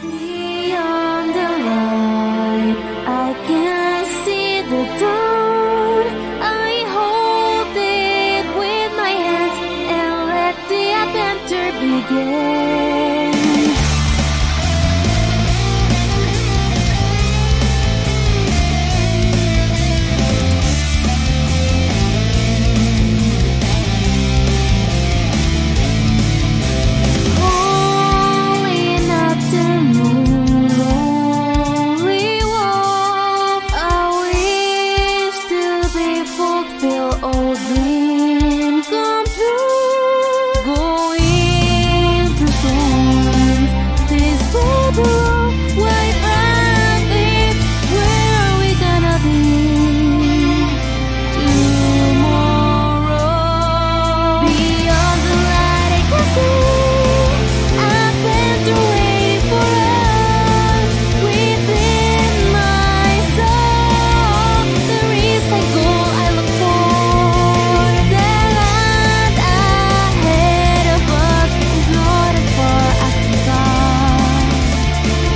Beyond the light, I can see the dawn. I hold it with my hands and let the adventure begin. Holy afternoon, lonely wolf, I wish to be fulfilled, all dream come true. Going to storms, this Fable, white rabbits, where are we gonna be tomorrow? Beyond the light I can see, adventure wait for us. Within my soul, there is a goal I look for. The land ahead of us is not as far as we thought.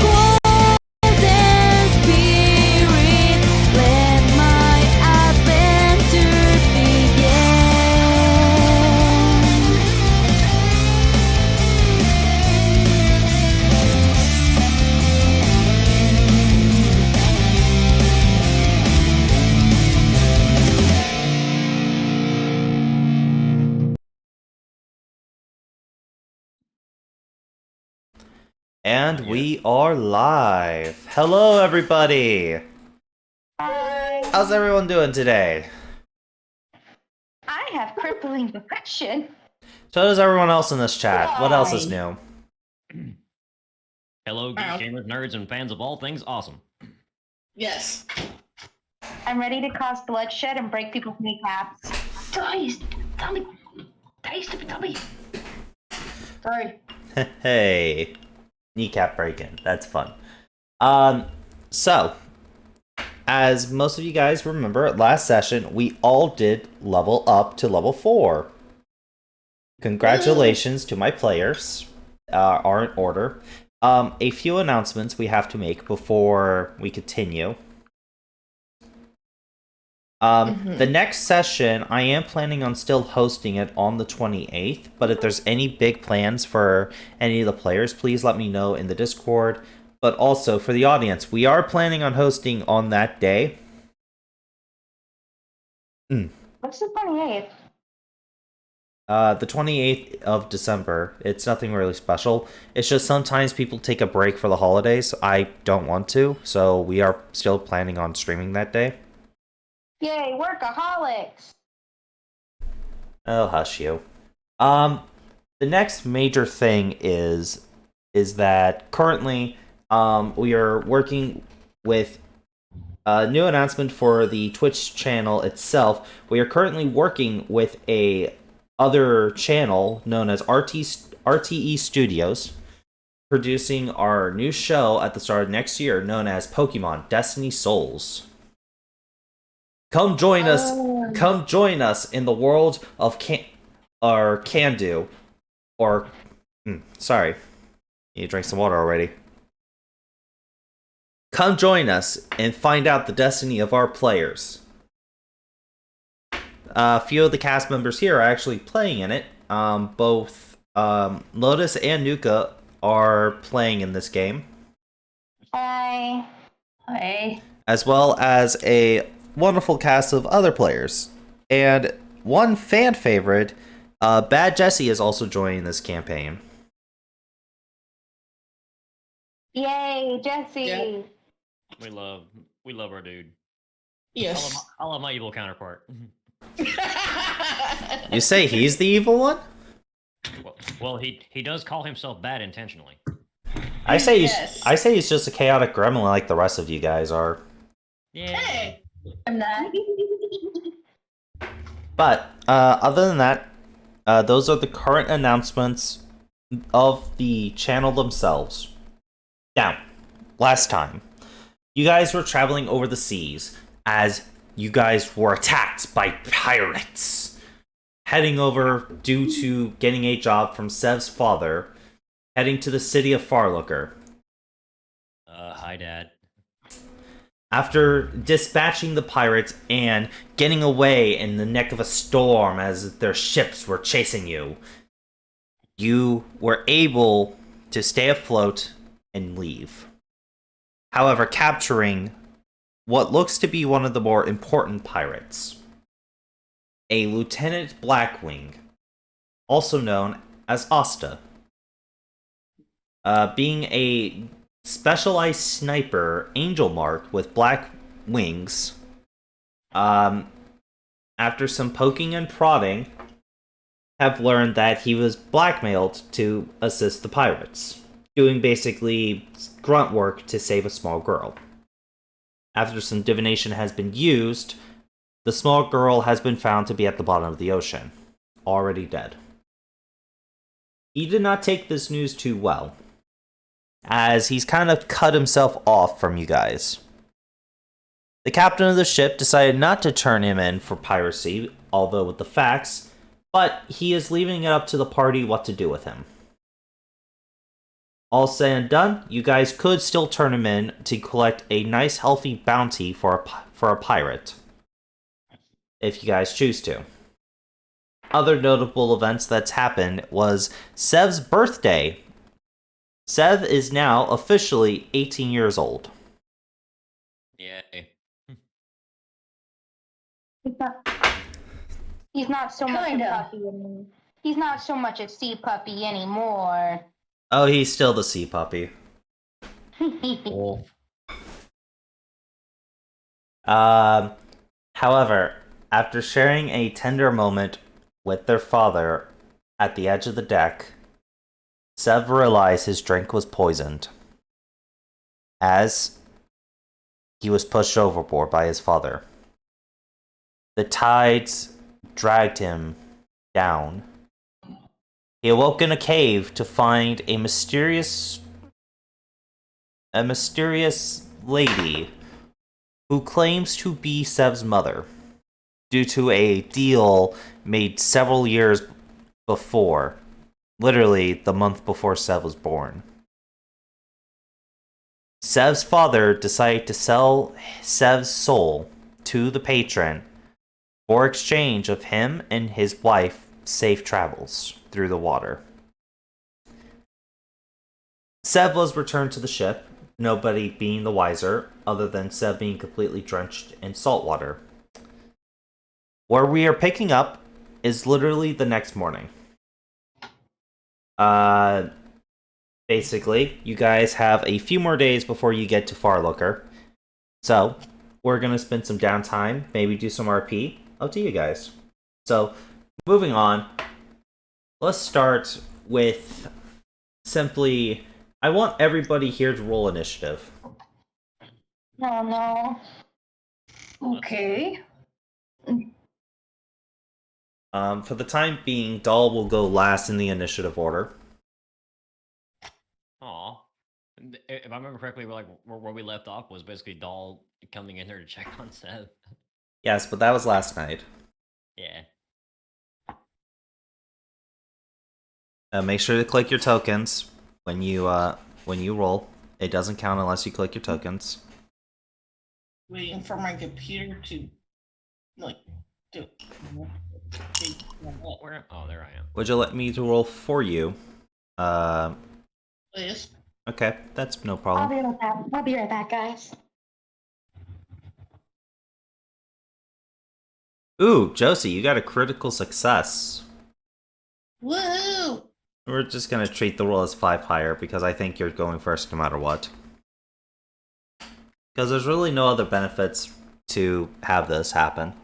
Golden spirit, let my adventure begin. And we are live. Hello, everybody. Hi. How's everyone doing today? I have crippling depression. So does everyone else in this chat. What else is new? Hello, geeks, gamers, nerds, and fans of all things awesome. Yes. I'm ready to cause bloodshed and break people's kneecaps. Tell me. Sorry. Hey, kneecap breaking. That's fun. So, as most of you guys remember, last session we all did level up to level 4. Congratulations to my players. Are in order. A few announcements we have to make before we continue. The next session, I am planning on still hosting it on the 28th, but if there's any big plans for any of the players, please let me know in the Discord. But also, for the audience, we are planning on hosting on that day. What's the 28th? The 28th of December. It's nothing really special. It's just sometimes people take a break for the holidays. I don't want to, so we are still planning on streaming that day. Yay, workaholics! Oh, hush you. The next major thing is that currently, we are working with a new announcement for the Twitch channel itself. We are currently working with a other channel known as RTE Studios, producing our new show at the start of next year known as Pokemon Destiny Souls. Come join us. Come join us in the world of Candu. Or, sorry, you drank some water already. Come join us and find out the destiny of our players. A few of the cast members here are actually playing in it. Both Lotus and Nuka are playing in this game. Hi. As well as a wonderful cast of other players. And one fan favorite, Bad Jessie, is also joining this campaign. Yay, Jesse! Yeah. We love our dude. Yes. I love my evil counterpart. You say he's the evil one? Well, he does call himself bad intentionally. I say Yes. he's just a chaotic gremlin like the rest of you guys are. Yeah. Hey. I'm not. But other than that, those are the current announcements of the channel themselves. Now, last time, you guys were traveling over the seas as you guys were attacked by pirates. Heading over due to getting a job from Sev's father, heading to the city of Farlooker. Hi, Dad. After dispatching the pirates and getting away in the neck of a storm as their ships were chasing you, you were able to stay afloat and leave. However, capturing what looks to be one of the more important pirates, a Lieutenant Blackwing, also known as Asta. Being a specialized sniper, angel marked with black wings, after some poking and prodding, have learned that he was blackmailed to assist the pirates, doing basically grunt work to save a small girl. After some divination has been used, the small girl has been found to be at the bottom of the ocean, already dead. He did not take this news too well, as he's kind of cut himself off from you guys. The captain of the ship decided not to turn him in for piracy, although with the facts, but he is leaving it up to the party what to do with him. All said and done, you guys could still turn him in to collect a nice healthy bounty for a pirate, if you guys choose to. Other notable events that's happened was Sev's birthday. Sev is now officially 18 years old. Yay. He's not so much a Kinda. puppy anymore. He's not so much a sea puppy anymore. Oh, he's still the sea puppy. Wolf. However, after sharing a tender moment with their father at the edge of the deck, Sev realized his drink was poisoned, as he was pushed overboard by his father. The tides dragged him down. He awoke in a cave to find a mysterious lady who claims to be Sev's mother, due to a deal made several years before, literally the month before Sev was born. Sev's father decided to sell Sev's soul to the patron for exchange of him and his wife safe travels through the water. Sev was returned to the ship, nobody being the wiser, other than Sev being completely drenched in salt water. Where we are picking up is literally the next morning. Basically, you guys have a few more days before you get to Farlooker. So, we're gonna spend some downtime, maybe do some RP. Up to you guys. So, moving on, let's start with simply, I want everybody here to roll initiative. Oh no. Okay. For the time being, Dahl will go last in the initiative order. Aw. If I remember correctly, we're like where we left off was basically Doll coming in here to check on Seth. Yes, but that was last night. Yeah. Make sure to click your tokens when you roll. It doesn't count unless you click your tokens. Waiting for my computer to like do. Where? Oh, there I am. Would you let me to roll for you? Please. Okay, that's no I'll problem. be right back. I'll be right back, guys. Ooh, Josie, you got a critical success. Woohoo! We're just gonna treat the roll as 5 higher because I think you're going first no matter what. Because there's really no other benefits to have this happen.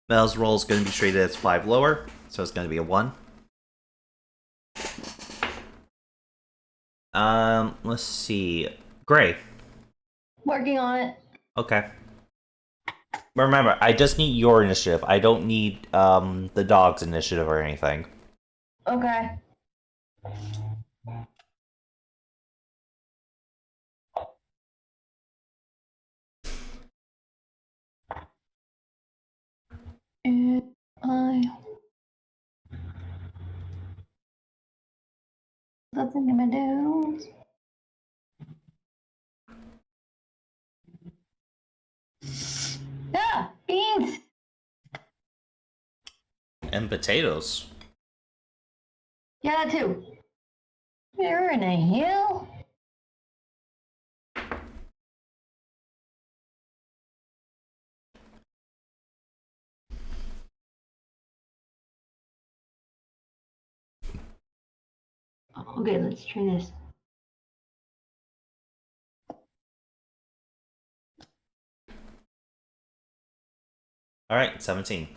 Mel's roll is going to be treated as 5 lower, so it's going to be a 1. Let's see. Gray. Working on it. Okay. Remember, I just need your initiative. I don't need the dog's initiative or anything. Okay. That's in my nose. Ah, beans. And potatoes. Yeah, that too. Where in the hell? Okay, let's try this. All right, 17.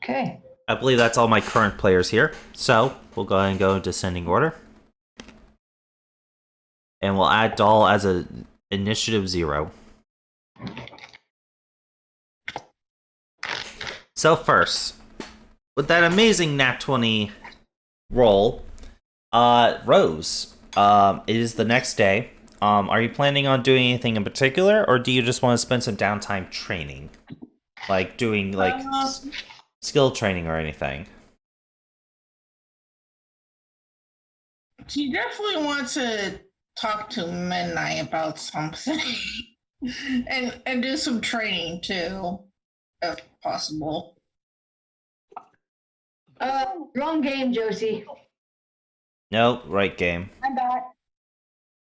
Okay. I believe that's all my current players here. So we'll go ahead and go in descending order. And we'll add Doll as a initiative 0. So first, with that amazing nat 20 roll, Rose, it is the next day. Are you planning on doing anything in particular, or do you just want to spend some downtime training? Like doing skill training or anything? She definitely wants to talk to Midnight about something. and do some training too, if possible. Wrong game, Josie. No, right game. I'm back.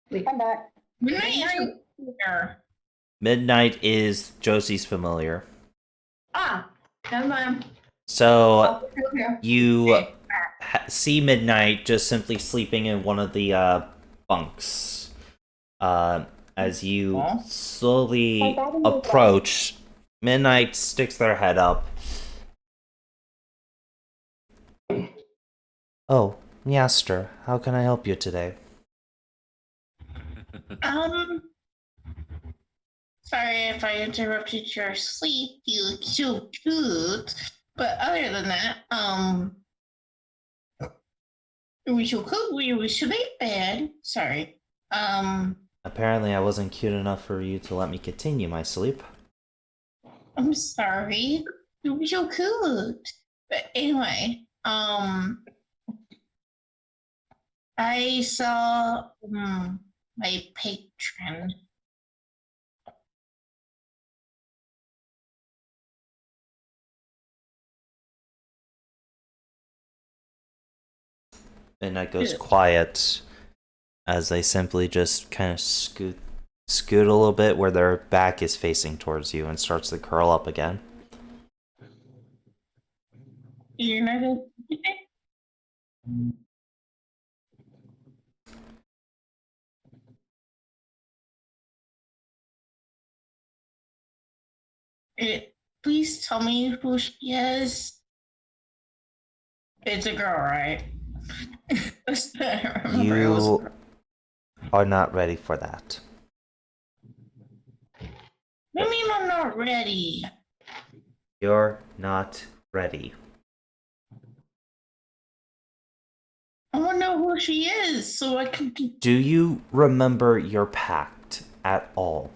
Wait, I'm back. Midnight here. Midnight is Josie's familiar. Ah, never mind. So Okay. you see Midnight just simply sleeping in one of the bunks. As you slowly approach, Midnight sticks their head up. Oh, Master, how can I help you today? Sorry if I interrupted your sleep. You look so cute. But other than that, it was so cool. We were so bad. Sorry. Apparently I wasn't cute enough for you to let me continue my sleep. I'm sorry. It was so cute. But anyway, I saw my patron. Midnight goes quiet as they simply just kind of scoot a little bit where their back is facing towards you and starts to curl up again. You're not a... Please tell me who she is. It's a girl, right? I remember it was... You are not ready for that. What do you mean I'm not ready? You're not ready. I want to know who she is so I can... Do you remember your pact at all?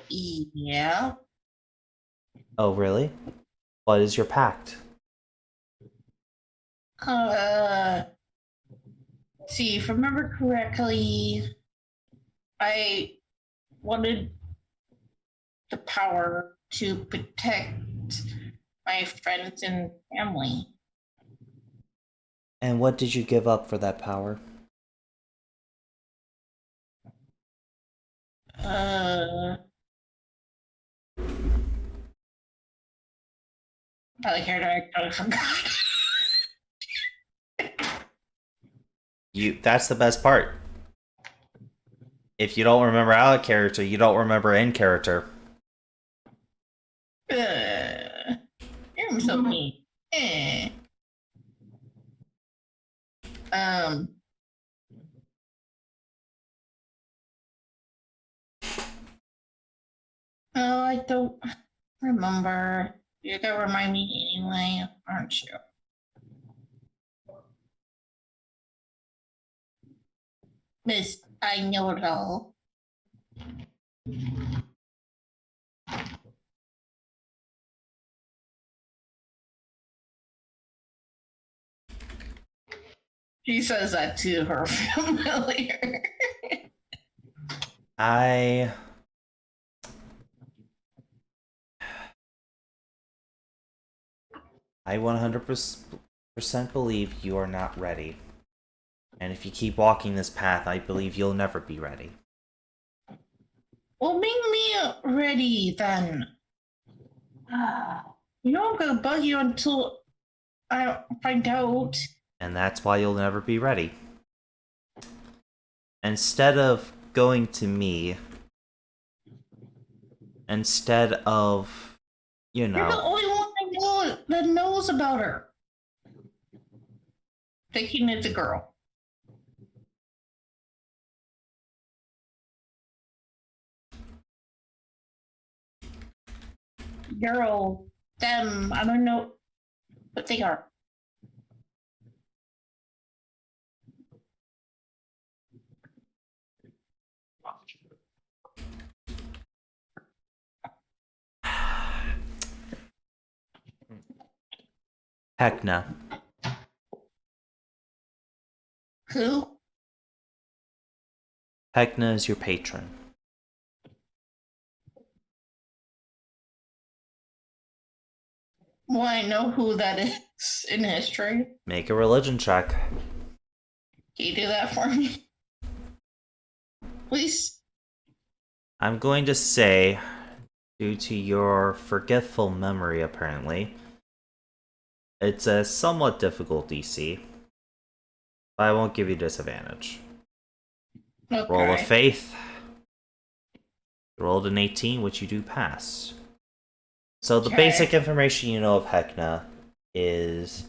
Yeah. Oh, really? What is your pact? See, if I remember correctly, I wanted the power to protect my friends and family. And what did you give up for that power? I cared, I totally forgot. That's the best part. If you don't remember out of character, you don't remember in character. You're so mean. Oh, I don't remember. You're gonna remind me anyway, aren't you? Miss, I know it all. She says that to her familiar. I 100% believe you are not ready. And if you keep walking this path, I believe you'll never be ready. Well, make me ready then. You know I'm gonna bug you until I find out. And that's why you'll never be ready. Instead of going to me, instead of, You're the only one that knows about her. Thinking it's a girl. Girl, them, I don't know what they are. Hecna. Who? Hecna is your patron. Well, I know who that is in history. Make a religion check. Can you do that for me? Please? I'm going to say, due to your forgetful memory apparently, it's a somewhat difficult DC. But I won't give you disadvantage. Okay. Roll of faith. You rolled an 18, which you do pass. So the basic information you know of Hecna is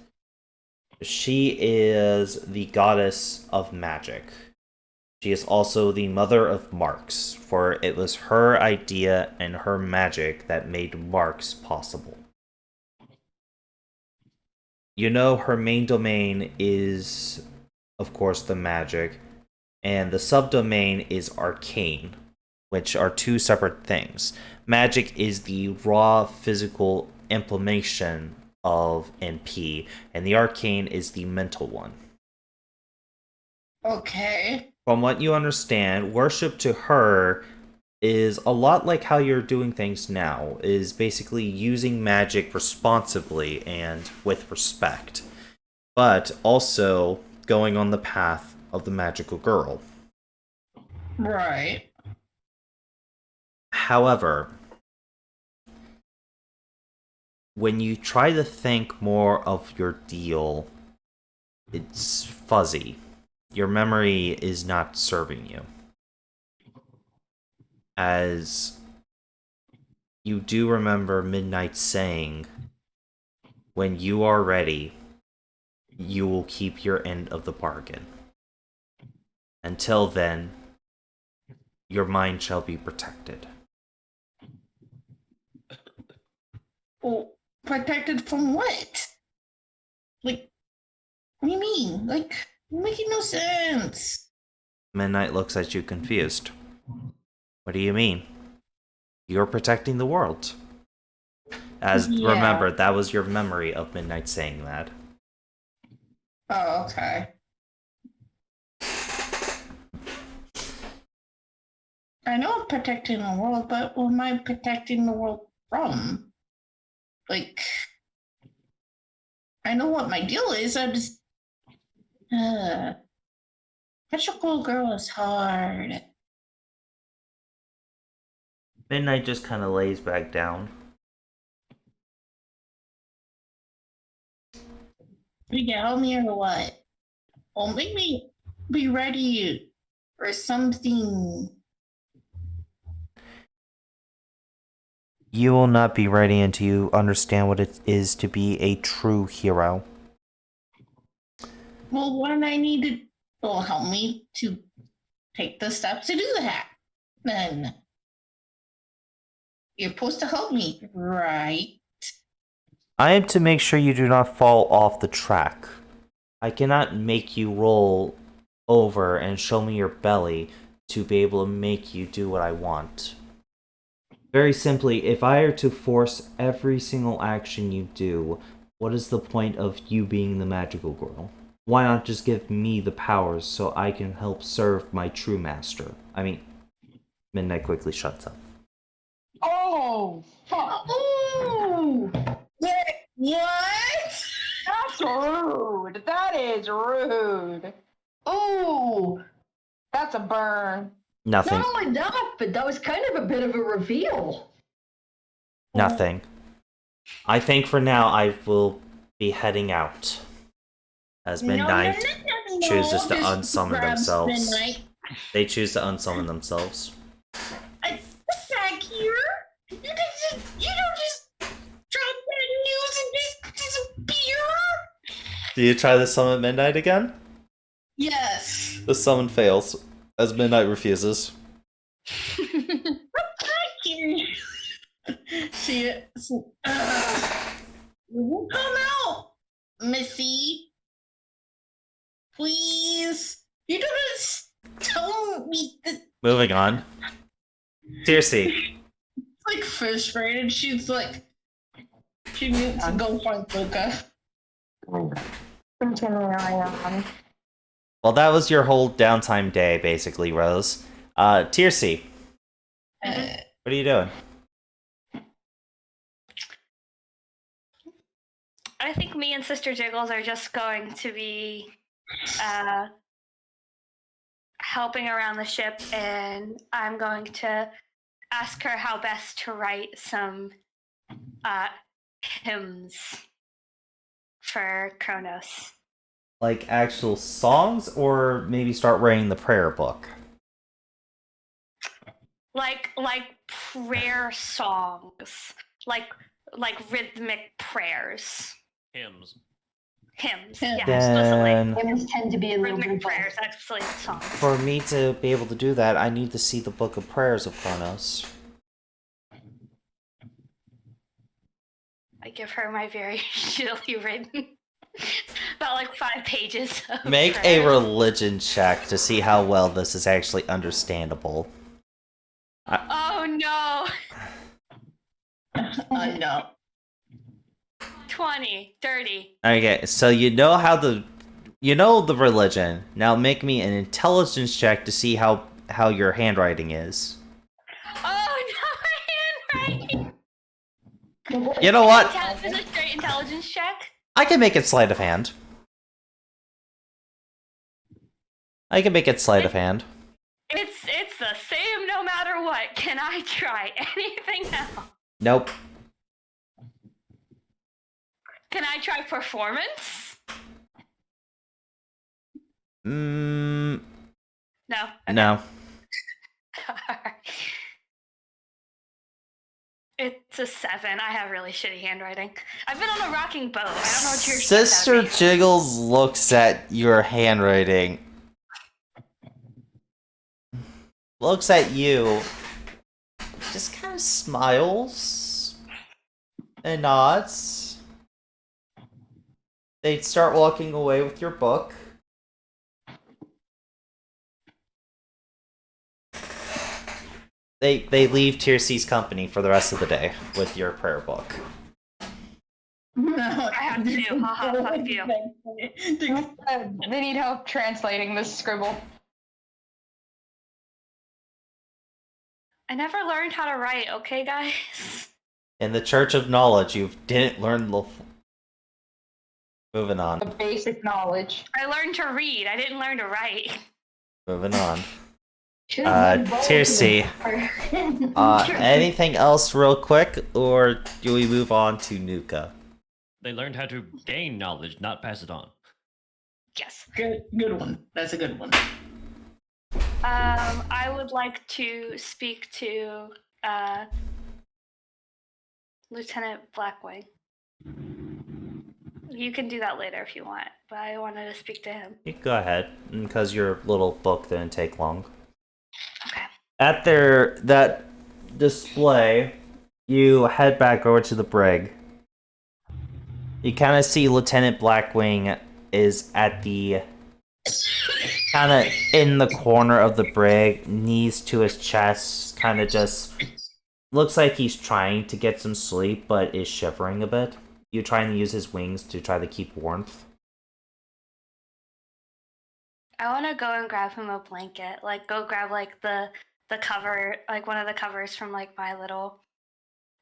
she is the goddess of magic. She is also the mother of marks, for it was her idea and her magic that made marks possible. You know her main domain is, of course, the magic, and the subdomain is arcane, which are two separate things. Magic is the raw physical implementation of NP, and the arcane is the mental one. Okay. From what you understand, worship to her is a lot like how you're doing things now, is basically using magic responsibly and with respect, but also going on the path of the magical girl. Right. However, when you try to think more of your deal, it's fuzzy. Your memory is not serving you. As you do remember Midnight saying, when you are ready, you will keep your end of the bargain. Until then, your mind shall be protected. Well, protected from what? Like, what do you mean? Like, making no sense. Midnight looks at you confused. What do you mean? You're protecting the world. As remember, that was your memory of Midnight saying that. Oh, okay. I know I'm protecting the world, but what am I protecting the world from? Like, I know what my deal is. I just, magical girl is hard. Midnight just kind of lays back down. You can help me or what? Well, make me be ready for something. You will not be ready until you understand what it is to be a true hero. Well, when I need to, will help me to take the steps to do that. Then you're supposed to help me, right? I am to make sure you do not fall off the track. I cannot make you roll over and show me your belly to be able to make you do what I want. Very simply, if I are to force every single action you do, what is the point of you being the magical girl? why not just give me the powers so I can help serve my true master? I mean, Midnight quickly shuts up. Oh, fuck. Ooh! What? That's rude. That is rude. Ooh! That's a burn. Nothing. Not only that, but that was kind of a bit of a reveal. Nothing. I think for now I will be heading out. As Midnight chooses to Just unsummon grabs themselves. Midnight. They choose to unsummon themselves. Back here. You don't just drop that news and just disappear. Do you try to summon Midnight again? Yes. The summon fails, as Midnight refuses. See it. Come out, Missy. Please. You don't just tell me that. Moving on. Tiercy. It's like frustrated. She's like, she needs to go find Luca. Continuing on. Well, that was your whole downtime day, basically, Rose. Tiercy, what are you doing? I think me and Sister Jiggles are just going to be helping around the ship, and I'm going to ask her how best to write some hymns for Kronos. Like actual songs, or maybe start writing the prayer book? Like prayer songs, like rhythmic prayers. Hymns. Hymns, Hymns. yeah, explicitly. Then, Hymns tend to be a little Rhythmic bit prayers, actually songs. for me to be able to do that, I need to see the Book of Prayers of Kronos. I give her my very shittily written, about like 5 pages. Of Make a prayers. religion check to see how well this is actually understandable. Oh no! I know. 20, 30. Okay, so you know the religion. Now make me an intelligence check to see how your handwriting is. Oh no, handwriting! You know what? Is a straight intelligence check? I can make it sleight of hand. Sleight of hand. It's the same no matter what. Can I try anything else? Nope. Can I try performance? Mm, No. Okay. no. It's a 7. I have really shitty handwriting. I've been on a rocking boat. I don't know what you're Sister expecting. Jiggles looks at your handwriting. Looks at you. Just kind of smiles. And nods. They start walking away with your book. They leave Tiercy's company for the rest of the day with your prayer book. No, I have to. Haha, fuck you. They need help translating this scribble. I never learned how to write, okay, guys? In the Church of Knowledge, you didn't learn the... Moving The on. basic knowledge. I learned to read. I didn't learn to write. Moving on. Should've done both. Tiercy, anything else real quick, or do we move on to Nuka? They learned how to gain knowledge, not pass it on. Yes. good one. That's a good one. I would like to speak to Lieutenant Blackwing. You can do that later if you want, but I wanted to speak to him. You can go ahead, because your little book didn't take long. Okay. At that display, you head back over to the brig. You kind of see Lieutenant Blackwing is at the kind of in the corner of the brig, knees to his chest, kind of just looks like he's trying to get some sleep, but is shivering a bit. You trying to use his wings to try to keep warmth. I want to go and grab him a blanket. Like, go grab like the cover, like one of the covers from like my little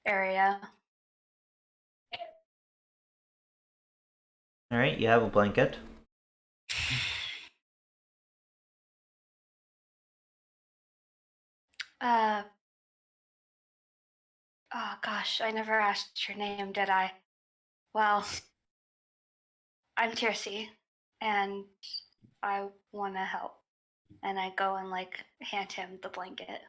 area. All right, you have a blanket. Uh. Oh gosh, I never asked your name, did I? Well, I'm Tircy, and I want to help. And I go and like hand him the blanket.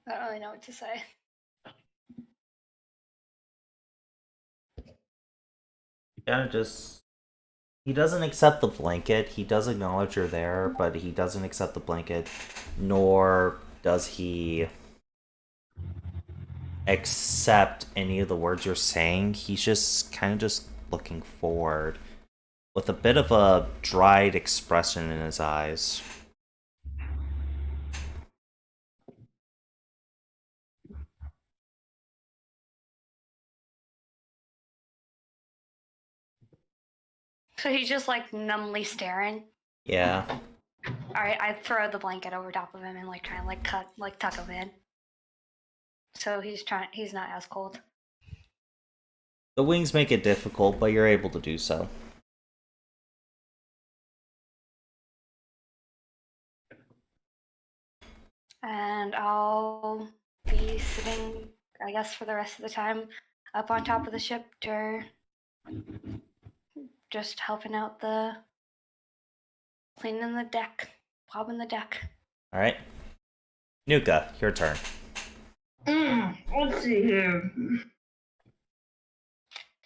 I don't really know what to say. Kind of just. He doesn't accept the blanket. He does acknowledge you're there, but he doesn't accept the blanket, nor does he accept any of the words you're saying. He's just kind of just looking forward with a bit of a dried expression in his eyes. So he's just like numbly staring. Yeah. Alright, I throw the blanket over top of him and like try and like tuck him in. So he's not as cold. The wings make it difficult, but you're able to do so. And I'll be sitting, I guess, for the rest of the time up on top of the ship, or just helping out the cleaning the deck, swabbing the deck. Alright. Nuka, your turn. Let's see here.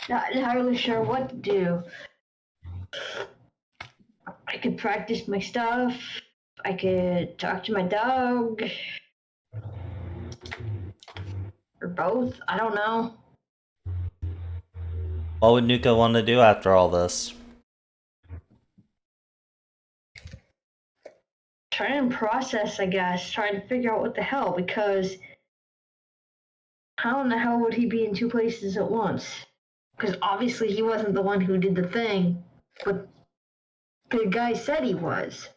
Not entirely sure what to do. I could practice my stuff. I could talk to my dog. Or both. I don't know. What would Nuka want to do after all this? Try and process, I guess. Try and figure out what the hell, because how in the hell would he be in two places at once? Because obviously he wasn't the one who did the thing, but the guy said he was.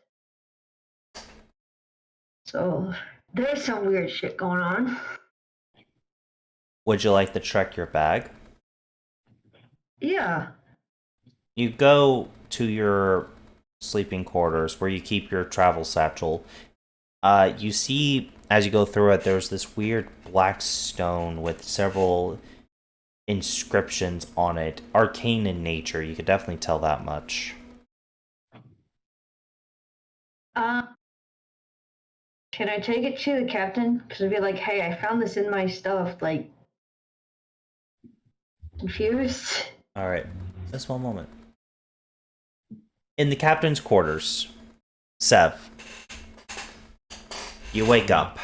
So there's some weird shit going on. Would you like to check your bag? Yeah. You go to your sleeping quarters where you keep your travel satchel. You see, as you go through it, there's this weird black stone with several inscriptions on it. Arcane in nature, you could definitely tell that much. Can I take it to the captain? Because I'd be like, hey, I found this in my stuff. Like, confused. Alright, just one moment. In the captain's quarters, Sev, you wake up.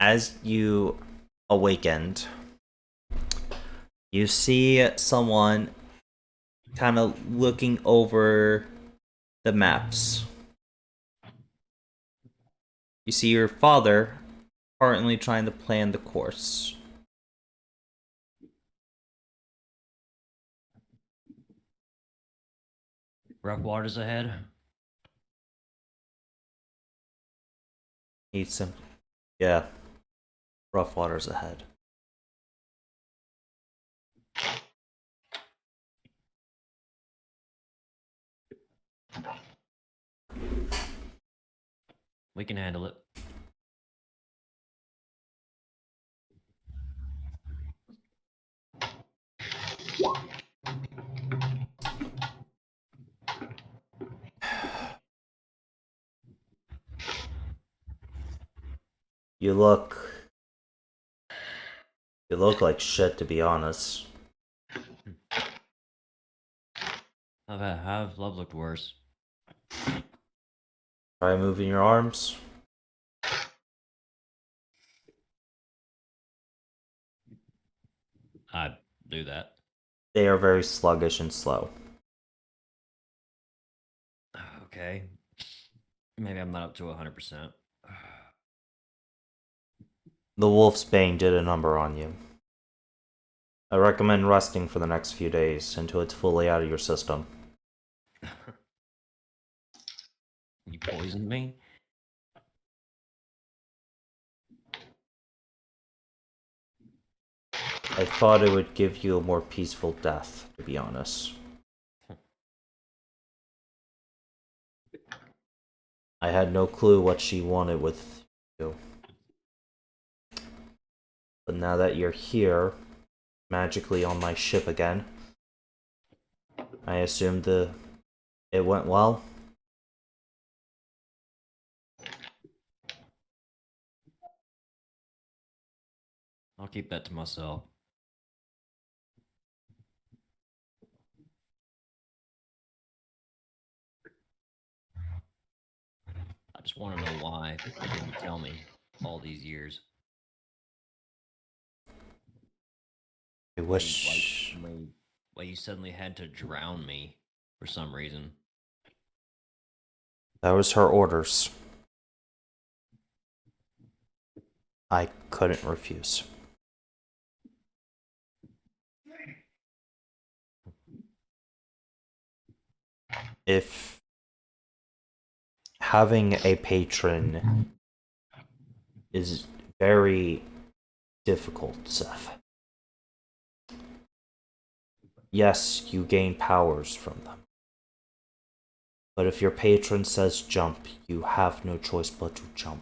As you awakened, you see someone kind of looking over the maps. You see your father currently trying to plan the course. Rough waters ahead. Need some, yeah, rough waters ahead. We can handle it. You look like shit, to be honest. Have love looked worse. Try moving your arms. I'd do that. They are very sluggish and slow. Okay. Maybe I'm not up to 100%. The Wolf's Bane did a number on you. I recommend resting for the next few days until it's fully out of your system. You poisoned me? I thought it would give you a more peaceful death, to be honest. I had no clue what she wanted with you. But now that you're here, magically on my ship again, I assumed it went well. I'll keep that to myself. I just want to know why you didn't tell me all these years. I wish. Why you suddenly had to drown me for some reason. That was her orders. I couldn't refuse. If having a patron is very difficult, Seth. Yes, you gain powers from them. But if your patron says jump, you have no choice but to jump.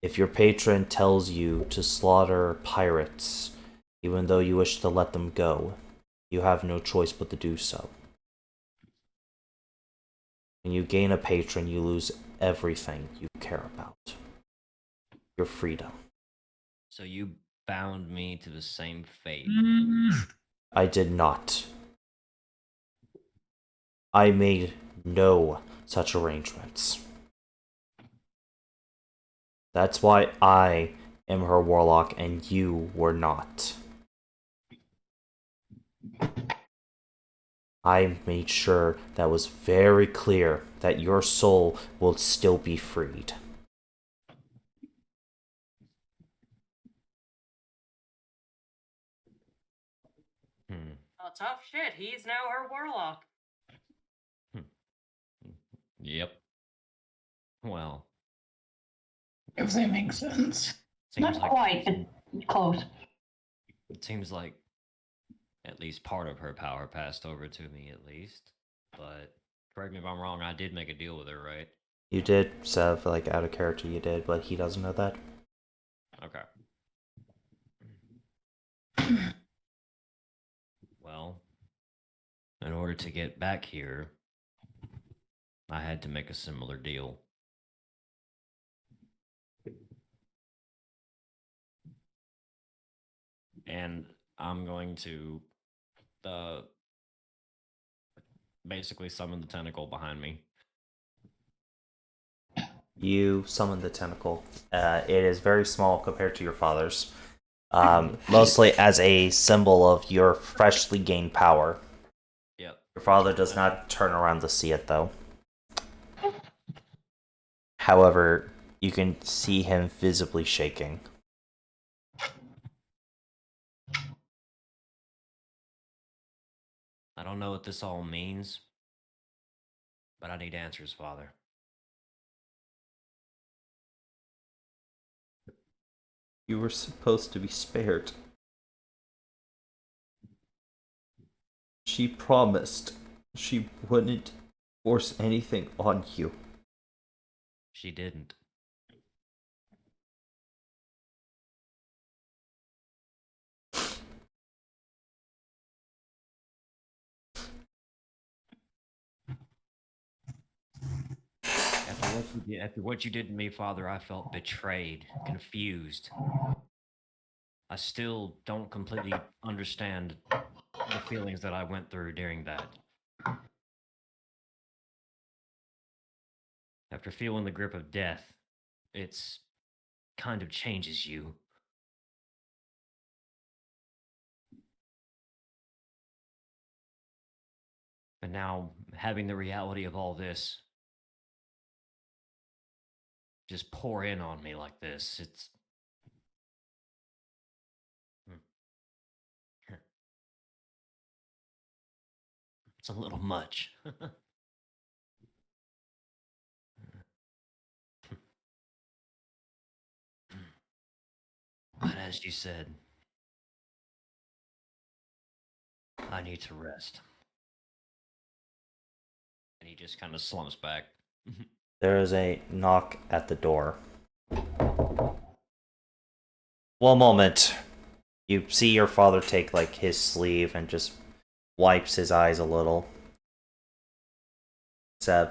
If your patron tells you to slaughter pirates, even though you wish to let them go, you have no choice but to do so. When you gain a patron, you lose everything you care about. Your freedom. So you bound me to the same fate. I did not. I made no such arrangements. That's why I am her warlock and you were not. I made sure that was very clear that your soul will still be freed. Oh, tough shit. He's now her warlock. Yep. Well, If that makes sense. seems Not like quite, but close. it seems like at least part of her power passed over to me, at least. But correct me if I'm wrong. I did make a deal with her, right? You did, Sev, like out of character you did, but he doesn't know that. Okay. Well, in order to get back here, I had to make a similar deal. And I'm going to basically summon the tentacle behind me. You summon the tentacle. It is very small compared to your father's. Mostly as a symbol of your freshly gained power. Yep. Your father does not turn around to see it, though. However, you can see him visibly shaking. I don't know what this all means, but I need answers, Father. You were supposed to be spared. She promised she wouldn't force anything on you. She didn't. After what you did to me, Father, I felt betrayed, confused. I still don't completely understand the feelings that I went through during that. After feeling the grip of death, it's kind of changes you. And now, having the reality of all this just pour in on me like this, It's a little much. But as you said, I need to rest. And he just kind of slumps back. There is a knock at the door. One moment. You see your father take like his sleeve and just wipes his eyes a little. Sev,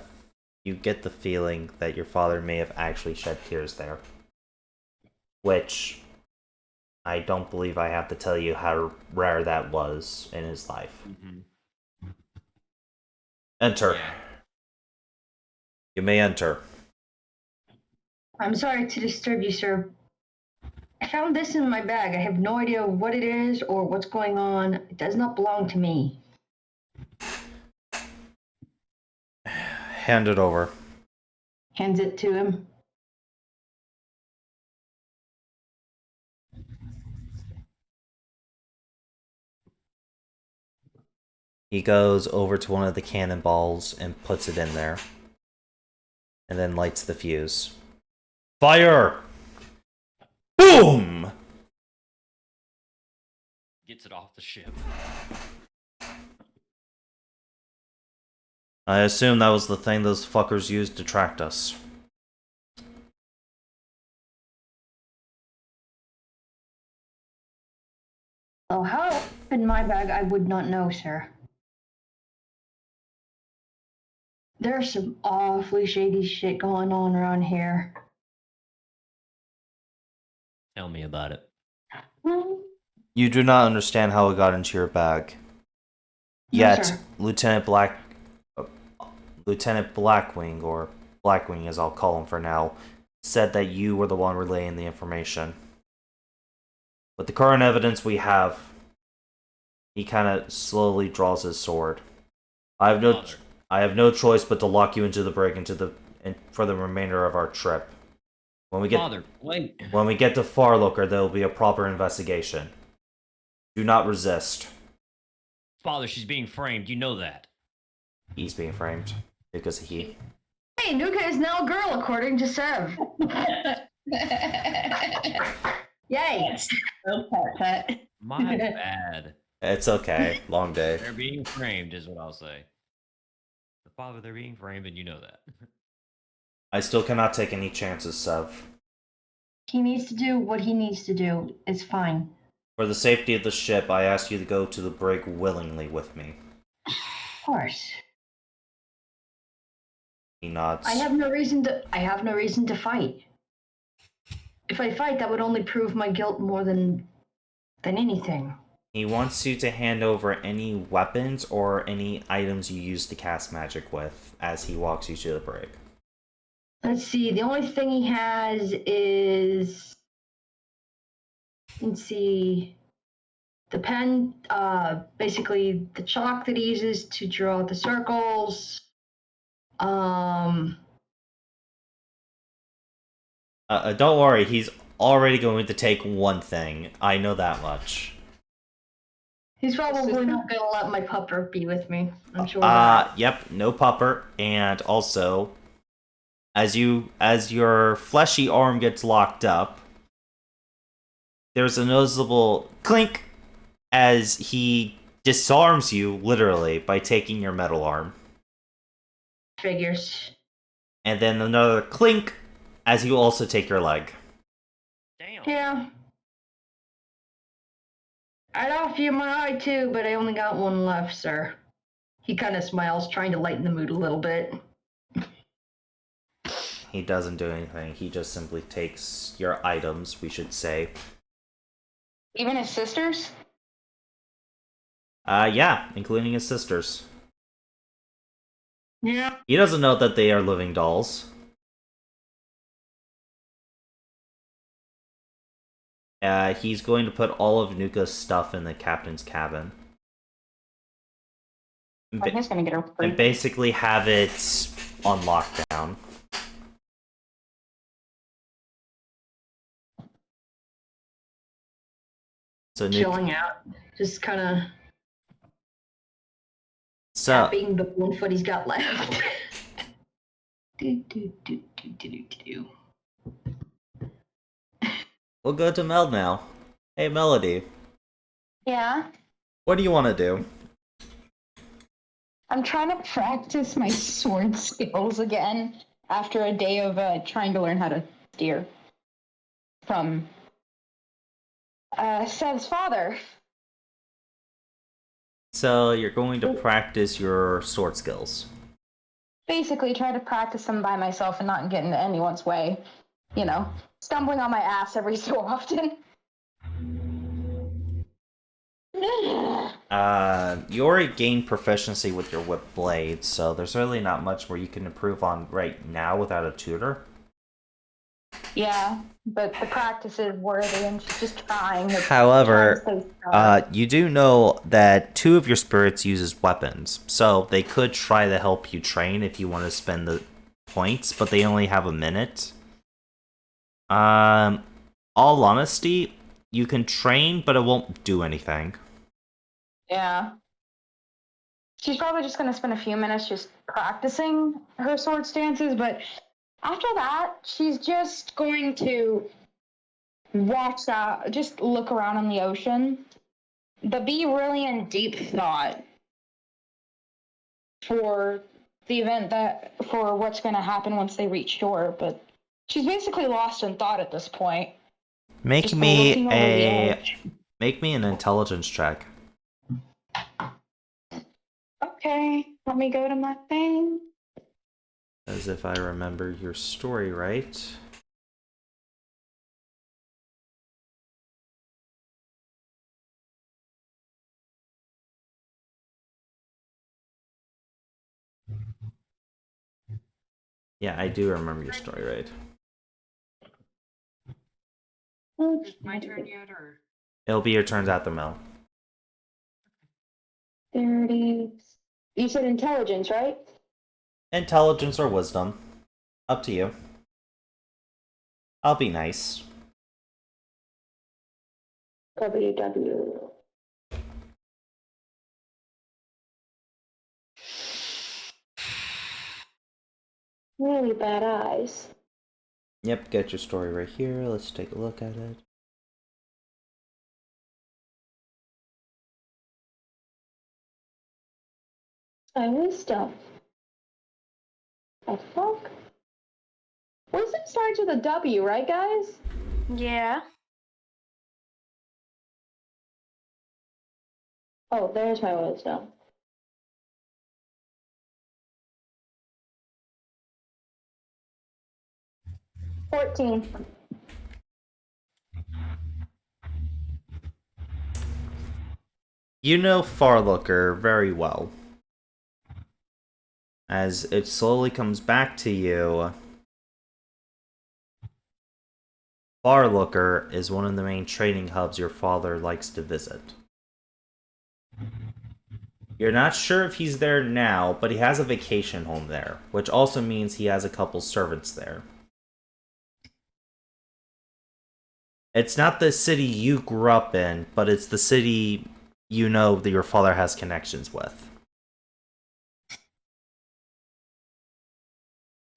you get the feeling that your father may have actually shed tears there. Which I don't believe I have to tell you how rare that was in his life. Enter. Yeah. You may enter. I'm sorry to disturb you, sir. I found this in my bag. I have no idea what it is or what's going on. It does not belong to me. Hand it over. Hands it to him. He goes over to one of the cannonballs and puts it in there. And then lights the fuse. Fire! Boom! Gets it off the ship. I assume that was the thing those fuckers used to track us. Oh, how in my bag, I would not know, sir. There's some awfully shady shit going on around here. Tell me about it. You do not understand how it got into your bag. No, Yet, sir. Lieutenant Blackwing, or Blackwing as I'll call him for now, said that you were the one relaying the information. With the current evidence we have, he kind of slowly draws his sword. I have no choice but to lock you into the brig for the remainder of our trip. When we get Father, wait. When we get to Farlooker, there will be a proper investigation. Do not resist. Father, she's being framed. You know that. He's being framed. Because he. Hey, Nuka is now a girl, according to Sev. Yay! So pet. My bad. It's okay. Long day. They're being framed, is what I'll say. The father, they're being framed, and you know that. I still cannot take any chances, Sev. He needs to do what he needs to do. It's fine. For the safety of the ship, I ask you to go to the brig willingly with me. Of course. He nods. I have no reason to fight. If I fight, that would only prove my guilt more than anything. He wants you to hand over any weapons or any items you use to cast magic with as he walks you to the brig. Let's see. The only thing he has is, let's see, the pen. Basically the chalk that he uses to draw the circles. Don't worry, he's already going to take one thing. I know that much. He's probably not gonna let my pupper be with me. I'm sure. That. Yep, no pupper, and also, as your fleshy arm gets locked up, there's a noticeable clink as he disarms you literally by taking your metal arm, Figures. and then another clink as he will also take your leg. Damn. Yeah. I'd offer you my eye too, but I only got one left, sir. He kind of smiles, trying to lighten the mood a little bit. He doesn't do anything. He just simply takes your items, we should say. Even his sisters? Yeah, including his sisters. Yeah. He doesn't know that they are living dolls. He's going to put all of Nuka's stuff in the captain's cabin. Oh, he's gonna get her free. And basically have it on lockdown. So Chilling out. Just kind of. So, tapping the one foot he's got left. Do, do, do, do, do, do, do. we'll go to Mel now. Hey, Melody, Yeah. what do you want to do? I'm trying to practice my sword skills again after a day of trying to learn how to steer from Sev's father. So, you're going to practice your sword skills. Basically, try to practice them by myself and not get into anyone's way. You know, stumbling on my ass every so often. You already gained proficiency with your whip blade, so there's really not much more you can improve on right now without a tutor. Yeah, but the practice is worthy, and she's just trying. However, you do know that 2 of your spirits uses weapons, so they could try to help you train if you want to spend the points, but they only have a minute. All honesty, you can train, but it won't do anything. Yeah. She's probably just going to spend a few minutes just practicing her sword stances, but after that, she's just going to watch out, just look around on the ocean, but be really in deep thought for the event for what's going to happen once they reach shore. But she's basically lost in thought at this point. Make Just me looking over the edge. make me an intelligence check. Okay, let me go to my thing. As if I remember your story right. Yeah, I do remember your story right. Is it my turn yet, or? It'll be your turns after Mel. 30. You said intelligence, right? Intelligence or wisdom. Up to you. I'll be nice. WW. Really bad eyes. Yep, get your story right here. Let's take a look at it. My wisdom. The fuck? Wisdom starts with a W, right, guys? Yeah. Oh, there's my wisdom. $14. You know Farlooker very well. As it slowly comes back to you, Farlooker is one of the main training hubs your father likes to visit. You're not sure if he's there now, but he has a vacation home there, which also means he has a couple servants there. It's not the city you grew up in, but it's the city you know that your father has connections with.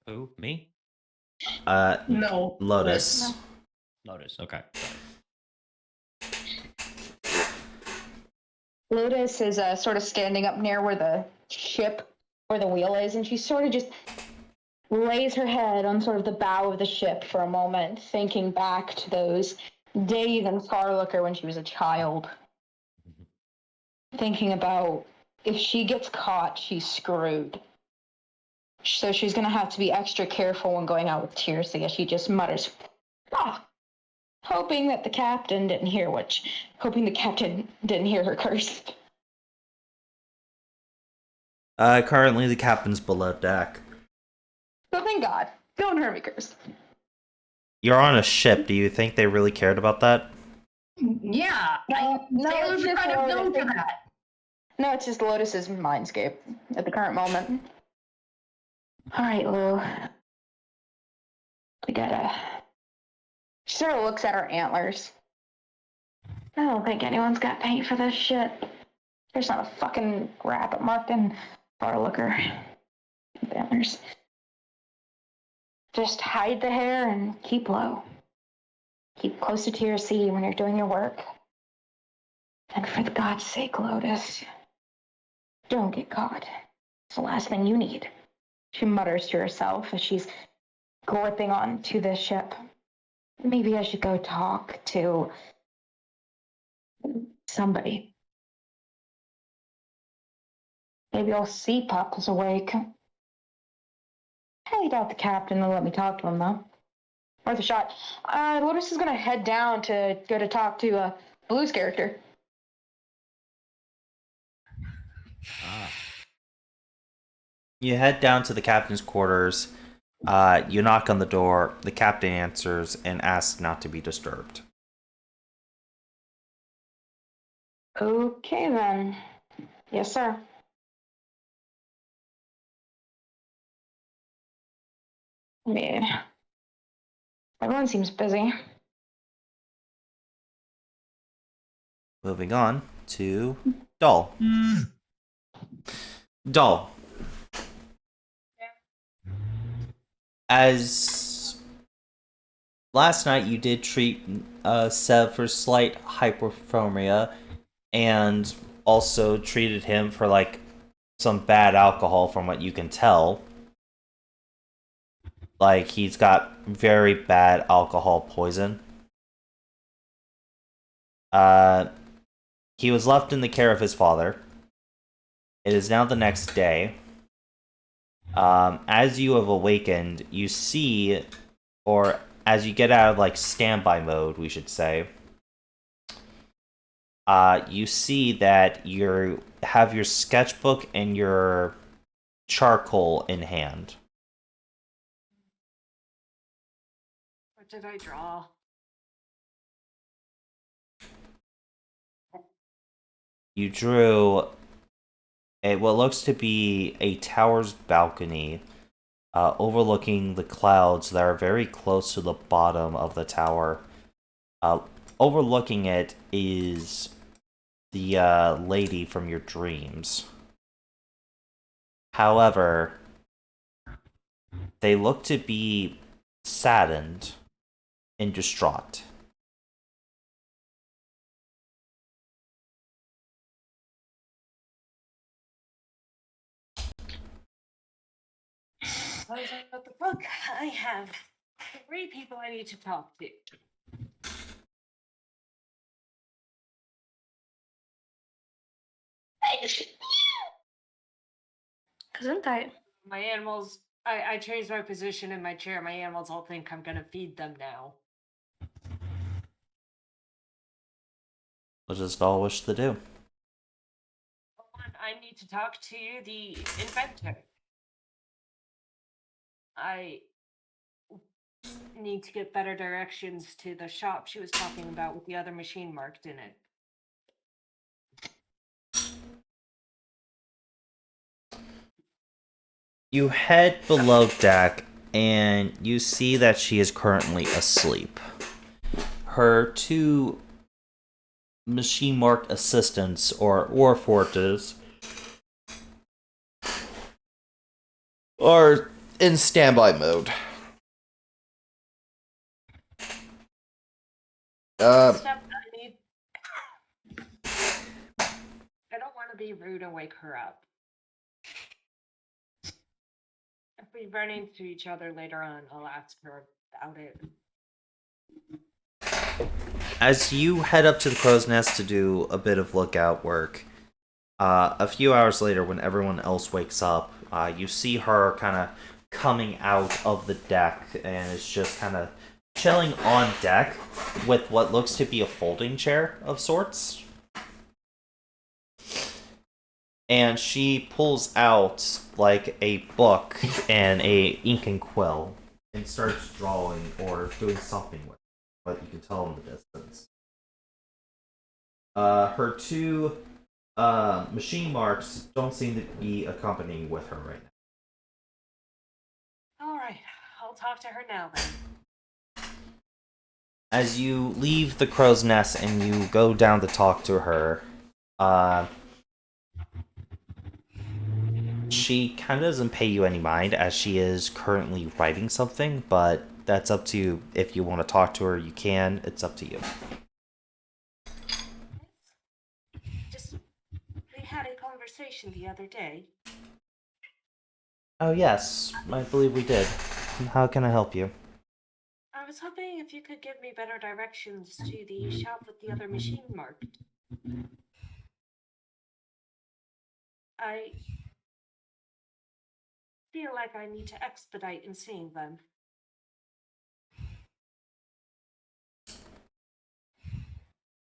Who? Me? No. Lotus. Lotus. Okay. Lotus is sort of standing up near where the ship, where the wheel is, and she sort of just lays her head on sort of the bow of the ship for a moment, thinking back to those days in Farlooker when she was a child. Thinking about if she gets caught, she's screwed. So she's going to have to be extra careful when going out with Tirsi, as she just mutters, "Fuck," hoping that the captain didn't hear her curse. Currently the captain's below deck. So thank God. Don't hurt me, curse. You're on a ship. Do you think they really cared about that? Yeah. No, Sailors it's are just kind of known Lotus. for that. No, it's just Lotus's mindscape at the current moment. All right, Lou. We gotta. She sort of looks at her antlers. I don't think anyone's got paint for this shit. There's not a fucking rabbit marked in Farlooker. Banners. Just hide the hair and keep low. Keep closer to your seat when you're doing your work. And for God's sake, Lotus, don't get caught. It's the last thing you need. She mutters to herself as she's gripping onto the ship. Maybe I should go talk to somebody. Maybe I'll see Pup is awake. Highly doubt the captain will let me talk to him, though. Worth a shot. Lotus is gonna head down to go to talk to Blue's character. Ah, You head down to the captain's quarters. You knock on the door. The captain answers and asks not to be disturbed. Okay, then. Yes, sir. I mean, everyone seems busy. Moving on to Doll. Doll. As last night you did treat Sev for slight hypothermia and also treated him for like some bad alcohol from what you can tell. Like he's got very bad alcohol poison. He was left in the care of his father. It is now the next day. As you have awakened, you see, or as you get out of like standby mode, we should say, you see that you have your sketchbook and your charcoal in hand. What did I draw? You drew what looks to be a tower's balcony overlooking the clouds that are very close to the bottom of the tower. Overlooking it is the lady from your dreams. However, they look to be saddened and distraught. Close out the book. I have 3 people I need to talk to. Gesundheit. My animals, I changed my position in my chair. My animals all think I'm gonna feed them now. What does Doll wish to do? One, I need to talk to the inventor. I need to get better directions to the shop she was talking about with the other machine marked in it. You head below deck and you see that she is currently asleep. Her 2 machine marked assistants or Warforges are in standby mode. Step, I don't want to be rude and wake her up. If we run into each other later on, I'll ask her about it. As you head up to the crow's nest to do a bit of lookout work, a few hours later when everyone else wakes up, you see her kind of coming out of the deck and is just kind of chilling on deck with what looks to be a folding chair of sorts. And she pulls out like a book and a ink and quill and starts drawing or doing something with it, but you can tell in the distance. Her 2 machine marks don't seem to be accompanying with her right now. Alright, I'll talk to her now then. As you leave the crow's nest and you go down to talk to her, She kind of doesn't pay you any mind as she is currently writing something, but that's up to you. If you want to talk to her, you can. It's up to you. Just we had a conversation the other day. Oh, yes, I believe we did. How can I help you? I was hoping if you could give me better directions to the shop with the other machine marked. I feel like I need to expedite in seeing them.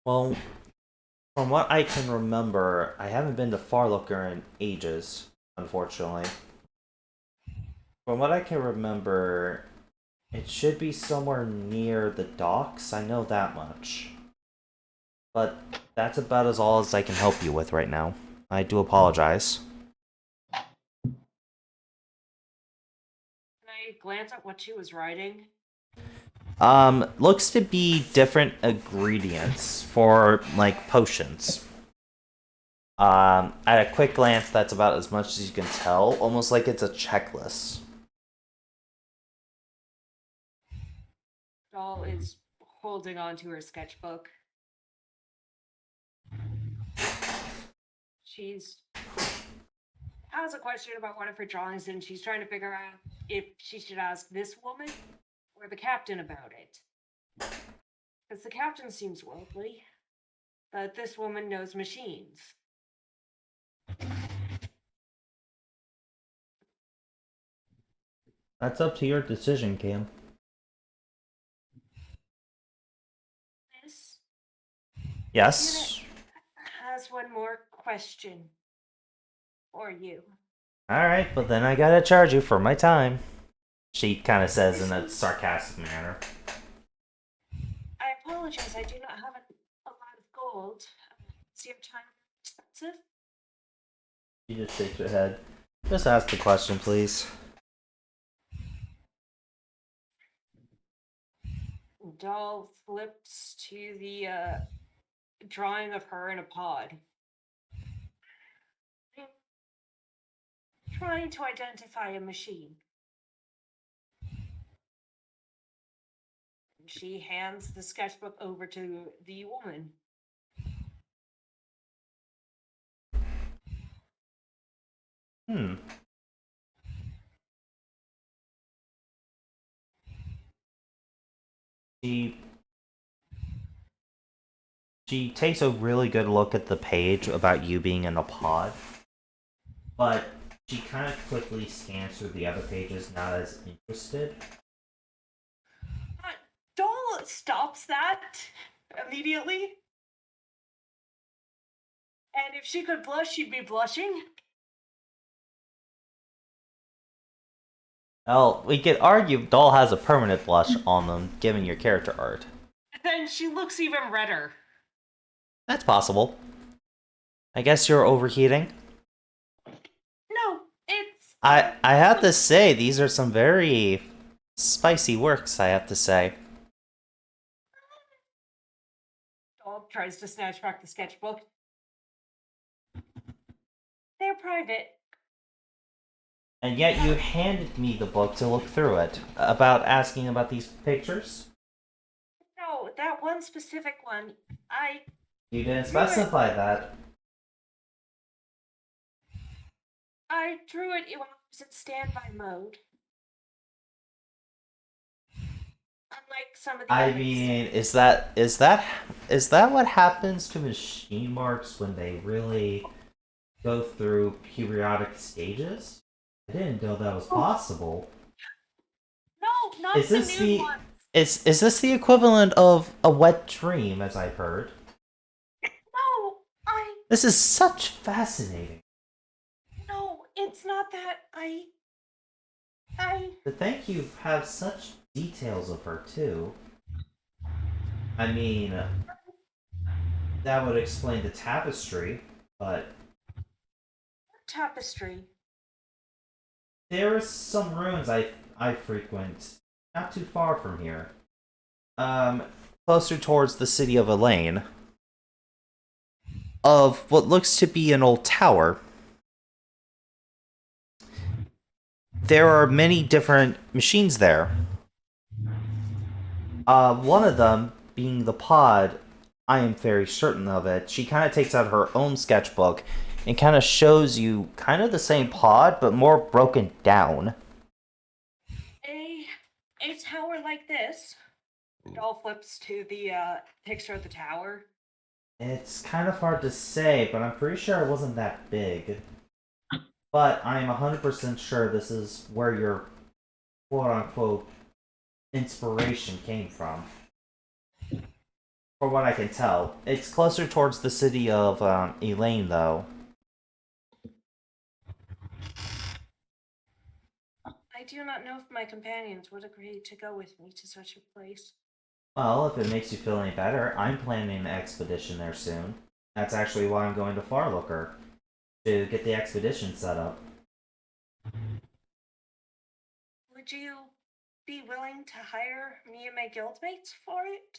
Well, from what I can remember, I haven't been to Farlooker in ages, unfortunately. From what I can remember, it should be somewhere near the docks. I know that much. But that's about all as I can help you with right now. I do apologize. Can I glance at what she was writing? Looks to be different ingredients for, like, potions. At a quick glance, that's about as much as you can tell. Almost like it's a checklist. Doll is holding on to her sketchbook. She's has a question about one of her drawings, and she's trying to figure out if she should ask this woman or the captain about it. Because the captain seems worldly, but this woman knows machines. That's up to your decision, Cam. This Yes? unit has one more question for you. Alright, but then I gotta charge you for my time. She kind of says in a sarcastic manner. I apologize, I do not have a lot of gold. Is your time expensive? She just shakes her head. Just ask the question, please. Doll flips to the drawing of her in a pod. I'm trying to identify a machine. She hands the sketchbook over to the woman. She takes a really good look at the page about you being in a pod, but she kind of quickly scans through the other pages, not as interested. Doll stops that immediately. And if she could blush, she'd be blushing. Well, we could argue Doll has a permanent blush on them, given your character art. Then she looks even redder. That's possible. I guess you're overheating. No, it's... I have to say, these are some very spicy works, I have to say. Doll tries to snatch back the sketchbook. They're private. And yet you handed me the book to look through it, about asking about these pictures? No, that one specific one, You didn't specify that. I drew it when I was in standby mode. Unlike some of the I others. mean, is that what happens to machine marks when they really go through periodic stages? I didn't know that was possible. No, not Is the this new the one. is this the equivalent of a wet dream, as I've heard? No, This is such fascinating. no, it's not that. To think you have such details of her too. I mean, that would explain the tapestry, but Tapestry. there are some ruins I frequent not too far from here. Closer towards the city of Elaine. Of what looks to be an old tower. there are many different machines there. One of them being the pod, I am very certain of it. She kind of takes out her own sketchbook and kind of shows you kind of the same pod, but more broken down. A tower like this. Doll flips to the picture of the tower. It's kind of hard to say, but I'm pretty sure it wasn't that big. But I am 100% sure this is where your quote-unquote inspiration came from. For what I can tell. It's closer towards the city of Elaine, though. I do not know if my companions would agree to go with me to such a place. Well, if it makes you feel any better, I'm planning an expedition there soon. That's actually why I'm going to Farlooker. To get the expedition set up. Would you be willing to hire me and my guildmates for it?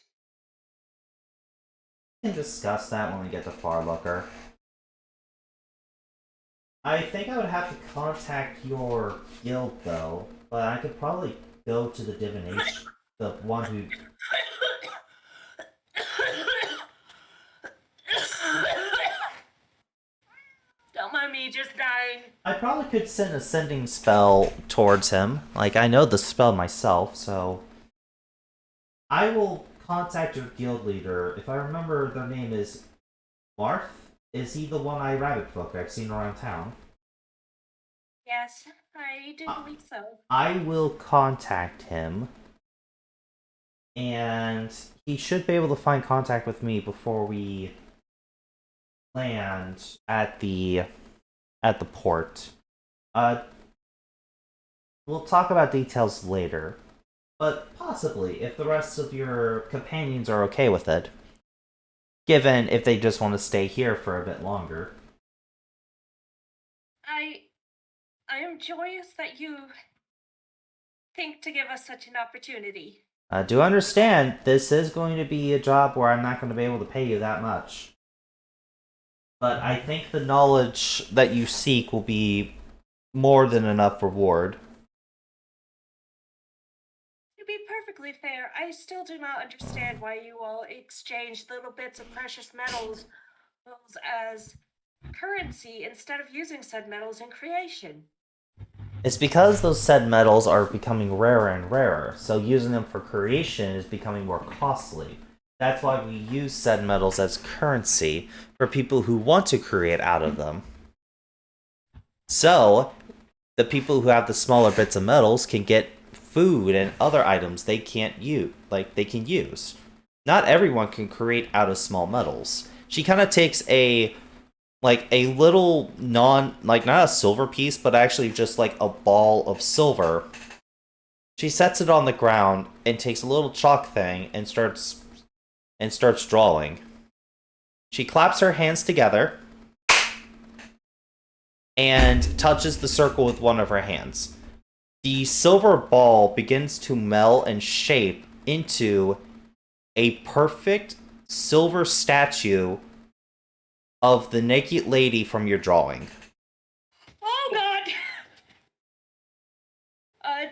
We can discuss that when we get to Farlooker. I think I would have to contact your guild, though. But I could probably go to the divination, the one who... Don't mind me just dying. I probably could send a sending spell towards him. Like, I know the spell myself, so... I will contact your guild leader. If I remember, their name is... Marth? Is he the one-eyed rabbit folk I've seen around town? Yes, I do believe so. I will contact him. And he should be able to find contact with me before we land at the port. We'll talk about details later, but possibly if the rest of your companions are okay with it, given if they just want to stay here for a bit longer. I am joyous that you think to give us such an opportunity. Do understand, this is going to be a job where I'm not going to be able to pay you that much. But I think the knowledge that you seek will be more than enough reward. To be perfectly fair, I still do not understand why you all exchange little bits of precious metals as currency instead of using said metals in creation. It's because those said metals are becoming rarer and rarer, so using them for creation is becoming more costly. That's why we use said metals as currency for people who want to create out of them. So, the people who have the smaller bits of metals can get food and other items they can't use, they can use. Not everyone can create out of small metals. She kind of takes a little not a silver piece, but actually just like a ball of silver. She sets it on the ground and takes a little chalk thing and starts drawing. She claps her hands together and touches the circle with one of her hands. The silver ball begins to melt and shape into a perfect silver statue of the naked lady from your drawing. Oh god!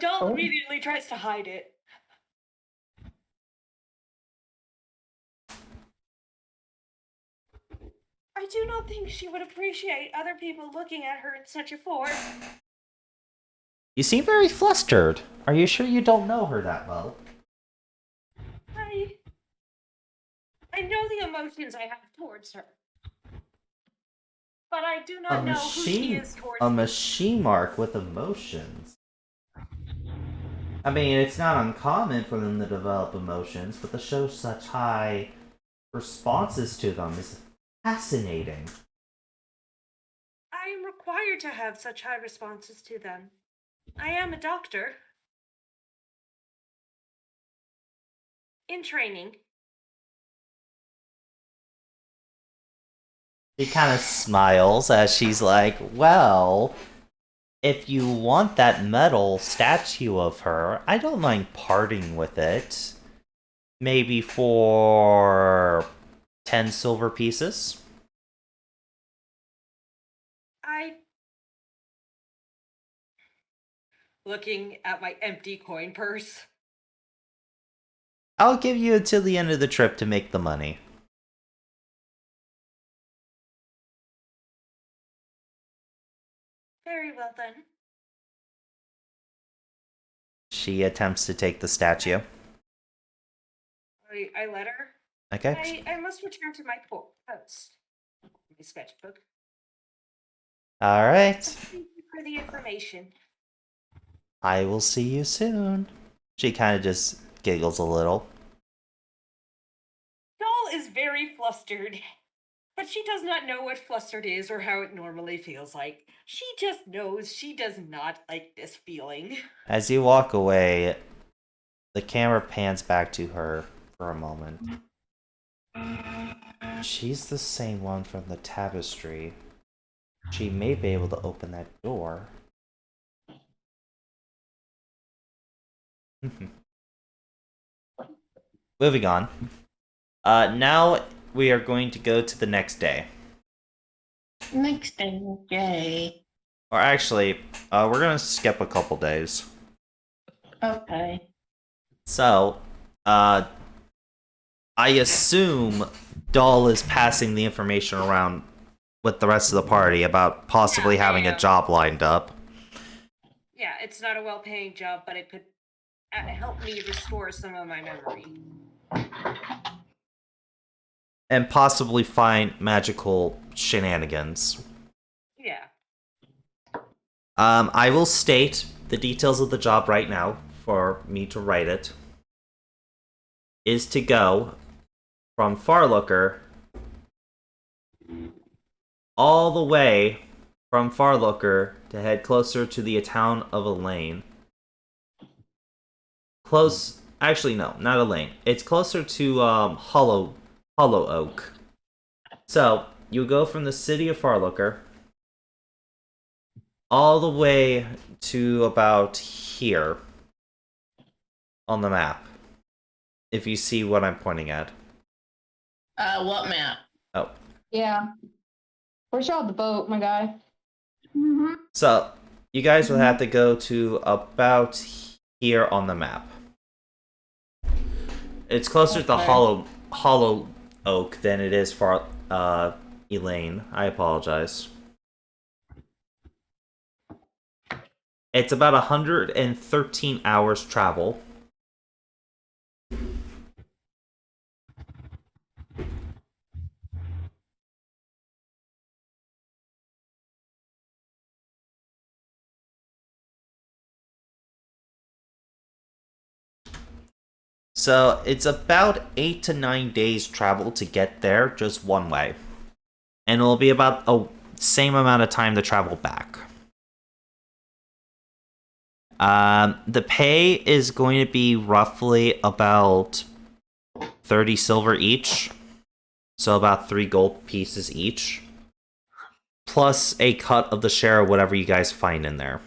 Doll immediately tries to hide it. I do not think she would appreciate other people looking at her in such a form. You seem very flustered. Are you sure you don't know her that well? I know the emotions I have towards her. But I do not know who she is towards a me. machine mark with emotions. I mean, it's not uncommon for them to develop emotions, but to show such high responses to them is fascinating. I am required to have such high responses to them. I am a doctor. In training. She kind of smiles as she's like, well, if you want that metal statue of her, I don't mind parting with it. Maybe for 10 silver pieces? looking at my empty coin purse. I'll give you until the end of the trip to make the money. Very well then. She attempts to take the statue. I let her. Okay. I must return to my post. My sketchbook. Alright. Thank you for the information. I will see you soon. She kind of just giggles a little. Doll is very flustered, but she does not know what flustered is or how it normally feels like. She just knows she does not like this feeling. As you walk away, the camera pans back to her for a moment. She's the same one from the tapestry. She may be able to open that door. Moving on. Now we are going to go to the next day. Next day, okay. Or actually, we're gonna skip a couple days. Okay. So, I assume Doll is passing the information around with the rest of the party about possibly having a job lined up. Yeah, it's not a well-paying job, but it could help me restore some of my memory. And possibly find magical shenanigans. Yeah. I will state the details of the job right now for me to write it. Is to go from Farlooker all the way from Farlooker to head closer to the town of Elaine. Actually, no, not Elaine. It's closer to Hollow Oak. So you go from the city of Farlooker all the way to about here on the map. If you see what I'm pointing at. What map? Oh. Yeah. Where's y'all the boat, my guy? Mm-hmm. So, you guys will have to go to about here on the map. It's closer to Hollow Oak than it is for Elaine. I apologize. It's about 113 hours travel. So it's about 8 to 9 days travel to get there, just one way. And it'll be about the same amount of time to travel back. The pay is going to be roughly about 30 silver each. So about 3 gold pieces each. Plus a cut of the share of whatever you guys find in there.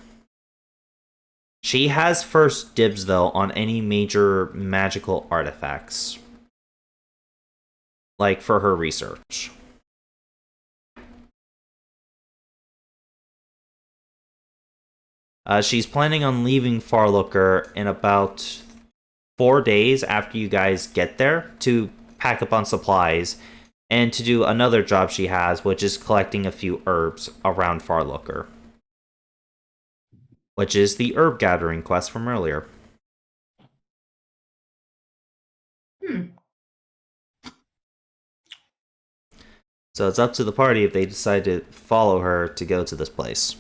She has first dibs, though, on any major magical artifacts. Like, for her research. She's planning on leaving Farlooker in about 4 days after you guys get there to pack up on supplies and to do another job she has, which is collecting a few herbs around Farlooker. Which is the herb gathering quest from earlier. So it's up to the party if they decide to follow her to go to this place.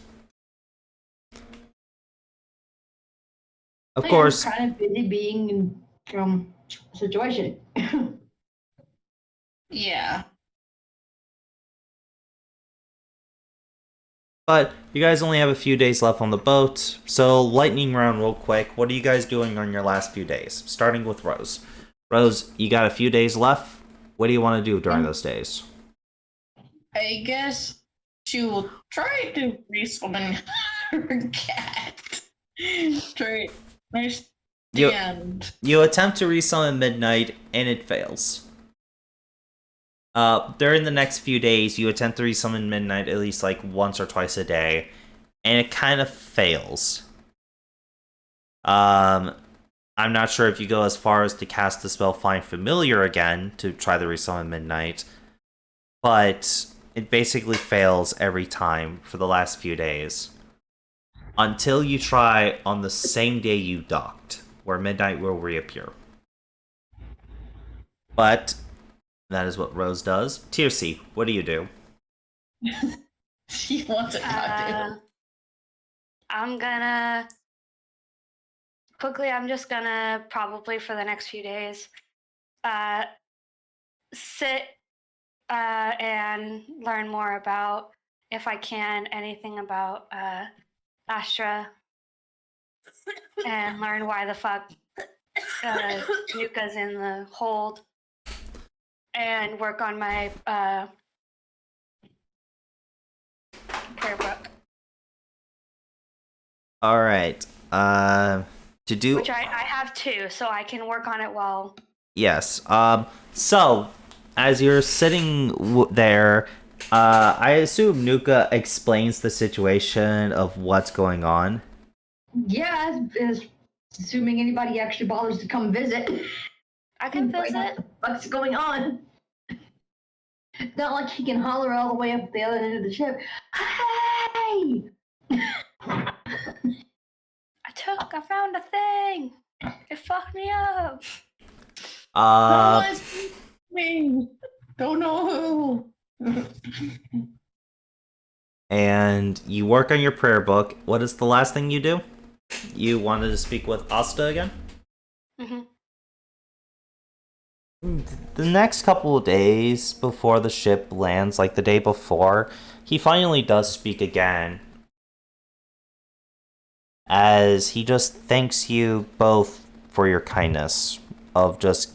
Of course. I'm kind of busy being in a situation. Yeah. But you guys only have a few days left on the boat, so lightning round real quick. What are you guys doing on your last few days? Starting with Rose. Rose, you got a few days left. What do you want to do during those days? I guess she will try to resummon her cat. Try. You attempt to resummon Midnight, and it fails. During the next few days, you attempt to resummon Midnight at least like once or twice a day, and it kind of fails. I'm not sure if you go as far as to cast the spell Find Familiar again to try to resummon Midnight, but it basically fails every time for the last few days. Until you try on the same day you docked, where Midnight will reappear. But that is what Rose does. Tirsi, what do you do? She wants a cocktail. I'm gonna quickly. I'm just gonna probably for the next few days, sit and learn more about, if I can, anything about Astra, and learn why the fuck Nuka's in the hold, and work on my prayer book. All right. To do Which I have two, so I can work on it while. yes. So as you're sitting there, I assume Nuka explains the situation of what's going on. Yeah, as assuming anybody actually bothers to come visit. I can visit. What the fuck's going on? It's not like he can holler all the way up the other end of the ship. Hey! I found a thing. It fucked me up. Me. Don't know who. And you work on your prayer book. What is the last thing you do? You wanted to speak with Asta again? Mm-hmm. The next couple of days before the ship lands, like the day before, he finally does speak again. As he just thanks you both for your kindness. Of just.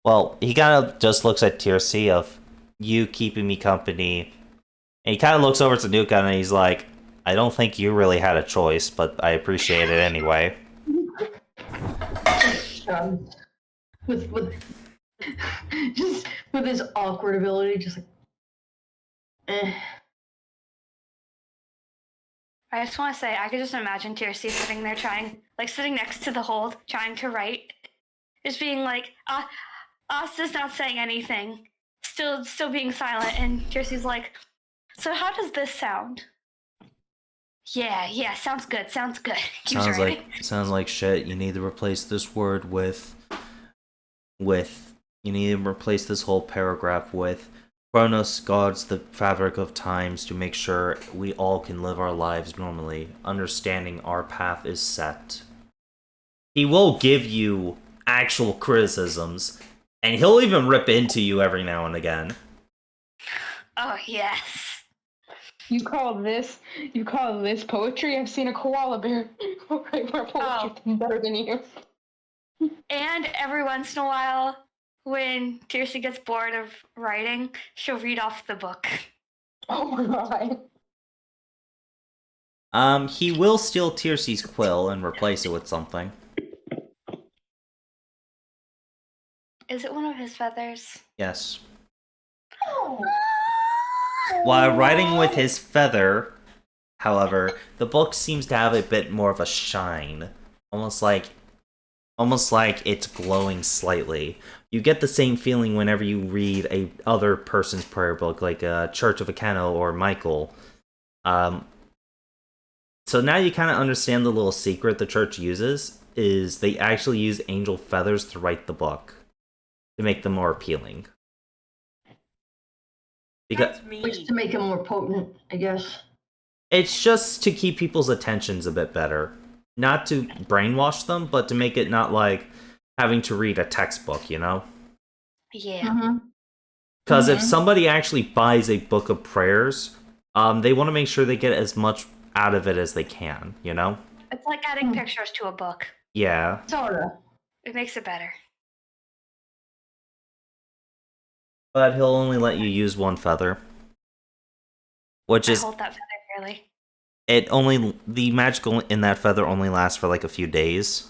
Well, he kind of just looks at Tirsi of you keeping me company. And he kind of looks over to Nuka and he's like, I don't think you really had a choice, but I appreciate it anyway. With just with his awkward ability, just like, I just want to say, I could just imagine Tirsi sitting there sitting next to the hold, trying to write, just being like, Asta's not saying anything, still being silent, and Tirsi's like, so how does this sound? Yeah, sounds good. Keeps writing. Sounds like shit. You need to replace this word with. You need to replace this whole paragraph with. Kronos guards the fabric of times to make sure we all can live our lives normally, understanding our path is set. He will give you actual criticisms, and he'll even rip into you every now and again. Oh yes. You call this poetry? I've seen a koala bear write more poetry better than you. And every once in a while, when Tirsi gets bored of writing, she'll read off the book. Oh my god. He will steal Tirsi's quill and replace it with something. Is it one of his feathers? Yes. While writing with his feather, however, the book seems to have a bit more of a shine. Almost like it's glowing slightly. You get the same feeling whenever you read a other person's prayer book, like Church of Akeno or Michael. So now you kind of understand the little secret the church uses, is they actually use angel feathers to write the book, to make them more appealing. That's Which me. to make him more potent, I guess. It's just to keep people's attentions a bit better. Not to brainwash them, but to make it not like having to read a textbook, you know? Yeah. Mm-hmm. Because if somebody actually buys a book of prayers, they want to make sure they get as much out of it as they can, you know? It's like adding pictures to a book. Yeah. Sorta. It makes it better. But he'll only let you use one feather. Which I is... hold that feather dearly. The magical in that feather only lasts for like a few days.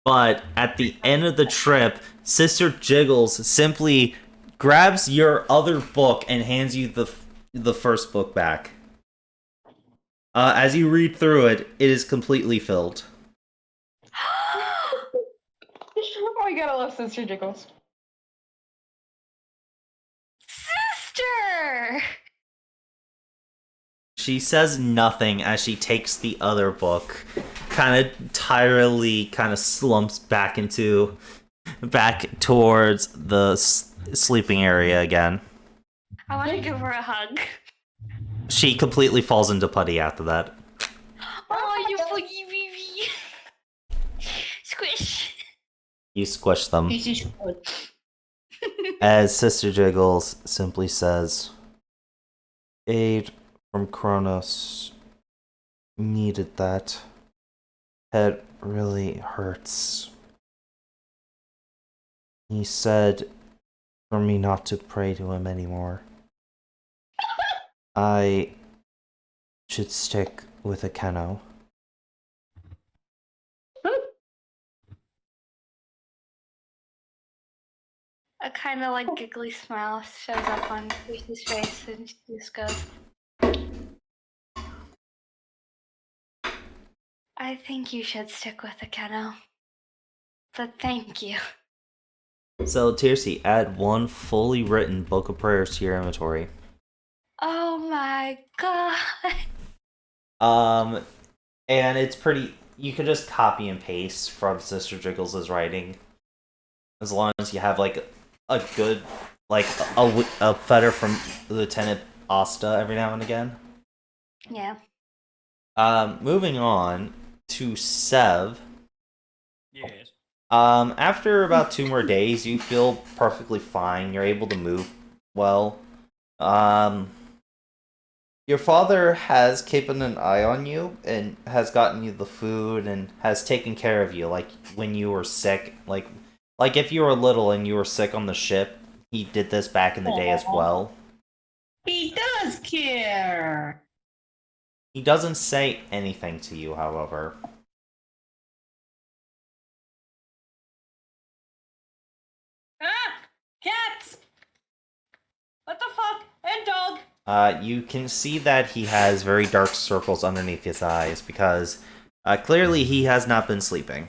But at the end of the trip, Sister Jiggles simply grabs your other book and hands you the first book back. As you read through it, it is completely filled. gotta love Sister Jiggles. Sister! She says nothing as she takes the other book, kind of tirelessly, kind of slumps back towards the sleeping area again. I want to give her a hug. She completely falls into putty after that. Oh, you boogie baby. Squish. You squish them. He's just good. As Sister Jiggles simply says, "Aid from Kronos needed that. Head really hurts. He said for me not to pray to him anymore. I should stick with a Keno." A kind of like giggly smile shows up on Lucy's face, and she just goes, I think you should stick with the Keno. But thank you. So, Tirsi, add one fully written book of prayers to your inventory. Oh my god. And it's pretty. You can just copy and paste from Sister Jiggles' writing, as long as you have like a good, like a fetter from Lieutenant Asta every now and again. Yeah. Moving on to Sev. Yes. After about 2 more days, you feel perfectly fine. You're able to move well. Your father has kept an eye on you and has gotten you the food and has taken care of you. Like when you were sick, like if you were little and you were sick on the ship, he did this back in the day as well. He does care. He doesn't say anything to you, however. Ah! Cats! What the fuck? And dog! You can see that he has very dark circles underneath his eyes because clearly he has not been sleeping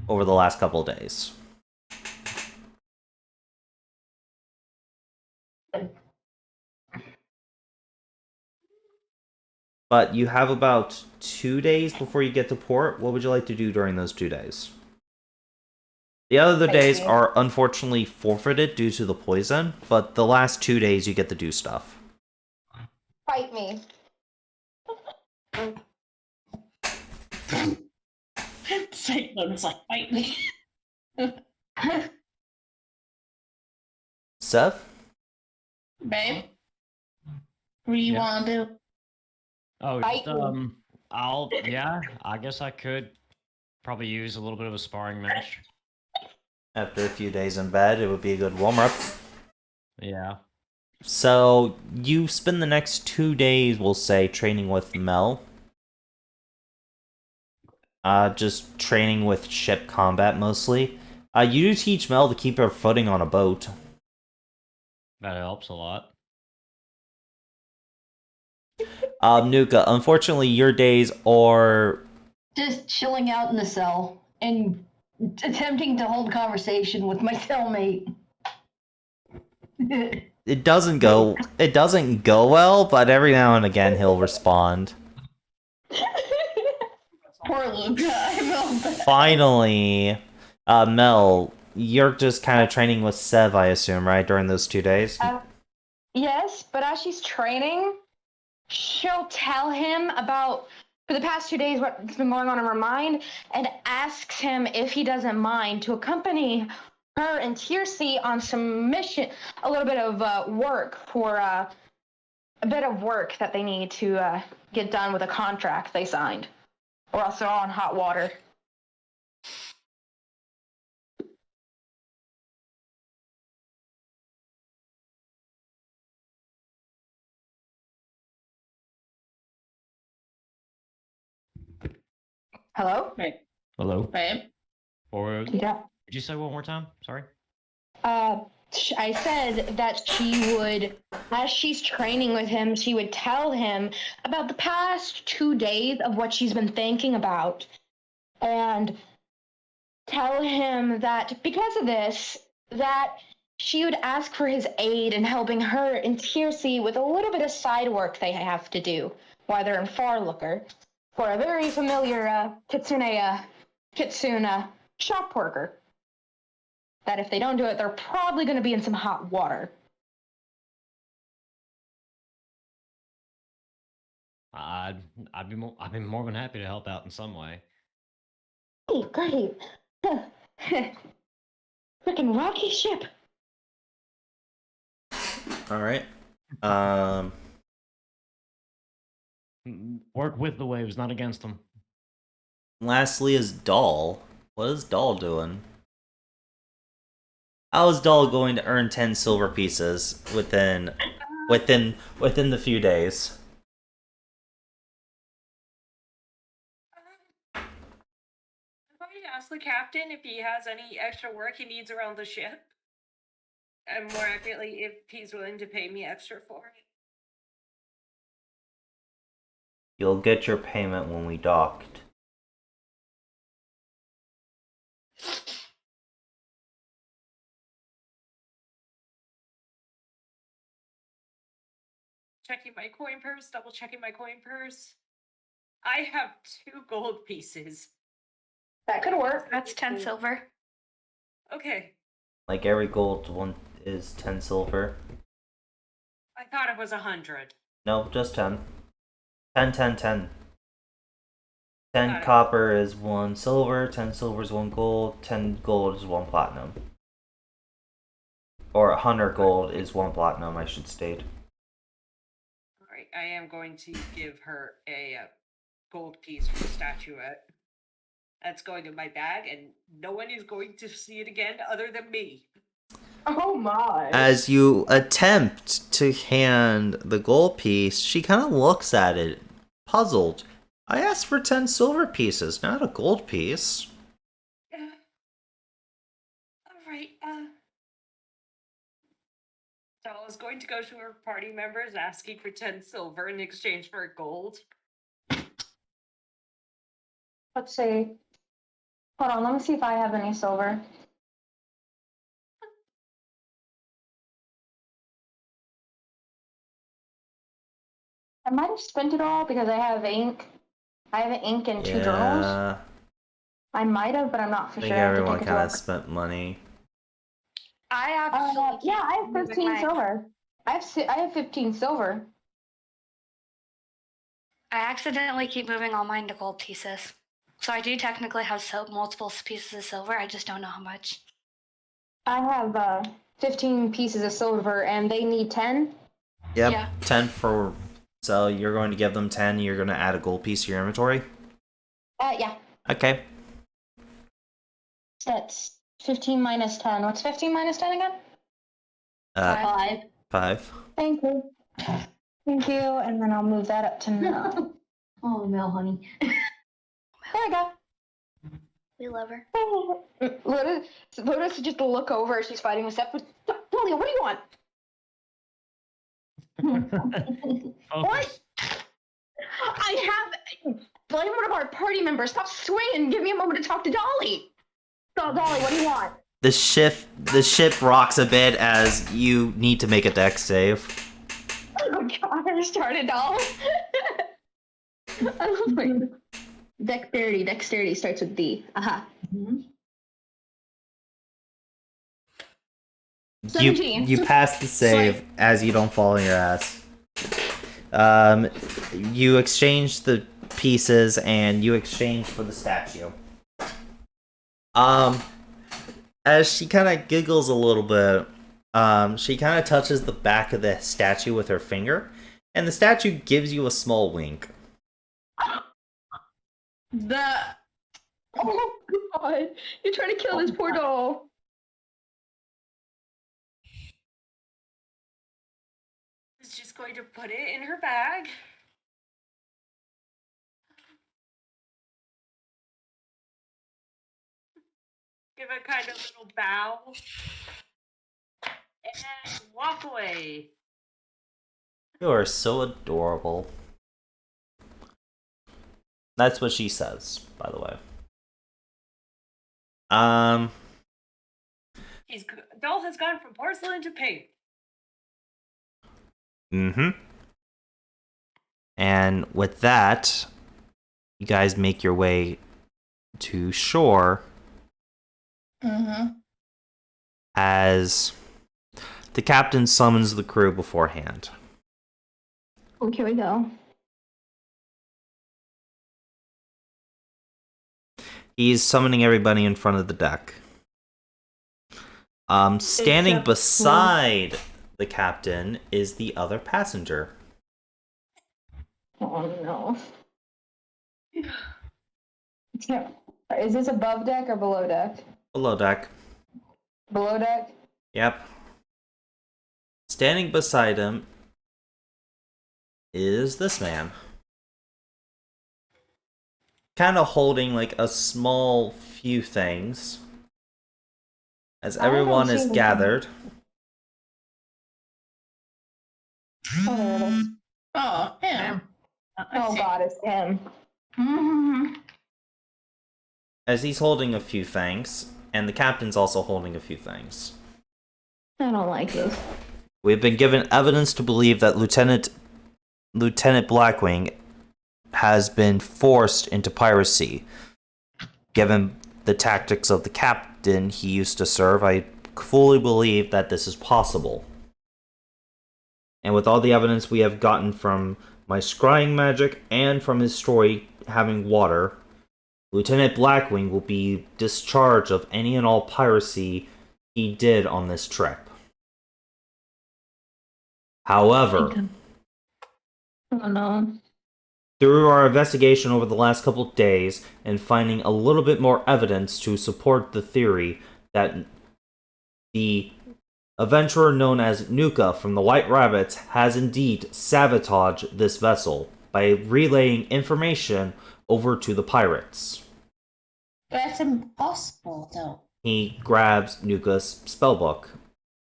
over the last couple of days. But you have about 2 days before you get to port. What would you like to do during those 2 days? The other days are unfortunately forfeited due to the poison, but the last 2 days you get to do stuff. Fight me. Cyclone's like, fight me. Seth? Babe? What do you Yeah. want to do? Oh, Fight just, yeah, I guess I could probably use a little bit of a sparring match. After a few days in bed, it would be a good warm-up. Yeah. So, you spend the next 2 days, we'll say, training with Mel. Just training with ship combat, mostly. You do teach Mel to keep her footing on a boat. That helps a lot. Nuka, unfortunately, your days are... Just chilling out in the cell and attempting to hold conversation with my cellmate. It doesn't go well, but every now and again he'll respond. Poor Luca, I felt bad. Finally, Mel, you're just kind of training with Sev, I assume, right, during those 2 days? Yes, but as she's training, she'll tell him about, for the past 2 days, what's been going on in her mind, and asks him if he doesn't mind to accompany her and Tirsi on some mission, a little bit of work for a bit of work that they need to get done with a contract they signed, or else they're all in hot water. Hello? Hello? Babe? Or Yeah. did you say one more time? Sorry. I said that she would, as she's training with him, she would tell him about the past 2 days of what she's been thinking about, and tell him that because of this, that she would ask for his aid in helping her and Tiercy with a little bit of side work they have to do while they're in Farlooker for a very familiar Kitsune shop worker. That if they don't do it, they're probably going to be in some hot water. I'd be more than happy to help out in some way. Hey, great. Freaking rocky ship. All right. Work with the waves, not against them. Lastly is Doll. What is Doll doing? How is Doll going to earn 10 silver pieces within the few days? I'm going to ask the captain if he has any extra work he needs around the ship. And more accurately, if he's willing to pay me extra for it. You'll get your payment when we docked. Checking my coin purse, double checking my coin purse. I have 2 gold pieces. That could work. That's 10 silver. Okay. Like every gold one is 10 silver. I thought it was 100. No, just 10. 10, 10, 10. 10 Got it. copper is 1 silver, 10 silver is 1 gold, 10 gold is 1 platinum. Or 100 gold is 1 platinum, I should state. Alright, I am going to give her a gold piece for the statuette. That's going in my bag, and no one is going to see it again other than me. Oh my. As you attempt to hand the gold piece, she kind of looks at it, puzzled. I asked for 10 silver pieces, not a gold piece. Alright, so I was going to go to her party members asking for 10 silver in exchange for gold. Let's see. Hold on, let me see if I have any silver. I might have spent it all because I have ink. I have ink and 2 journals. Yeah, I might have, but I'm not for I sure. think I have to everyone take a kind of look. spent money. I actually Yeah, I have keep 15 moving silver. I have 15 silver. I accidentally keep moving all mine to gold pieces. So I do technically have multiple pieces of silver. I just don't know how much. I have 15 pieces of silver, and they need 10. Yep, Yeah. 10 for... So you're going to give them 10, you're going to add a gold piece to your inventory? Yeah. Okay. That's 15 minus 10. What's 15 minus 10 again? 5. 5. Thank you. Thank you, and then I'll move that up to 9. Oh, Mel, honey. There we go. We love her. Lotus just look over as she's fighting with Steph. Delia, what do you want? What? I have... Blame one of our party members. Stop swinging. Give me a moment to talk to Dolly. So, Dolly, what do you want? The ship rocks a bit as you need to make a dex save. Oh, God, I started, doll. I love my... Dexterity. Dexterity starts with D. Aha. Mhm. 17. You pass the save as you don't fall on your ass. You exchange the pieces and you exchange for the statue. As she kind of giggles a little bit, she kind of touches the back of the statue with her finger, and the statue gives you a small wink. Oh, God. You're trying to kill this poor doll. I was just going to put it in her bag. Give a kind of little bow. And walk away. You are so adorable. That's what she says, by the way. Um, Doll has gone from porcelain to pink. mm-hmm. And with that, you guys make your way to shore Mm-hmm. as the captain summons the crew beforehand. Okay, we go. He's summoning everybody in front of the deck. Standing Except beside the captain is the other passenger. Oh no. Is this above deck or below deck? Below deck. Below deck? Yep. Standing beside him is this man. Kind of holding like a small few things. As I don't everyone see is anything. gathered. Oh, there it is. Oh, yeah. Oh god, it's him. Mm-hmm. As he's holding a few things, and the captain's also holding a few things. I don't like this. We've been given evidence to believe that Lieutenant Blackwing has been forced into piracy. Given the tactics of the captain he used to serve, I fully believe that this is possible. And with all the evidence we have gotten from my scrying magic and from his story having water, Lieutenant Blackwing will be discharged of any and all piracy he did on this trip. However, Oh no. through our investigation over the last couple of days and finding a little bit more evidence to support the theory that the adventurer known as Nuka from the White Rabbits has indeed sabotaged this vessel by relaying information over to the pirates. That's impossible, though. He grabs Nuka's spellbook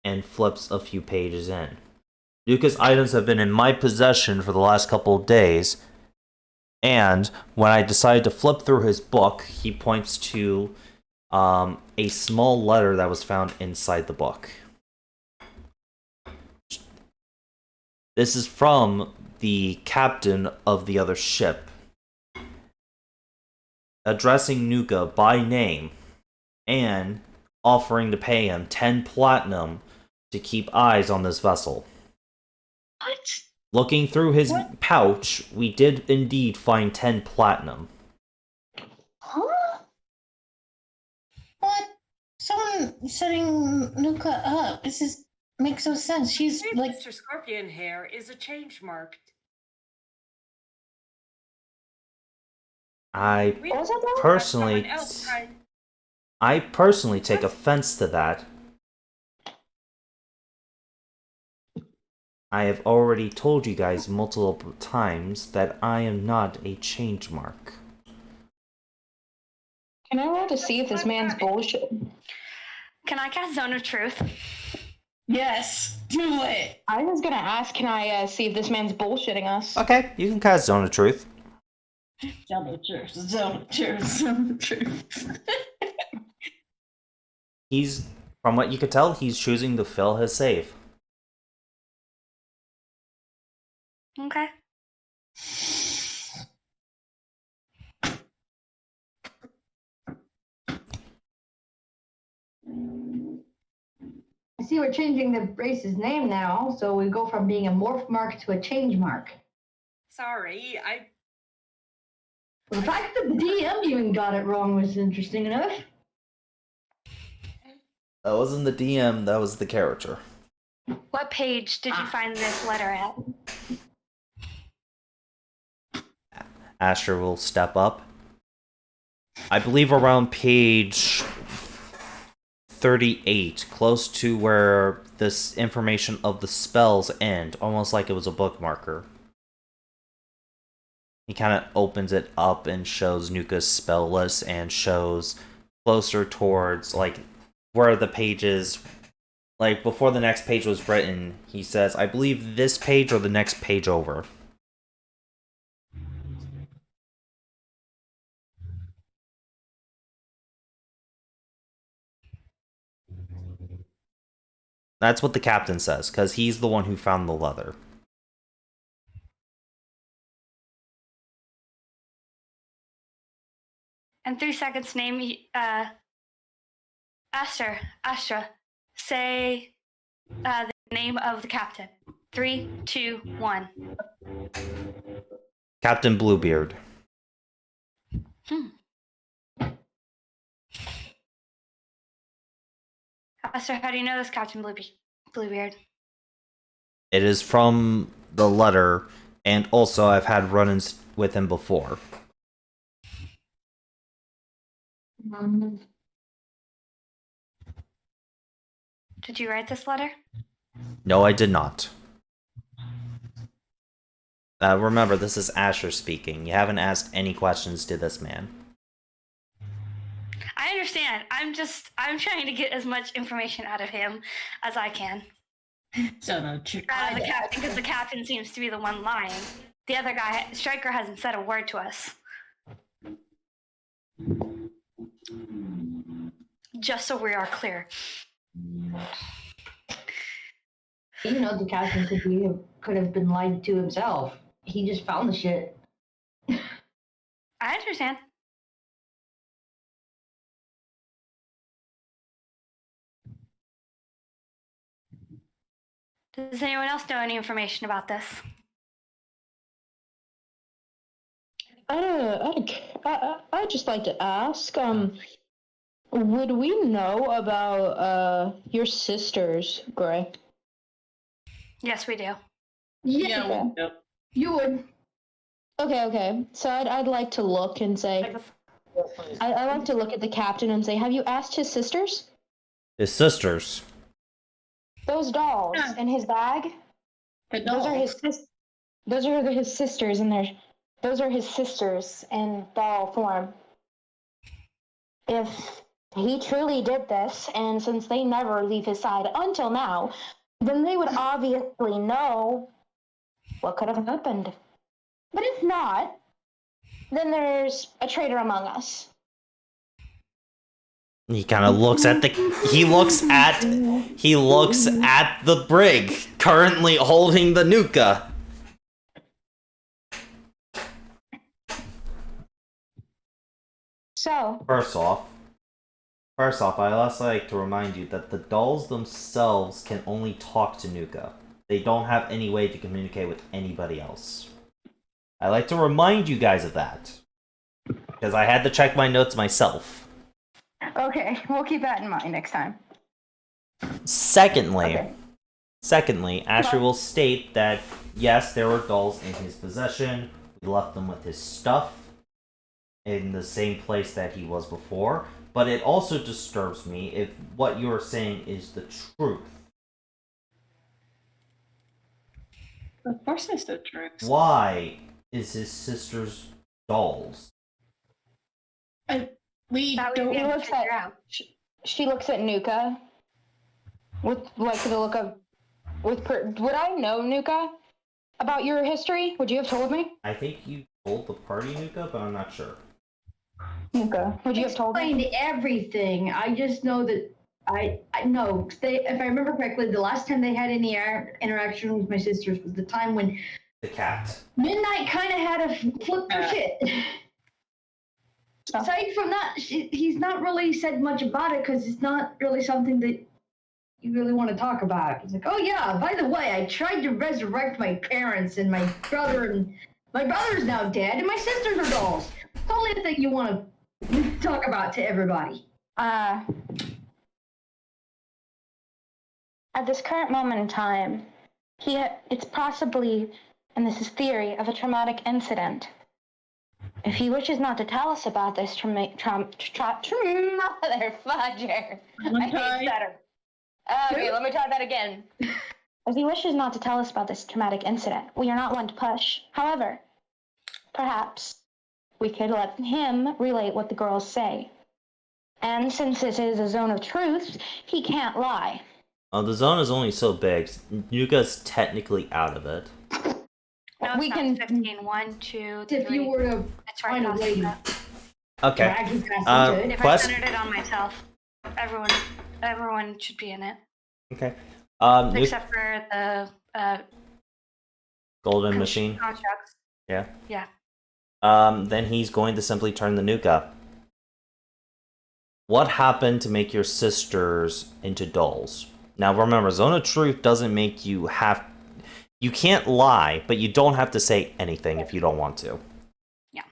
and flips a few pages in. Nuka's items have been in my possession for the last couple of days, and when I decide to flip through his book, he points to a small letter that was found inside the book. This is from the captain of the other ship, addressing Nuka by name and offering to pay him 10 platinum to keep eyes on this vessel. What? Looking through his What? pouch, we did indeed find 10 platinum. Huh? What? Someone setting Nuka up. This makes no sense. She's Maybe like, Mr. Scorpion hair is a change mark. I We What was that, though? personally, someone else tried. I personally take offense to that. I have already told you guys multiple times that I am not a change mark. Can I roll to see if this man's bullshit? Can I cast Zone of Truth? yes, do it. I was gonna ask, can I see if this man's bullshitting us? Okay, you can cast Zone of Truth. Double truth, zone truth, zone truth. He's, from what you could tell, he's choosing to fill his save. Okay. I see we're changing the race's name now, so we go from being a morph mark to a change mark. Sorry, Well, the fact that the DM even got it wrong was interesting enough. That wasn't the DM, that was the character. What page did you find this letter at? Asher will step up. I believe around page 38, close to where this information of the spells end, almost like it was a bookmarker. He kind of opens it up and shows Nuka's spell list and shows closer towards, like, where the pages, like, before the next page was written, he says, I believe this page or the next page over. That's what the captain says, because he's the one who found the leather. In 3 seconds, name Astra. Say the name of the captain. 3, 2, 1. Captain Bluebeard. Astra, how do you know this Captain Bluebeard? It is from the letter, and also I've had run-ins with him before. Did you write this letter? No, I did not. Remember, this is Asher speaking. You haven't asked any questions to this man. I understand. I'm trying to get as much information out of him as I can. So no, Out of the captain, because the captain seems to be the one lying. The other guy, Stryker, hasn't said a word to us. Just so we are clear. You know, the captain could have been lied to himself. He just found the shit. I understand. Does anyone else know any information about this? I'd just like to ask, would we know about your sisters, Gray? Yes, we do. Yeah, You would. Okay. So I'd like to look and say, I'd like to look at the captain and say, have you asked his sisters? His sisters. Those dolls in his bag? Those are his sisters, and those are his sisters in doll form. If he truly did this, and since they never leave his side until now, then they would obviously know what could have happened. But if not, then there's a traitor among us. He kind of looks at he looks at the brig currently holding the Nuka. So, First off, I'd also like to remind you that the dolls themselves can only talk to Nuka. They don't have any way to communicate with anybody else. I like to remind you guys of that, because I had to check my notes myself. okay, we'll keep that in mind next time. Secondly, Okay. Asher will state that yes, there were dolls in his possession. We left them with his stuff in the same place that he was before. But it also disturbs me if what you are saying is the truth. Of course it's the truth. Why is his sister's dolls? We That don't. would be able to looks at- figure out. She looks at Nuka with like the look of would I know Nuka about your history? Would you have told me? I think you told the party, Nuka, but I'm not sure. Nuka, would you have told me? Explained everything. I just know that I know. If I remember correctly, the last time they had any interaction with my sisters was the time when The cat. Midnight kind of had a flip for shit. Aside from that, he's not really said much about it because it's not really something that you really want to talk about. He's like, oh yeah, by the way, I tried to resurrect my parents and my brother, and my brother's now dead, and my sisters are dolls. It's only a thing you want to talk about to everybody. At this current moment in time, it's possibly, and this is theory, of a traumatic incident. If he wishes not to tell us about this motherfudger. I hate better. Okay, let me try that again. If he wishes not to tell us about this traumatic incident, we are not one to push. However, perhaps we could let him relate what the girls say. And since this is a zone of truth, he can't lie. The zone is only so big. Nuka's technically out of it. No, We it's can- not 15. 1, 2, 3. If you were to It's right find a across way the to top. Okay. drag his ass into it, If I Quest- centered it on myself, everyone should be in it. Okay. Nuke except for the golden machine. constructs. Yeah. Yeah. Then he's going to simply turn the nuke up. What happened to make your sisters into dolls? Now remember, Zone of Truth doesn't make you have... You can't lie, but you don't have to say anything if you don't want to. Yeah.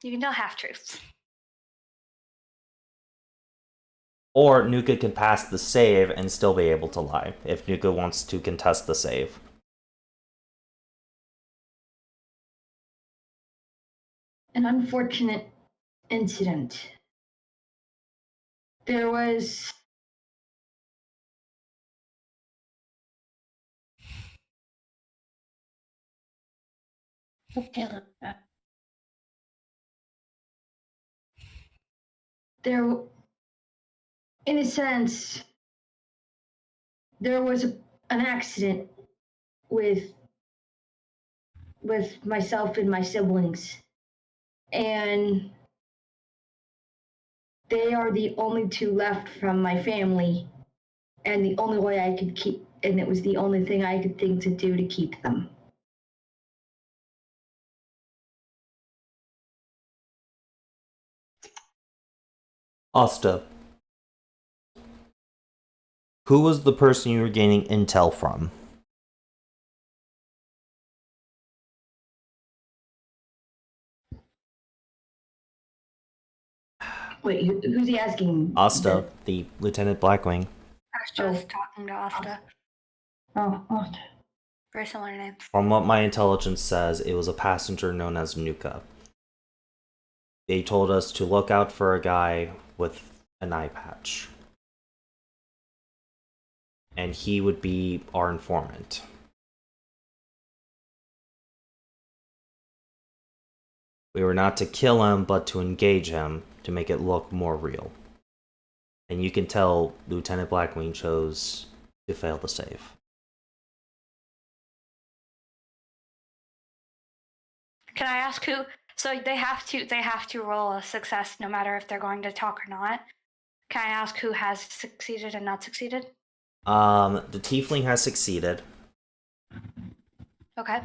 You can tell half truths. Or Nuka can pass the save and still be able to lie, if Nuka wants to contest the save. An unfortunate incident. There was Okay, look that. there, in a sense, there was an accident with myself and my siblings, and they are the only two left from my family, and the only way I could keep, and it was the only thing I could think to do to keep them. Asta. Who was the person you were gaining intel from? Wait, who's he asking? Asta, the Lieutenant Blackwing. I was just talking to Asta. Oh, Very similar names. From what my intelligence says, it was a passenger known as Nuka. They told us to look out for a guy with an eye patch. And he would be our informant. We were not to kill him, but to engage him to make it look more real. And you can tell Lieutenant Blackwing chose to fail the save. Can I ask who? So they have to roll a success no matter if they're going to talk or not. Can I ask who has succeeded and not succeeded? The Tiefling has succeeded. Okay.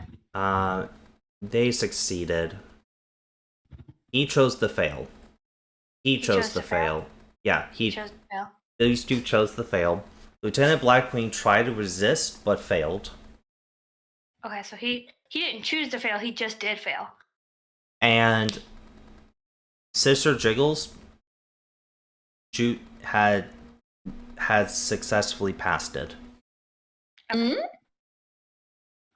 They succeeded. He chose to fail. He chose to fail. Yeah, he chose to fail. These two chose to fail. Lieutenant Blackwing tried to resist, but failed. Okay, so he didn't choose to fail, he just did fail. And Sister Jiggles had successfully passed it. Okay.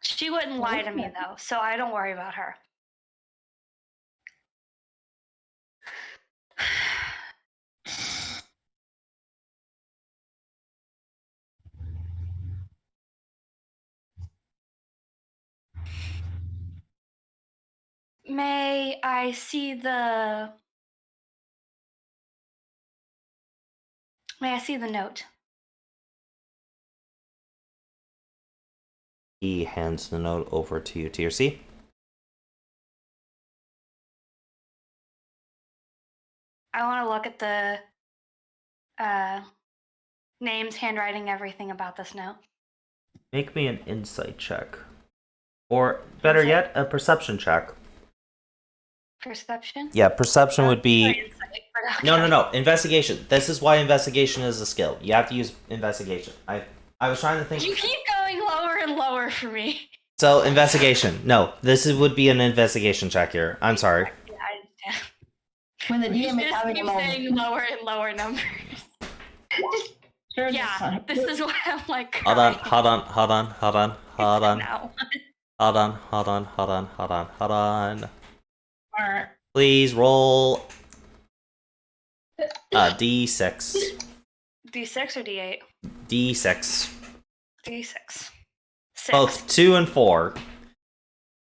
She wouldn't lie to me though, so I don't worry about her. May I see the note? He hands the note over to you, TRC. I want to look at the names, handwriting, everything about this note. Make me an insight check. Or, better yet, a perception check. Perception? Yeah, perception would be... Insight. Okay. No. Investigation. This is why investigation is a skill. You have to use investigation. I was trying to think... You keep going lower and lower for me. So, investigation. No, would be an investigation check here. I'm sorry. Yeah, I understand. when the You DM is just having a keep moment. saying lower and lower numbers. Sure, Yeah, this is why I'm like. Hold on. crying. Hold No. on. Alright. Please roll D6. D6 or D8? D6. D6. 6. Both 2 and 4.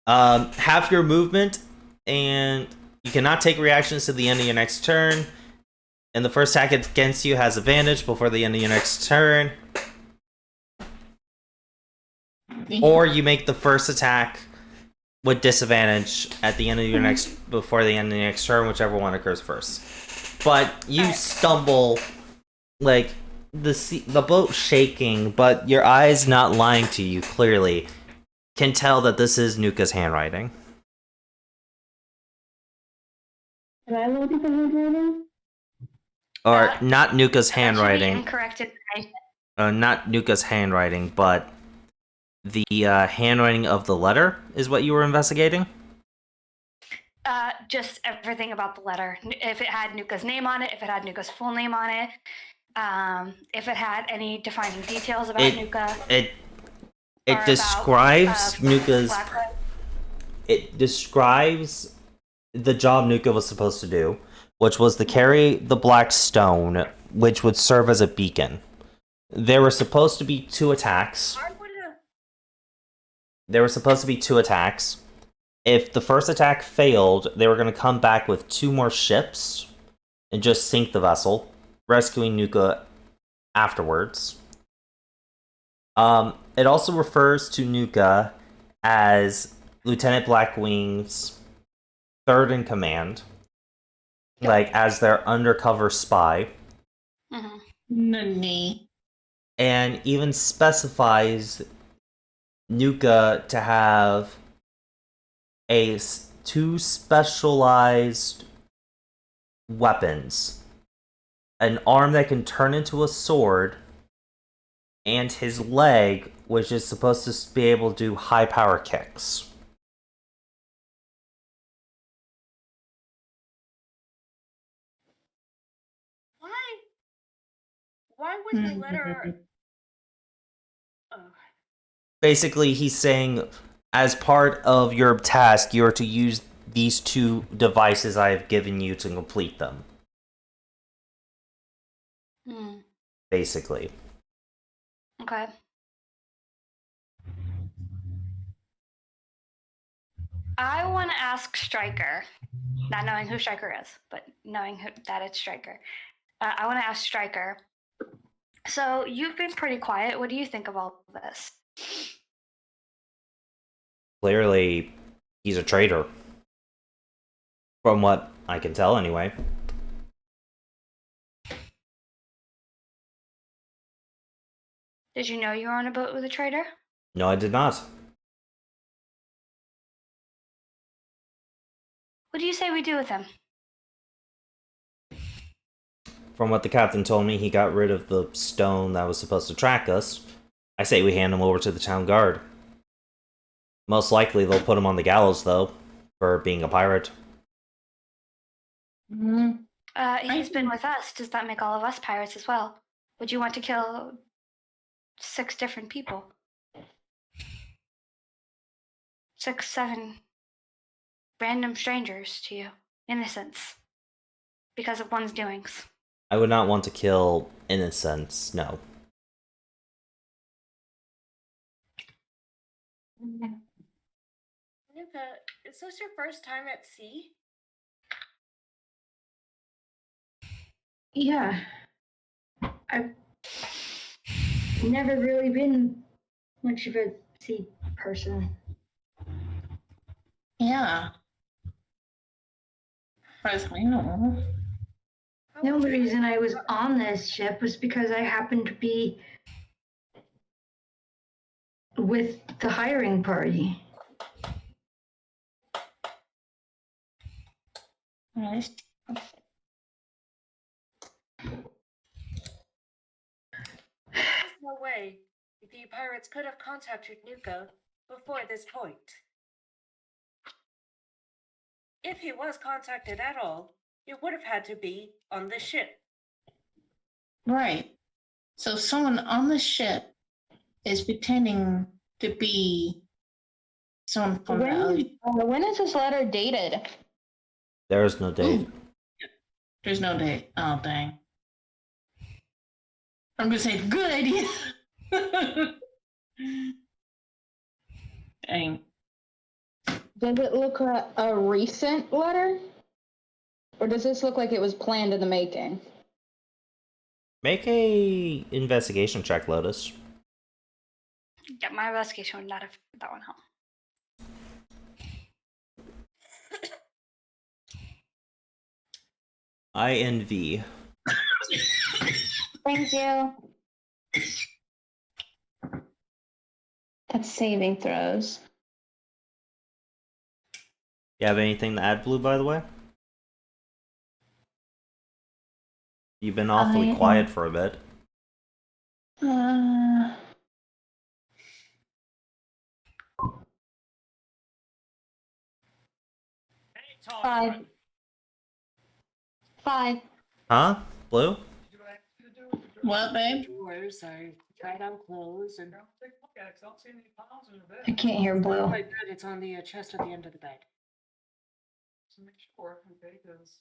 Half your movement, and you cannot take reactions to the end of your next turn. And the first attack against you has advantage before the end of your next turn. Or you make the first attack with disadvantage at the end of your before the end of the next turn, whichever one occurs first. But you stumble, like, the boat shaking, but your eyes not lying to you clearly can tell that this is Nuka's handwriting. Can I look at the handwriting? Or not Nuka's That should be handwriting. incorrect information. Not Nuka's handwriting, but the handwriting of the letter is what you were investigating? Just everything about the letter. If it had Nuka's name on it, if it had Nuka's full name on it, if it had any defining details about Nuka. It or describes about, Nuka's. Blackwood. It describes the job Nuka was supposed to do, which was to carry the black stone, which would serve as a beacon. There were supposed to be 2 attacks. If the first attack failed, they were going to come back with 2 more ships and just sink the vessel, rescuing Nuka afterwards. It also refers to Nuka as Lieutenant Blackwing's third in command, like as their undercover spy, Mhm. Nani. and even specifies Nuka to have 2 specialized weapons: an arm that can turn into a sword, and his leg, which is supposed to be able to do high power kicks. Why would the letter? Oh. Basically, he's saying, as part of your task, you are to use these 2 devices I have given you to complete them. Hmm. Basically. Okay. I want to ask Stryker, not knowing who Stryker is, but knowing that it's Stryker. I want to ask Stryker. So you've been pretty quiet. What do you think of all of this? Clearly, he's a traitor. From what I can tell, anyway. Did you know you were on a boat with a traitor? No, I did not. What do you say we do with him? From what the captain told me, he got rid of the stone that was supposed to track us. I say we hand him over to the town guard. Most likely they'll put him on the gallows, though, for being a pirate. He's been with us. Does that make all of us pirates as well? Would you want to kill 6 different people? 6, 7 random strangers to you. Innocents. Because of one's doings. I would not want to kill innocents, no. Nuka, is this your first time at sea? Yeah. I've never really been much of a sea person. Yeah. As far as I know. The only reason I was on this ship was because I happened to be with the hiring party. Nice. There's no way the pirates could have contacted Nuka before this point. If he was contacted at all, it would have had to be on the ship. Right. So someone on the ship is pretending to be someone from When is this letter dated? There is no date. There's no date. Oh, dang. I'm gonna say, good idea. Dang. Does it look like a recent letter? Or does this look like it was planned in the making? Make a investigation check, Lotus. Yeah, my investigation would not have put that one home. INV. Thank you. That's saving throws. You have anything to add, Blue, by the way? You've been awfully quiet for a bit. Five. 5. Huh? Blue? What, babe? Drawers, I tried on clothes and I can't hear Blue. my bed. It's on the chest at the end of the bed. To make sure, okay, because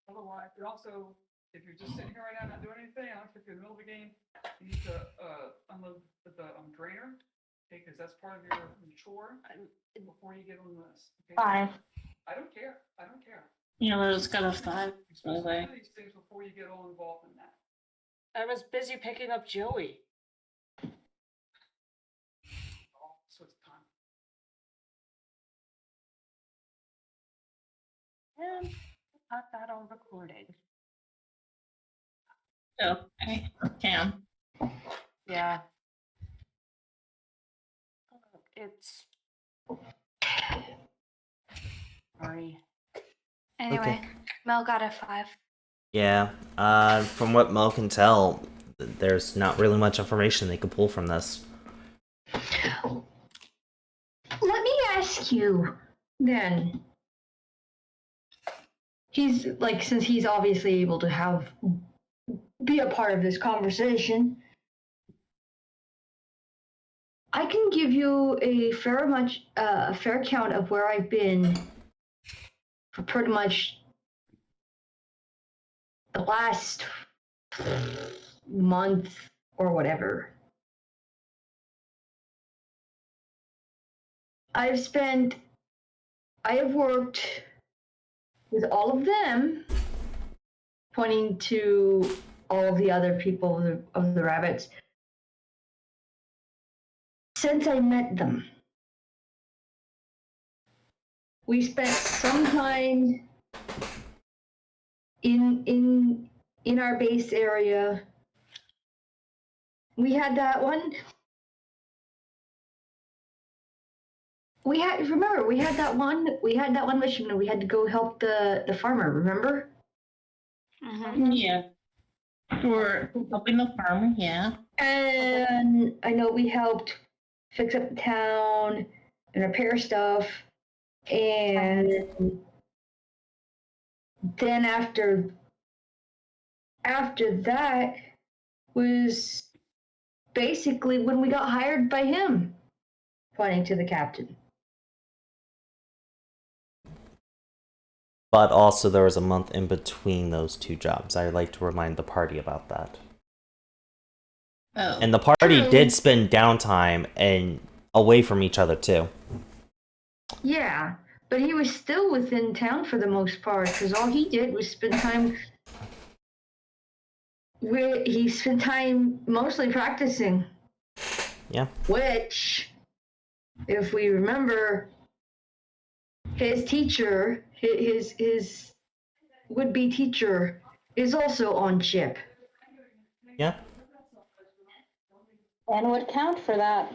otherwise, but also, if you're just sitting here right now not doing anything, I don't think in the middle of the game, you need to unload the drainer, okay, because that's part of your chore before you get on this. Okay? 5. I don't care. I don't care. You know, it's got a 5. You're supposed to do these things before you get all involved in that. I was busy picking up Joey. All sorts of time. And I got that on recording. Okay, Cam. Yeah. It's. Sorry. Anyway, Mel got a 5. Yeah. From what Mo can tell, there's not really much information they could pull from this. Let me ask you then. He's like, since he's obviously able to be a part of this conversation, I can give you a fair count of where I've been for pretty much the last month or whatever. I have worked with all of them, pointing to all of the other people of the rabbits, since I met them. We spent some time in our base area. We had that one. We had that one mission and we had to go help the farmer, remember? Mm-hmm. Yeah. We're helping the farmer, yeah. And I know we helped fix up the town and repair stuff. And then after that was basically when we got hired by him, pointing to the captain. But also there was a month in between those two jobs. I'd like to remind the party about that. Oh. And the party True. did spend downtime and away from each other too. Yeah, but he was still within town for the most part, because all he did was spend time. He spent time mostly practicing. Yeah. Which, if we remember, his teacher, his would-be teacher, is also on ship. Yeah. And would count for that.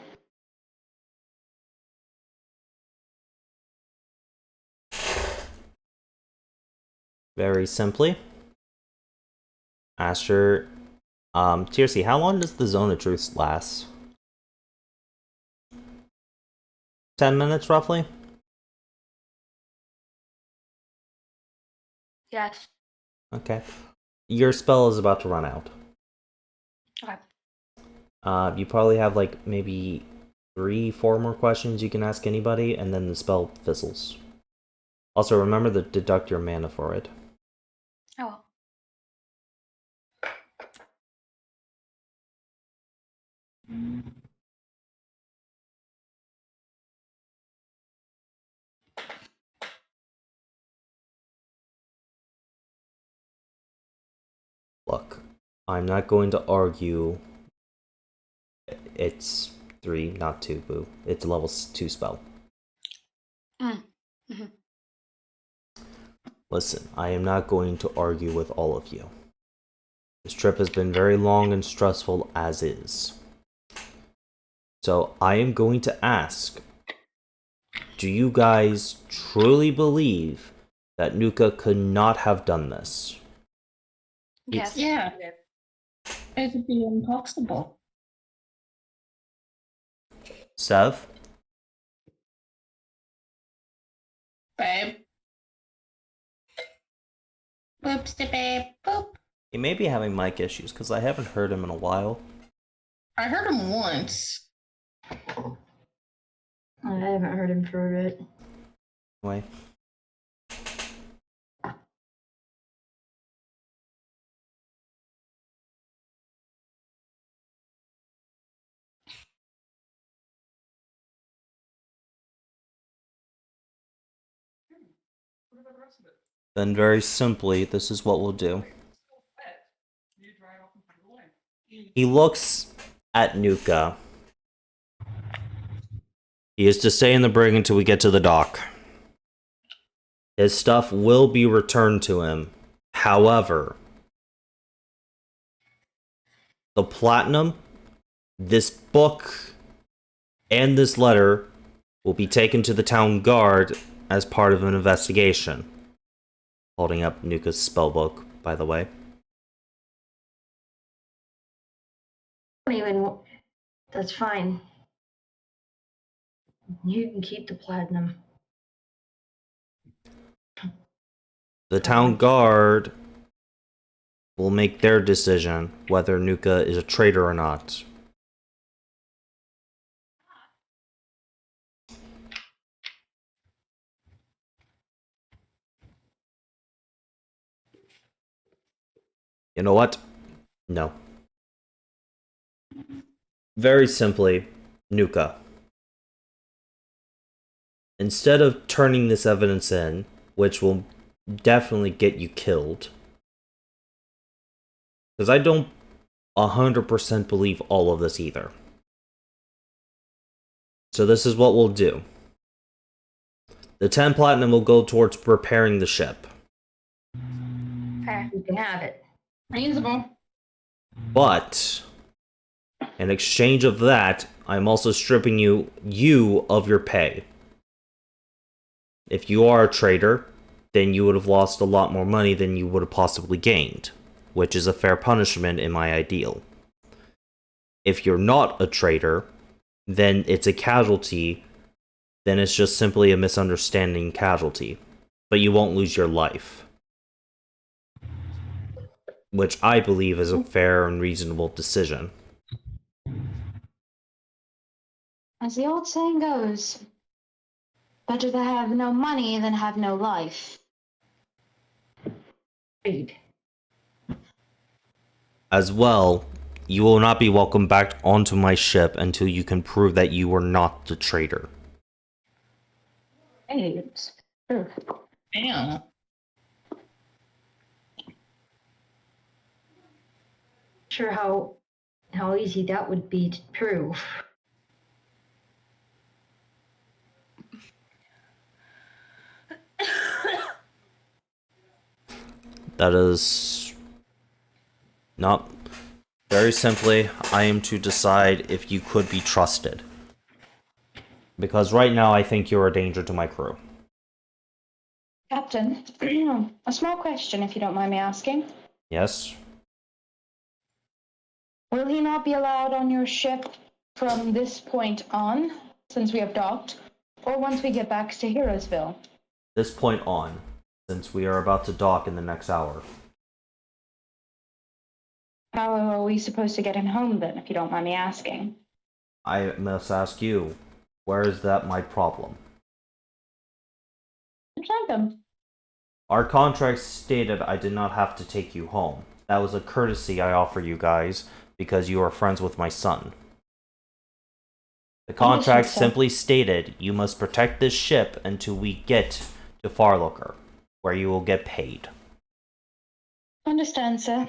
Very simply. Asher, Tiercy, how long does the Zone of Truth last? 10 minutes, roughly? Yes. Okay. Your spell is about to run out. Okay. You probably have, like, maybe 3-4 more questions you can ask anybody, and then the spell fizzles. Also, remember to deduct your mana for it. Oh. Look, I'm not going to argue. It's 3, not 2, boo. It's a level 2 spell. Mm-hmm. Listen, I am not going to argue with all of you. This trip has been very long and stressful as is. So I am going to ask, do you guys truly believe that Nuka could not have done this? Yes. Yeah, it would be impossible. Sev? Babe. Boopsie babe, boop. He may be having mic issues because I haven't heard him in a while. I heard him once. I haven't heard him for a bit. Anyway. What about the rest of it? Then very simply, this is what we'll do. It's still wet. You dry it off and put it away. He looks at Nuka. He is to stay in the brig until we get to the dock. His stuff will be returned to him. However, the platinum, this book, and this letter will be taken to the town guard as part of an investigation. Holding up Nuka's spellbook, by the way. Don't even. That's fine. You can keep the platinum. The town guard will make their decision whether Nuka is a traitor or not. You know what? No. Very simply, Nuka. Instead of turning this evidence in, which will definitely get you killed, because I don't 100% believe all of this either. So this is what we'll do. The 10 platinum will go towards repairing the ship. Fair. You can have it. Reasonable. But in exchange of that, I'm also stripping you of your pay. If you are a traitor, then you would have lost a lot more money than you would have possibly gained, which is a fair punishment in my ideal. If you're not a traitor, then it's a casualty, then it's just simply a misunderstanding casualty, but you won't lose your life. Which I believe is a fair and reasonable decision. As the old saying goes, better to have no money than have no life. Agreed. As well, you will not be welcomed back onto my ship until you can prove that you were not the traitor. Hey, it's true. Damn. Sure how easy that would be to prove. That is not very simply, I am to decide if you could be trusted. Because right now I think you're a danger to my crew. Captain, a small question if you don't mind me asking. Yes? Will he not be allowed on your ship from this point on, since we have docked, or once we get back to Heroesville? This point on, since we are about to dock in the next hour. How are we supposed to get him home then, if you don't mind me asking? I must ask you, where is that my problem? Them. Our contract stated I did not have to take you home. That was a courtesy I offer you guys because you are friends with my son. The contract simply stated you must protect this ship until we get to Farlooker, where you will get paid. Understand, sir.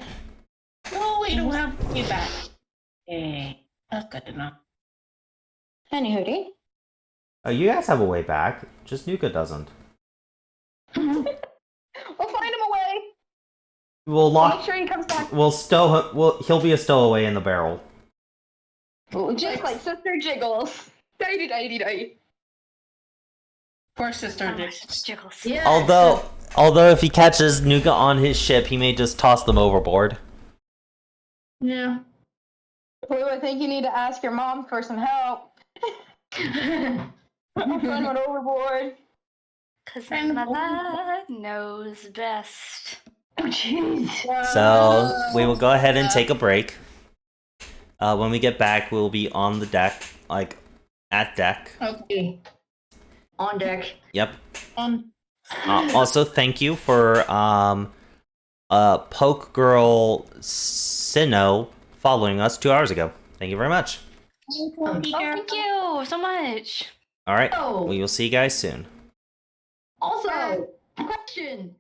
No, we don't have to be back. Hey, that's good to know. Any hoodie? You guys have a way back, just Nuka doesn't. We'll find him a way. We'll Make lock. sure he comes back. We'll stow. He'll be a stowaway in the barrel. Just like Sister Jiggles. Day. Poor sister. Oh, jiggles. Yeah. Although if he catches Nuka on his ship, he may just toss them overboard. Yeah. Blue, I think you need to ask your mom for some help. My friend went overboard. Because And- Mother knows best. Oh, jeez. So we will go ahead and take a break. When we get back, we'll be on the deck, like at deck. Okay. On deck. Yep. Um. Also, thank you for Poke Girl Sinnoh following us 2 hours ago. Thank you very much. Oh, thank you so much. All right, Oh. we will see you guys soon. Also, question.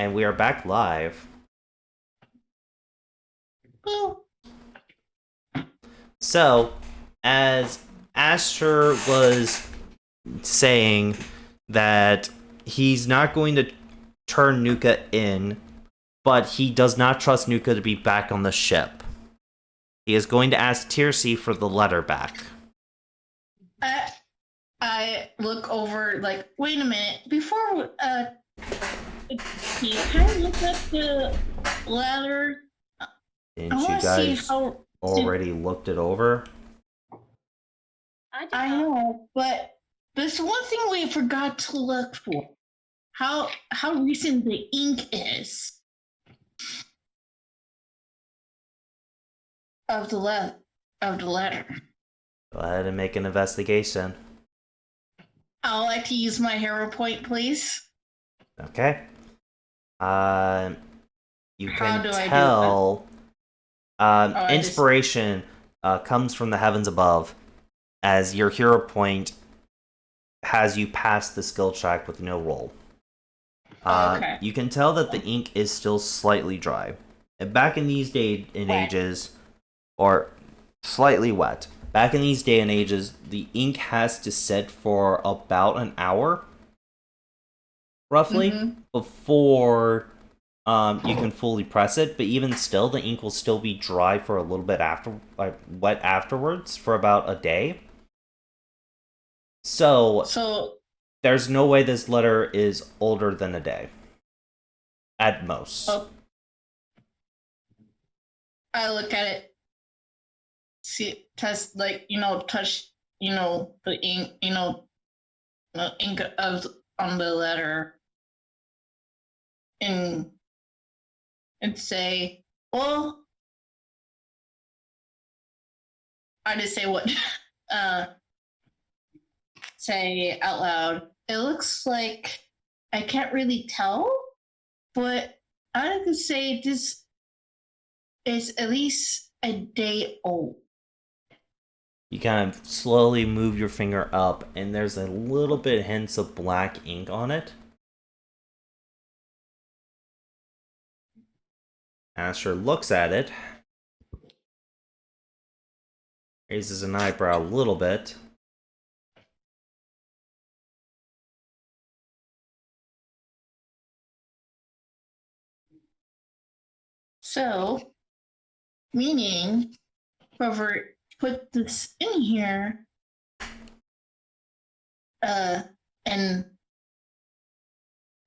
And we are back live. So, as Asher was saying that he's not going to turn Nuka in, but he does not trust Nuka to be back on the ship. He is going to ask Tirsi for the letter back. I look over, like, wait a minute, before, can I look at the ladder? Didn't I you want to see guys how. already looked it over? I did I not. know, but there's one thing we forgot to look for. How recent the ink is of the letter. Go ahead and make an investigation. I'd like to use my hero point, please. Okay. You How can do I do that? tell. I just- Inspiration comes from the heavens above, as your hero point has you pass the skill check with no roll. Okay. You can tell that the ink is still slightly dry. And back in these day and Wet. ages, or slightly wet. Back in these day and ages, the ink has to sit for about an hour, roughly, Mhm. before you can fully press it. But even still, the ink will still be dry for a little bit wet afterwards for about a day. So there's no way this letter is older than a day, at most. I look at it, see, test, like, touch, the ink, the ink on the letter, and say, well, I just say what, say out loud. It looks like, I can't really tell, but I could say this is at least a day old. You kind of slowly move your finger up, and there's a little bit hints of black ink on it. Asher looks at it, raises an eyebrow a little bit. So, meaning, whoever put this in here, and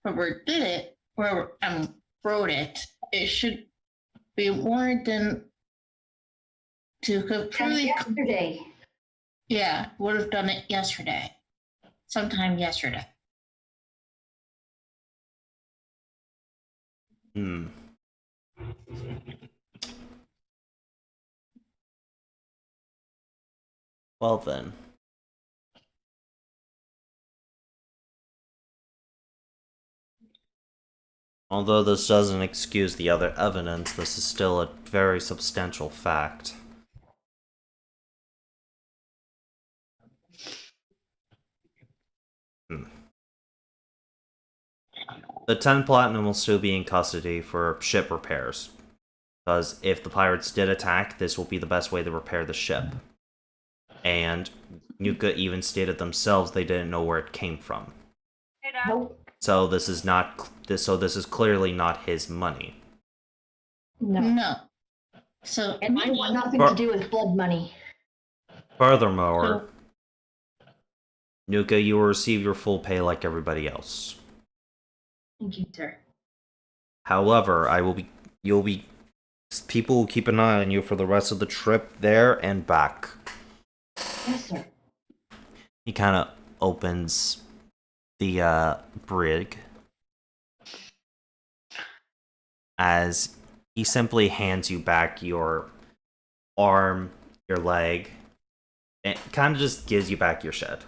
whoever did it, whoever wrote it, it should be more than to completely. Yesterday. Yeah, would have done it yesterday, sometime yesterday. Well then. Although this doesn't excuse the other evidence, this is still a very substantial fact. The 10 platinum will still be in custody for ship repairs. Because if the pirates did attack, this will be the best way to repair the ship. And Nuka even stated themselves they didn't know where it came from. Hey, Dad. Nope. So this is clearly not his money. No. So, And I want nothing to do with blood money. Furthermore, Nuka, you will receive your full pay like everybody else. Thank you, sir. However, people will keep an eye on you for the rest of the trip there and back. Yes, sir. He kind of opens the brig as he simply hands you back your arm, your leg, and kind of just gives you back your shed.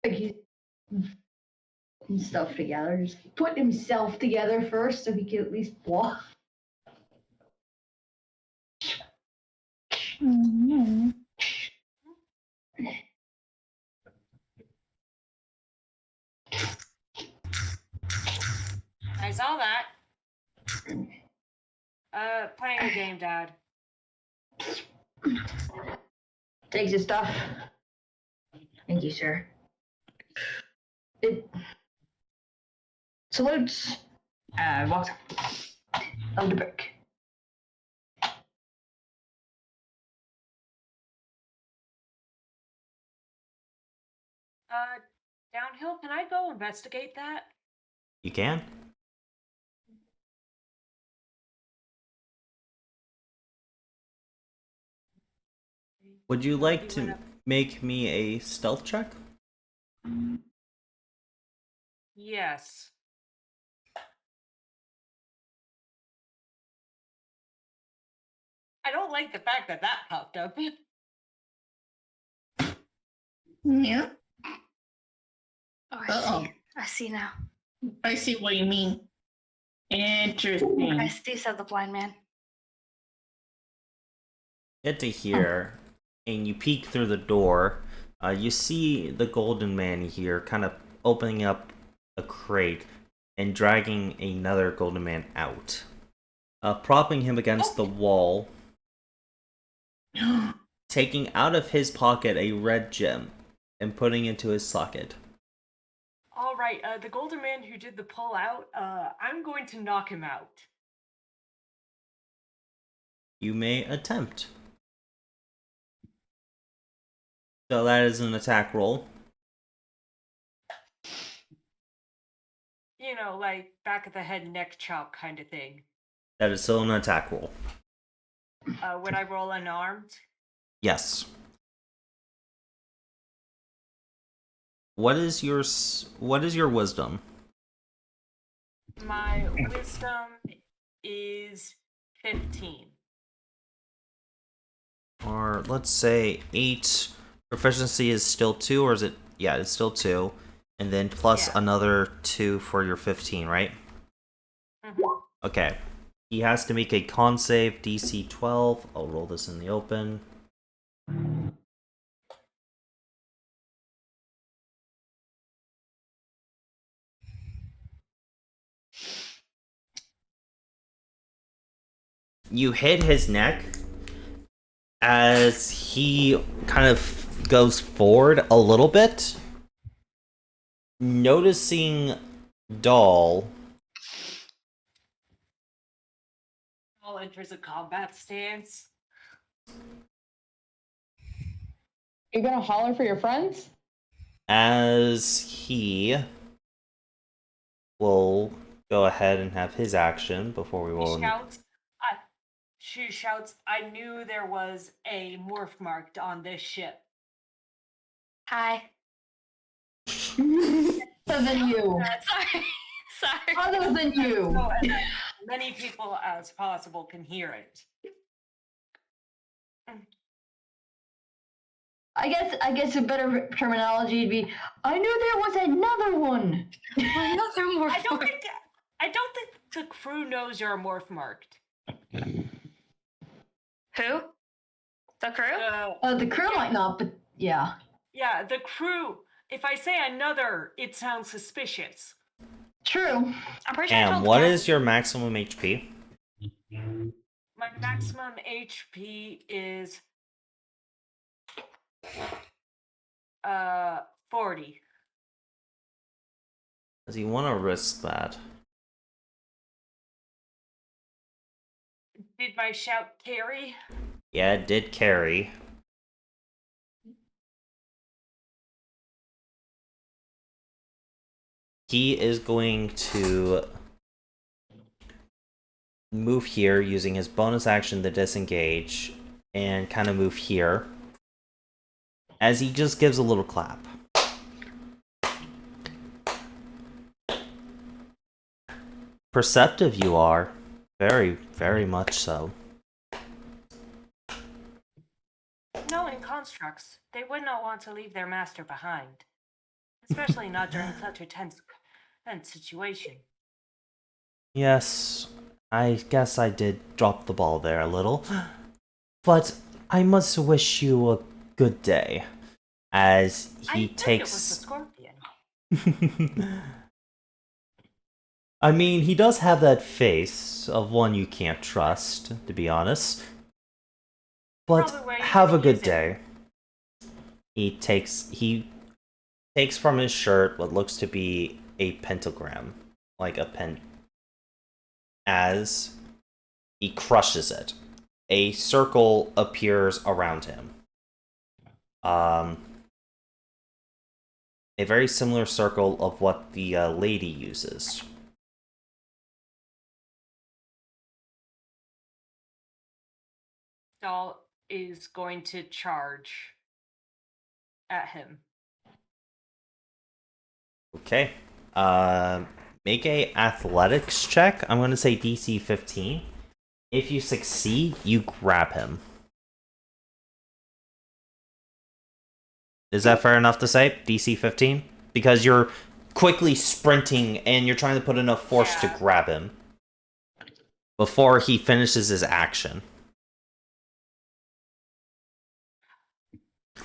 Like he's putting stuff together. Just put himself together first so he can at least walk. I saw that. Playing a game, Dad. Takes his stuff. Thank you, sir. It salutes and walks out of the brick. Downhill, can I go investigate that? You can. Would you like to make me a stealth check? Yes. I don't like the fact that that popped up. Yeah. Oh, Uh-oh. I see now. I see what you mean. Interesting. I see, said the blind man. Get to here, and you peek through the door. You see the golden man here kind of opening up a crate and dragging another golden man out. Propping him against the wall, taking out of his pocket a red gem and putting it into his socket. All right, the golden man who did the pull out, I'm going to knock him out. You may attempt. So that is an attack roll. You know, like back of the head, neck chop kind of thing. That is still an attack roll. Would I roll unarmed? Yes. What is your wisdom? My wisdom is 15. Or let's say 8. Proficiency is still 2, or is it? Yeah, it's still 2. And then plus another 2 for your 15, right? Mm-hmm. Okay. He has to make a con save, DC 12. I'll roll this in the open. You hit his neck as he kind of goes forward a little bit, noticing Doll. All enters a combat stance. You gonna holler for your friends? As he will go ahead and have his action before we roll. She shouts, I knew there was a morph marked on this ship. Hi. Other than you. Sorry. Other than you. So, and as many people as possible can hear it. I guess a better terminology would be, I knew there was another one. Another morph. I don't think the crew knows you're a morph marked. Who? The crew? The crew might not, but yeah. Yeah, the crew. If I say another, it sounds suspicious. True. I'm pretty sure I And told what Kat. is your maximum HP? My maximum HP is 40. Does he want to risk that? Did my shout carry? Yeah, it did carry. He is going to move here using his bonus action to disengage and kind of move here as he just gives a little clap. Perceptive you are. Very, very much so. Knowing constructs, they would not want to leave their master behind. Especially not during such a tense situation. Yes, I guess I did drop the ball there a little. But I must wish you a good day. As he takes... It was the scorpion. I mean, he does have that face of one you can't trust, to be honest. But have a good day. He takes from his shirt what looks to be a pentagram, like a pen. As he crushes it, a circle appears around him. a very similar circle of what the lady uses. Doll is going to charge at him. Okay. Make a athletics check. I'm going to say DC 15. If you succeed, you grab him. Is that fair enough to say? DC 15? Because you're quickly sprinting and you're trying to put enough force to grab him before he finishes his action.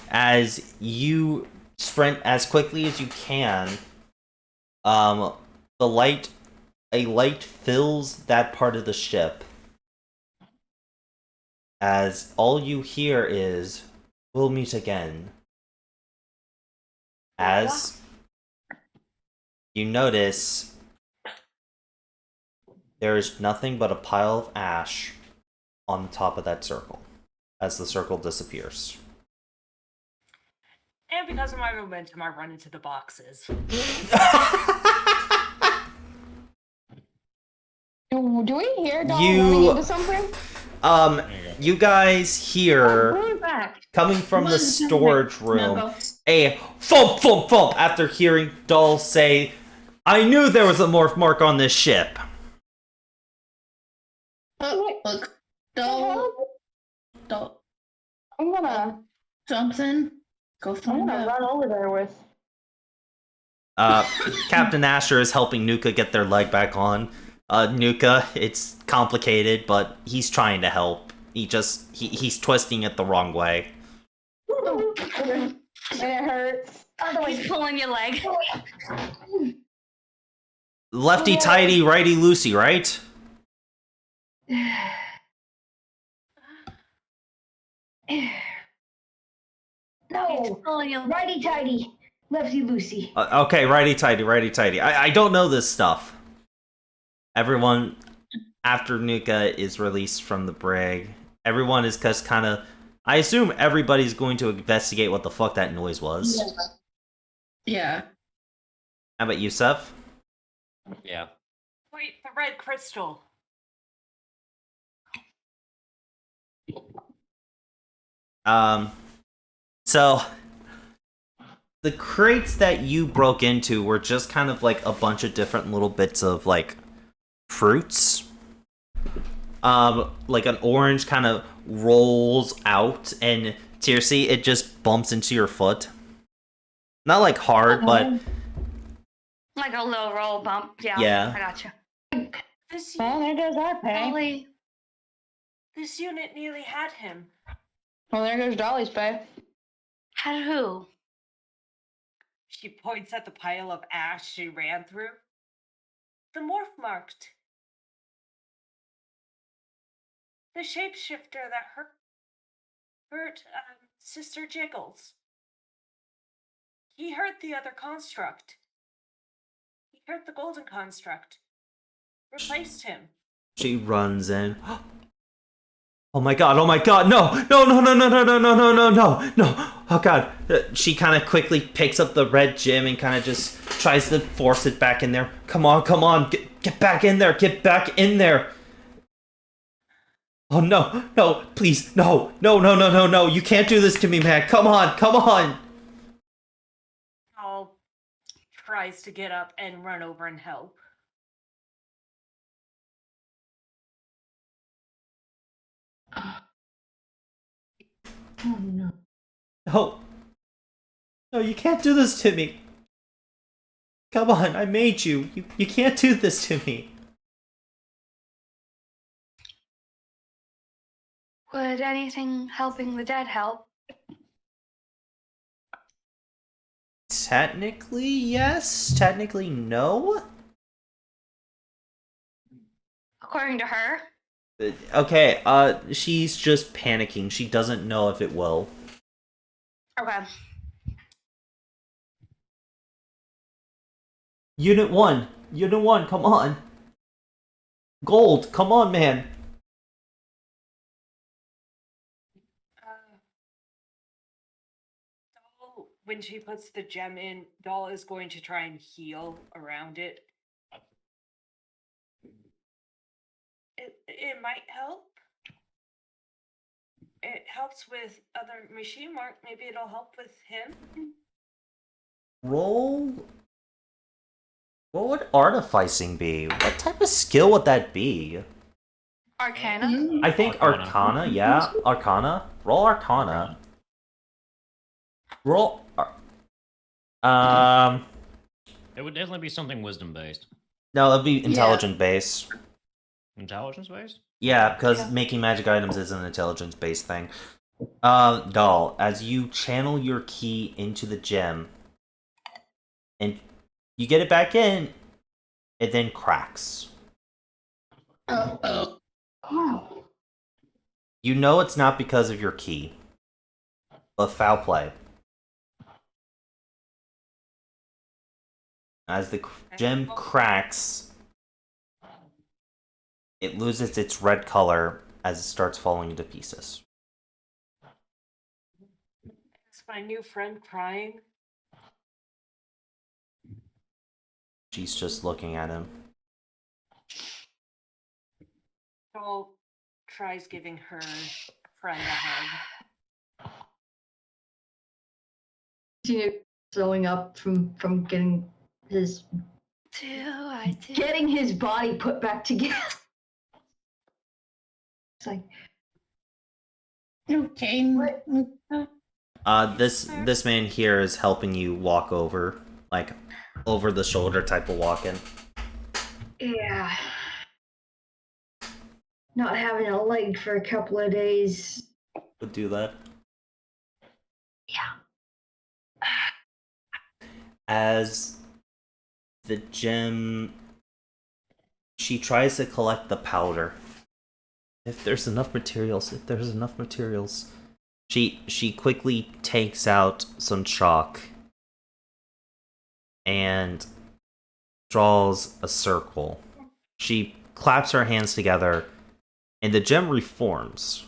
As you sprint as quickly as you can, a light fills that part of the ship. As all you hear is, "We'll meet again." As you notice, there's nothing but a pile of ash on the top of that circle as the circle disappears. And because of my momentum, I run into the boxes. Do we hear Doll You- running into something? You guys hear, Bring it back. coming from the storage room, No, a thump, thump, thump after hearing Doll say, "I knew there was a morph mark on this ship." Look, don't I'm gonna something. Go I'm find gonna out. run over there with. Captain Asher is helping Nuka get their leg back on. Nuka, it's complicated, but he's trying to help. He's twisting it the wrong way. And it hurts. He's pulling your leg. Lefty tighty, righty loosey, right? He's No, pulling your leg. righty tighty, lefty loosey. Okay, righty tighty, righty tighty. I don't know this stuff. Everyone, after Nuka is released from the brig, everyone is just kind of... I assume everybody's going to investigate what the fuck that noise was. Yeah. How about you, Seth? Yeah. Wait, the red crystal. So the crates that you broke into were just kind of like a bunch of different little bits of like fruits. Like an orange kind of rolls out, and Tirsi, it just bumps into your foot. Not like hard, but Like a low roll bump. Yeah. Yeah. I got you. This, Well, there goes our pay. Probably. this unit nearly had him. Well, there goes Dolly's pay. Had who? She points at the pile of ash she ran through. The morph marked. The shapeshifter that hurt Sister Jiggles. He hurt the other construct. He hurt the golden construct. Replaced him. she runs in. Oh my god, no, no, oh god. She kind of quickly picks up the red gem and kind of just tries to force it back in there. Come on, get back in there. Oh no, please, no, you can't do this to me, man, come on. Paul tries to get up and run over and help. Oh no. No, you can't do this to me. Come on, I made you. You can't do this to me. Would anything helping the dead help? Technically, yes. Technically, no. According to her. Okay, she's just panicking. She doesn't know if it will. Okay. Unit 1, come on. Gold, come on, man. when she puts the gem in, Doll is going to try and heal around it. It might help. It helps with other machine work. Maybe it'll help with him. Roll. What would artificing be? What type of skill would that be? Arcana. I think Arcana, yeah. Arcana. Roll Arcana. Roll. It would definitely be something wisdom based. No, it'd be intelligent base. Intelligence based? Yeah, because making magic items is an intelligence based thing. Doll, as you channel your key into the gem, and you get it back in, it then cracks. Oh. You know it's not because of your key, but foul play. As the gem cracks, it loses its red color as it starts falling into pieces. Is my new friend crying? She's just looking at him. Doll tries giving her friend a hug. Continue throwing up from getting his getting his body put back together. It's like, Okay. This man here is helping you walk over, like over the shoulder type of walking. yeah. Not having a leg for a couple of days. Would do that. Yeah. As the gem, she tries to collect the powder. If there's enough materials, She quickly takes out some chalk and draws a circle. She claps her hands together, and the gem reforms.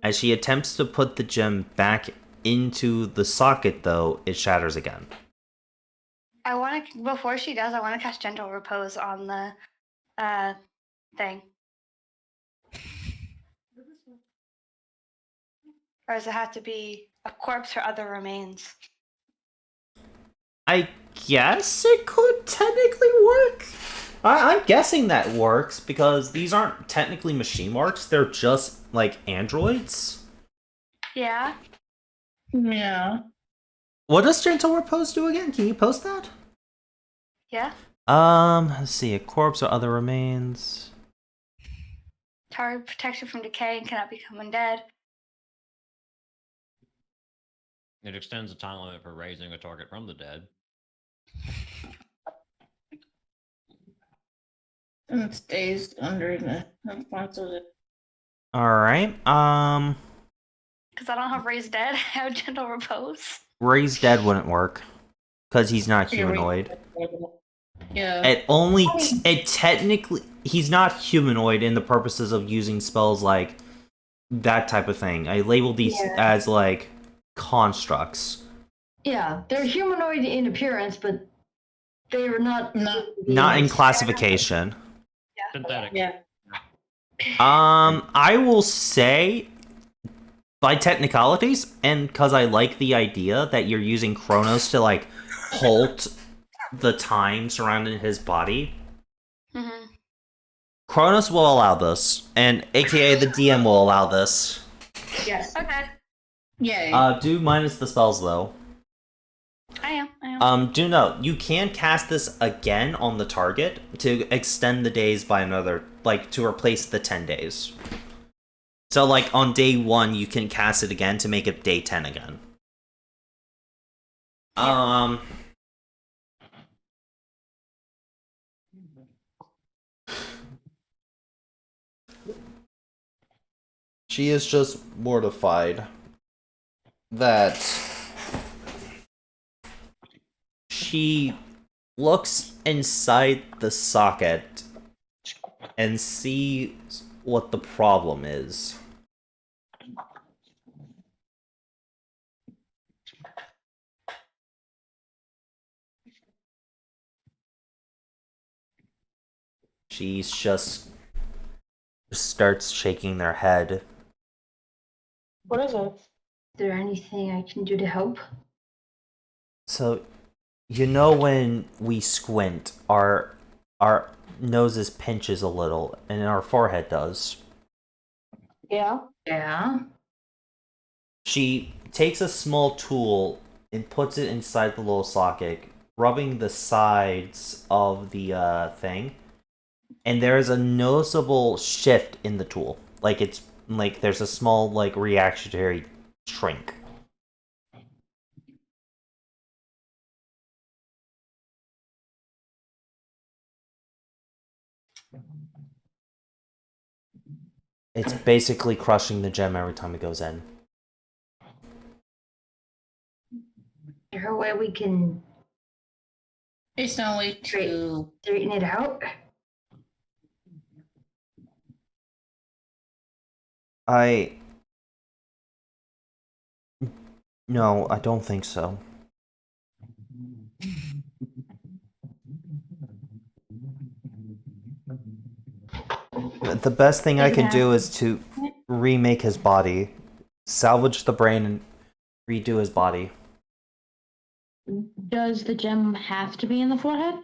As she attempts to put the gem back into the socket, though, it shatters again. Before she does, I want to cast Gentle Repose on the thing. Or does it have to be a corpse or other remains? I guess it could technically work. I'm guessing that works because these aren't technically machine marks. They're just like androids. Yeah. Yeah. What does Gentle Repose do again? Can you post that? Yeah. Let's see. A corpse or other remains. Target protects you from decay and cannot become undead. It extends the time limit for raising a target from the dead. And it stays under the influence of it. Alright, Because I don't have Raised Dead, I have Gentle Repose. Raised Dead wouldn't work. Because he's not humanoid. Yeah. It technically, he's not humanoid in the purposes of using spells like that type of thing. I label these as like constructs. Yeah, they're humanoid in appearance, but they're not in classification. Yeah. Synthetic. Yeah. I will say, by technicalities, and because I like the idea that you're using Chronos to like halt the time surrounding his body. Mm-hmm. Chronos will allow this, and AKA the DM will allow this. Yes. Okay. Yeah. Do minus the spells though. I am. Do note, you can cast this again on the target to extend the days by another, like, to replace the 10 days. So, like, on day 1, you can cast it again to make it day 10 again. She is just mortified that she looks inside the socket and sees what the problem is. She's just starts shaking their head. What is it? Is there anything I can do to help? So, when we squint, our noses pinches a little, and our forehead does. Yeah. Yeah. She takes a small tool and puts it inside the little socket, rubbing the sides of the thing, and there is a noticeable shift in the tool. Like there's a small reactionary shrink. It's basically crushing the gem every time it goes in. Is there a way we can There's no way to. straighten it out? No, I don't think so. The best thing I can do is to remake his body, salvage the brain, and redo his body. Does the gem have to be in the forehead?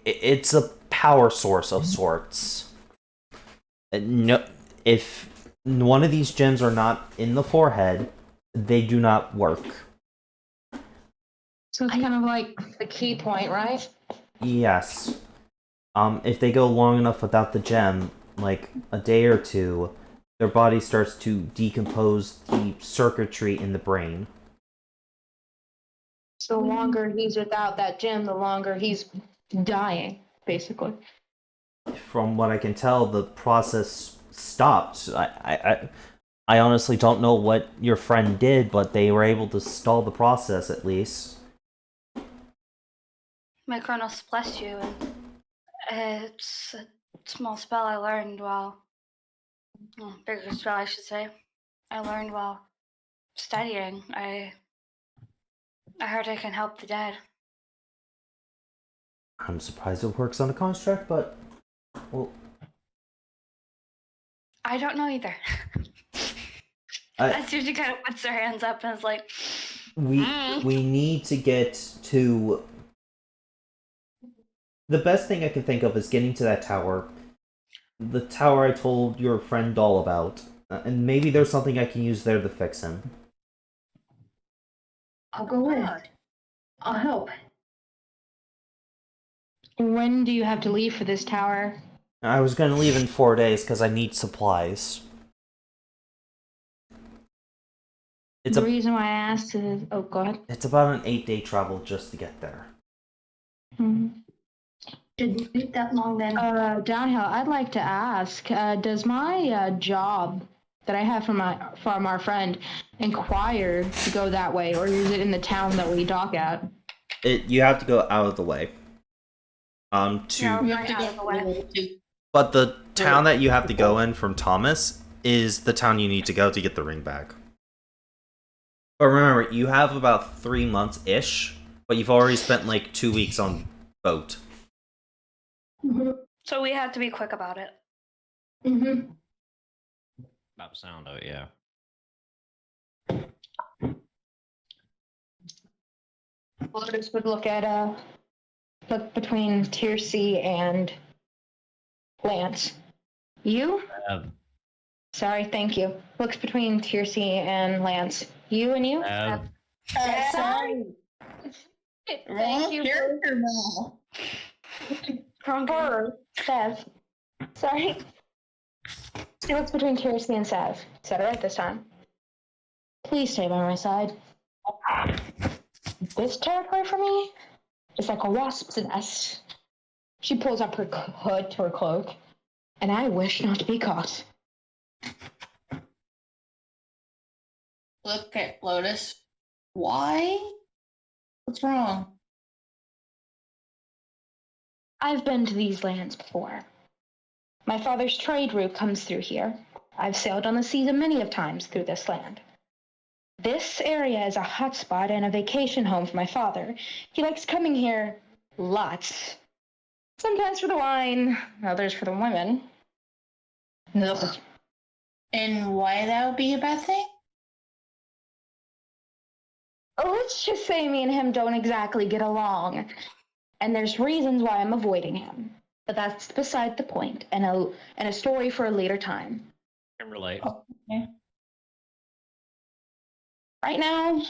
It's a power source of sorts. No, if one of these gems are not in the forehead, they do not work. So it's kind of like the key point, right? Yes. If they go long enough without the gem, like a day or two, their body starts to decompose the circuitry in the brain. So the longer he's without that gem, the longer he's dying, basically. From what I can tell, the process stopped. I honestly don't know what your friend did, but they were able to stall the process at least. My Chronos bless you, and it's a small spell I learned while. Well, bigger spell, I should say. I learned while studying. I heard I can help the dead. I'm surprised it works on a construct, but well, I don't know either. As soon as she kind of puts her hands up and is like, we need to get to. The best thing I can think of is getting to that tower. The tower I told your friend Doll about. And maybe there's something I can use there to fix him. I'll go in. I'll help. When do you have to leave for this tower? I was going to leave in 4 days because I need supplies. The reason why I asked is... Oh, go ahead. It's about an 8-day travel just to get there. Didn't take that long then. Downhill, I'd like to ask, does my job that I have from our friend inquire to go that way, or is it in the town that we dock at? You have to go out of the way. no, right out of the way. But the town that you have to go in from Thomas is the town you need to go to get the ring back. But remember, you have about 3 months-ish, but you've already spent like 2 weeks on boat. So we have to be quick about it. About the sound of it, yeah. Lotus would look between Tiercy and Lance. You? Sorry, thank you. Looks between Tiercy and Lance. You and you? Sorry. Thank you. Wrong Sev. Sorry. She looks between Tiercy and Sev. Said it right this time. Please stay by my side. This territory for me is like a wasp's nest. She pulls up her hood to her cloak, and I wish not to be caught. Look at Lotus. Why? What's wrong? I've been to these lands before. My father's trade route comes through here. I've sailed on the seas many of times through this land. This area is a hotspot and a vacation home for my father. He likes coming here lots. Sometimes for the wine, others for the women. Ugh. And why that would be a bad thing? Oh, let's just say me and him don't exactly get along. And there's reasons why I'm avoiding him. But that's beside the point, and a story for a later time. Can relate. Okay. Right now,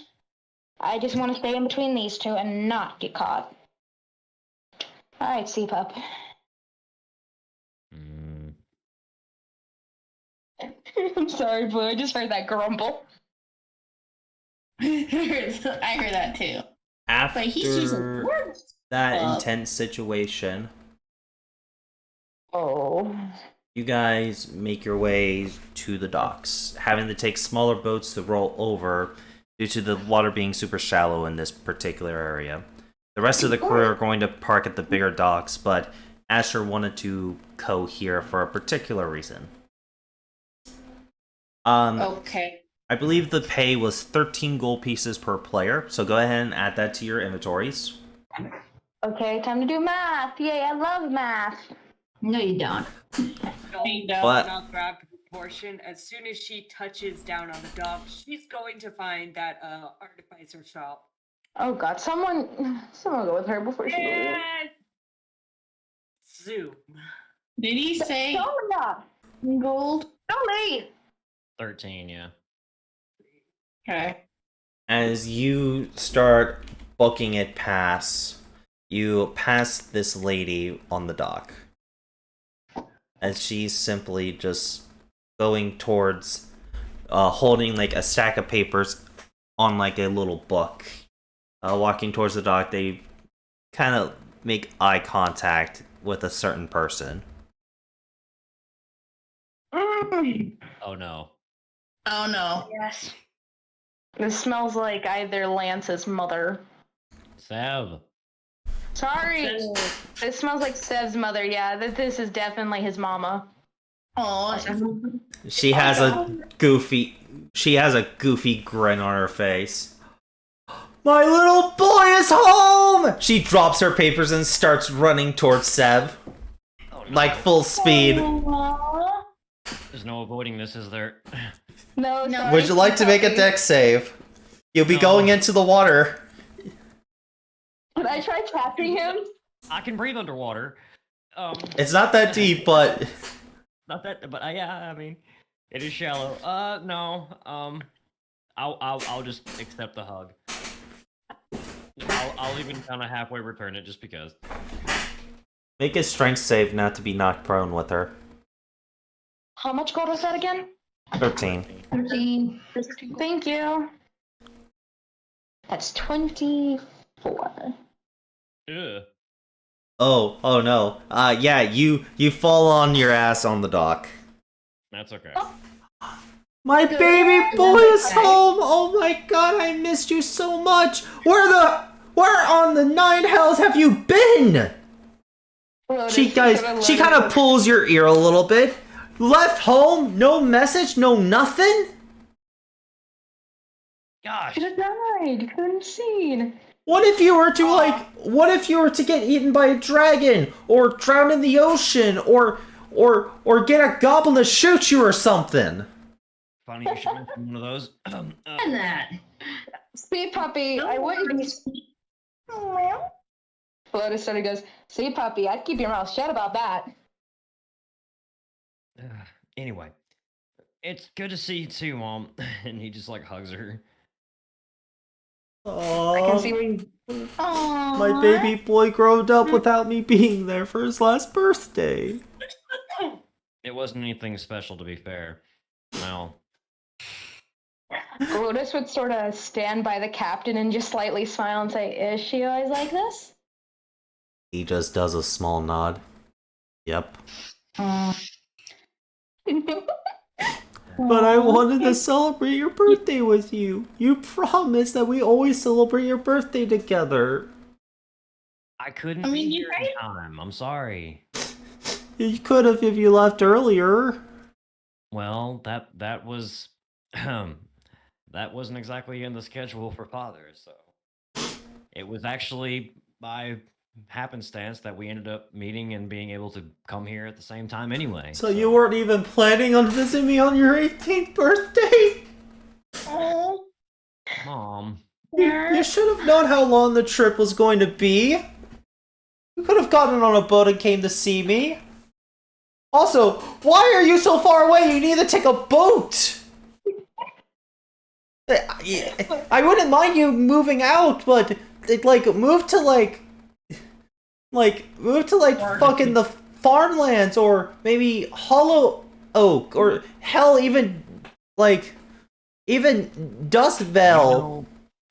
I just want to stay in between these two and not get caught. All right, C-Pup. Mm. I'm sorry, Blue. I just heard that grumble. I heard that too. After But he's using words. that intense situation, Oh. you guys make your way to the docks, having to take smaller boats to roll over due to the water being super shallow in this particular area. The rest of the crew are going to park at the bigger docks, but Asher wanted to go here for a particular reason. Okay. I believe the pay was 13 gold pieces per player, so go ahead and add that to your inventories. Okay, time to do math. Yay, I love math. No, you don't. Don't What? not grab the proportion. As soon as she touches down on the dock, she's going to find that artificer shop. Oh God, someone go with her before she leaves. And zoom. Did he say Sonia, gold? Dolly. 13, yeah. Okay. As you start booking it past, you pass this lady on the dock. As she's simply just going towards, holding like a stack of papers on like a little book. Walking towards the dock, they kind of make eye contact with a certain person. Oh no. Oh no. Yes. This smells like either Lance's mother. Sev. Sorry, this smells like Sev's mother. Yeah, this is definitely his mama. Oh. She has a goofy grin on her face. My little boy is home! She drops her papers and starts running towards Sev. Oh, no. Like full speed. There's no avoiding this, is there? No. Would you like to make a dex save? You'll be going into the water. Did I try tapping him? I can breathe underwater. It's not that deep, but Not that, but yeah, I mean, it is shallow. No. I'll just accept the hug. I'll even kind of halfway return it just because. make a strength save not to be knocked prone with her. How much gold was that again? 13. 13. Thank you. That's 24. Ugh. Oh no. Yeah, you fall on your ass on the dock. That's okay. My baby boy is home! Oh my god, I missed you so much! Where on the nine hells have you been? She kind of pulls your ear a little bit. Left home? No message? No nothing? Gosh. Could have died. Couldn't have seen. What if you were to get eaten by a dragon, or drown in the ocean, or get a goblin to shoot you or something? Funny you should mention one of those. And that. See, puppy, I wouldn't be. Lotus sort of goes, see, puppy, I'd keep your mouth shut about that. Anyway, it's good to see you too, Mom. And he just like hugs her. I can see where you. My baby boy growed up without me being there for his last birthday. It wasn't anything special, to be fair. No. Lotus would sort of stand by the captain and just slightly smile and say, is she always like this? He just does a small nod. Yep. But I wanted to celebrate your birthday with you. You promised that we always celebrate your birthday together. I couldn't I mean, be you here in time. I'm sorry. You could have if you left earlier. Well, that was that wasn't exactly in the schedule for Father, so it was actually by happenstance that we ended up meeting and being able to come here at the same time anyway. So you weren't even planning on visiting me on your 18th birthday? Oh, Mom. You should have known how long the trip was going to be. You could have gotten on a boat and came to see me. Also, why are you so far away? You need to take a boat. I wouldn't mind you moving out, but move to fucking the farmlands, or maybe Hollow Oak, or hell, even Dust Vale.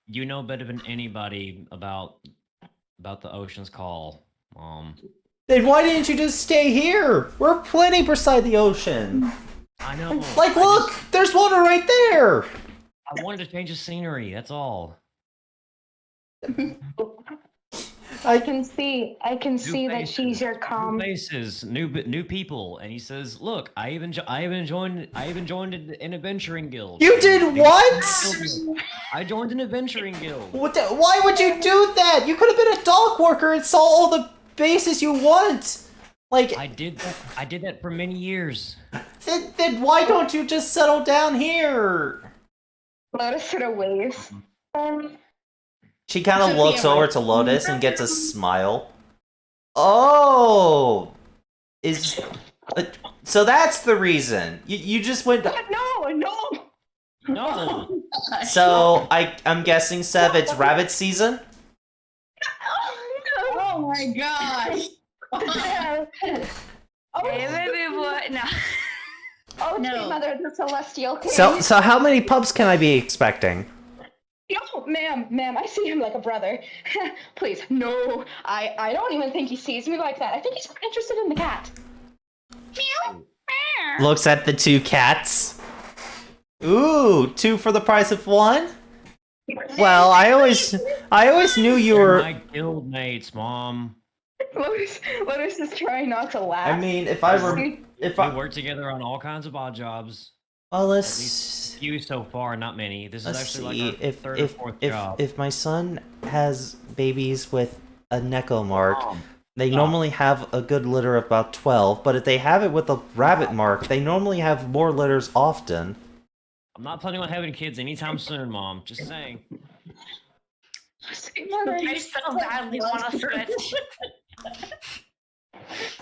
You know better than anybody about the Ocean's Call, Mom. Then why didn't you just stay here? We're plenty beside the ocean. I know. Look, there's water right there. I wanted to change the scenery. That's all. I can see that faces, she's your New calm. faces, new people, and he says, "Look, I even joined an adventuring guild." You did what? I joined an adventuring guild. Why would you do that? You could have been a dock worker and saw all the bases you want. I did that for many years. Then why don't you just settle down here? Lotus sort of waves. She kind of looks over to Lotus and gets a smile. Oh, so that's the reason. You just went. No. So I'm guessing, Sev, it's rabbit season. oh my gosh. Hey, baby boy. No. Oh, No. sweet mother, the celestial king. So how many pups can I be expecting? No, ma'am, I see him like a brother. Please, no, I don't even think he sees me like that. I think he's interested in the cat. Looks at the two cats. Ooh, 2 for the price of 1? Well, I always knew you They're were. my guild mates, Mom. Lotus is trying not to laugh. I mean, if I were, We work together on all kinds of odd jobs. well, At let's least few so far, not many. This is let's actually see. like our third or fourth job. If my son has babies with a Neko mark, Mom, they stop. normally have a good litter of about 12. But if they have it with a rabbit mark, they normally have more litters often. I'm not planning on having kids anytime soon, Mom. Just saying. Sweet mother, I so badly want to switch.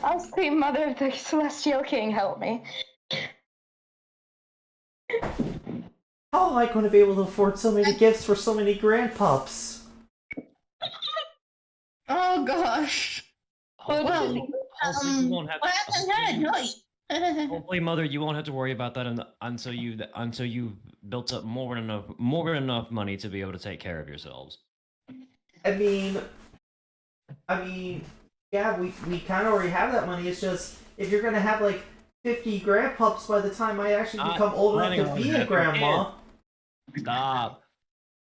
oh, sweet mother of the celestial king, help me. How am I going to be able to afford so many gifts for so many grandpups? Oh gosh. Hopefully, you won't have What happened to hopefully, Mother, you won't have to worry about that until you built up more than enough money to be able to take care of yourselves. I mean, yeah, we kind of already have that money. It's just, if you're gonna have like 50 grandpups by the time I actually become old enough to be a grandma. Stop.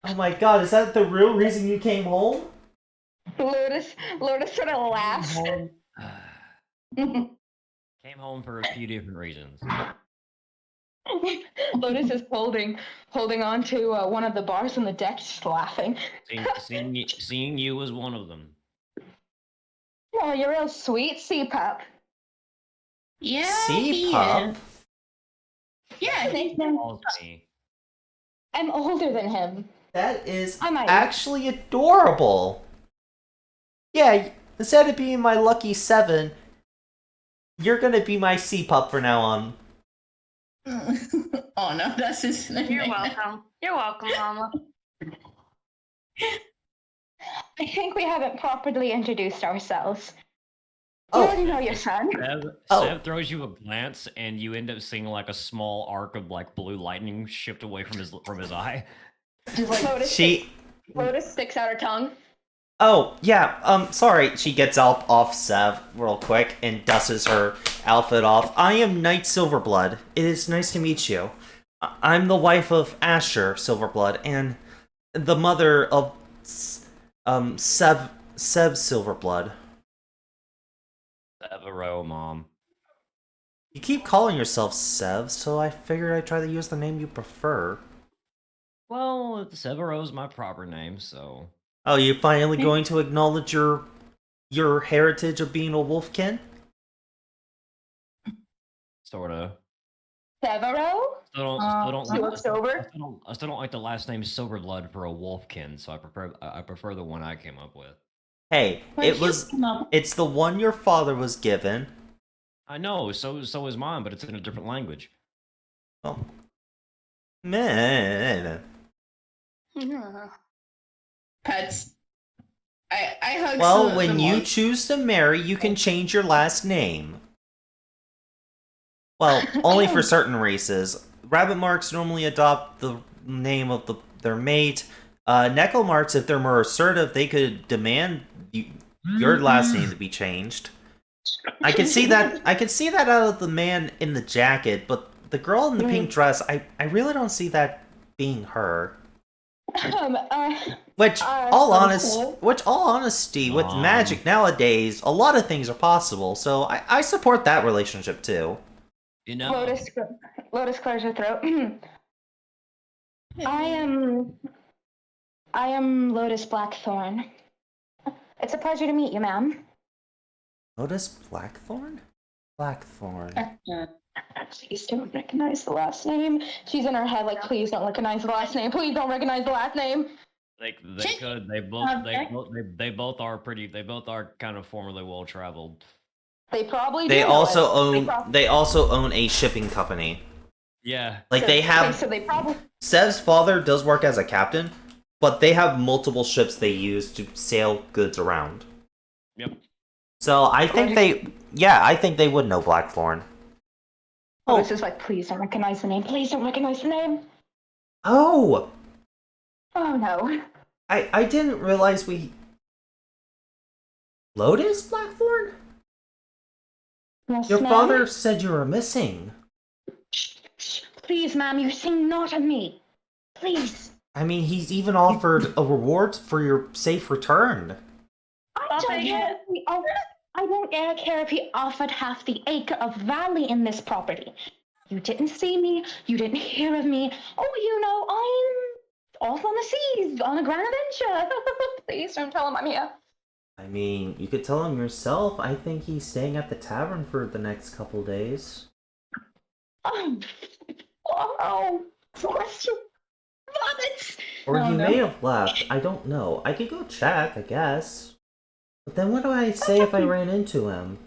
Oh my god, is that the real reason you came home? Lotus sort of laughs. Came home for a few different reasons. Lotus is holding on to one of the bars on the deck, just laughing. Seeing you was one of them. Oh, you're real sweet, C-Pup. Yeah. C-Pup? Yeah, they Calls me. I'm older than him. That is I might. actually adorable. Yeah, instead of being my lucky 7, you're gonna be my C-Pup from now on. oh no, that's his name. You're welcome. You're welcome, Mama. I think we haven't properly introduced ourselves. Oh. You already know your son. Sev throws you a glance, and you end up seeing like a small arc of like blue lightning shift away from his eye. Lotus sticks out her tongue. Oh, yeah, sorry. She gets off Sev real quick and dusts her outfit off. I am Knight Silverblood. It is nice to meet you. I'm the wife of Asher Silverblood and the mother of Sev Silverblood. Severo, Mom. You keep calling yourself Sev, so I figured I'd try to use the name you prefer. Well, Severo's my proper name, so. Oh, you're finally going to acknowledge your your heritage of being a wolfkin? Sorta. Severo? Still don't She looks over. I still don't like the last name Silverblood for a wolfkin, so I prefer the one I came up with. Hey, it's the one your father was given. I know, so is mine, but it's in a different language. Oh. Man. Pets. I hug Well, the when you monk. choose to marry, you can change your last name. Well, only for certain races. Rabbit marks normally adopt the name of their mate. Neckle marks, if they're more assertive, they could demand your last name to be changed. I can see that. I can see that out of the man in the jacket, but the girl in the pink dress, I really don't see that being her. Which, all honesty, with magic nowadays, a lot of things are possible. So I support that relationship too. You know, Lotus clears her throat. I am Lotus Blackthorn. It's a pleasure to meet you, ma'am. Lotus Blackthorn? Blackthorn. Please don't recognize the last name. She's in her head like, please don't recognize the last name. Please don't recognize the last name. they could. They both are pretty. They both are kind of formerly well traveled. They probably They do. also own. They also own a shipping company. Yeah. Like they have. So they probably. Sev's father does work as a captain, but they have multiple ships they use to sail goods around. Yep. So I think they. Yeah, I think they would know Blackthorn. Oh, this is like, please don't recognize the name. Please don't recognize the name. Oh! Oh no. I didn't realize we. Lotus Blackthorn? Yes, Your ma'am? father said you were missing. Shh, please, ma'am, you sing not of me. Please. I mean, he's even offered a reward for your safe return. I don't care if he offered half the acre of valley in this property. You didn't see me. You didn't hear of me. Oh, you know, I'm off on the seas on a grand adventure. Please don't tell him I'm here. I mean, you could tell him yourself. I think he's staying at the tavern for the next couple days. Oh, question. Vomits. Or he may have left. I don't know. I could go check, I guess. But then what do I say if I ran into him?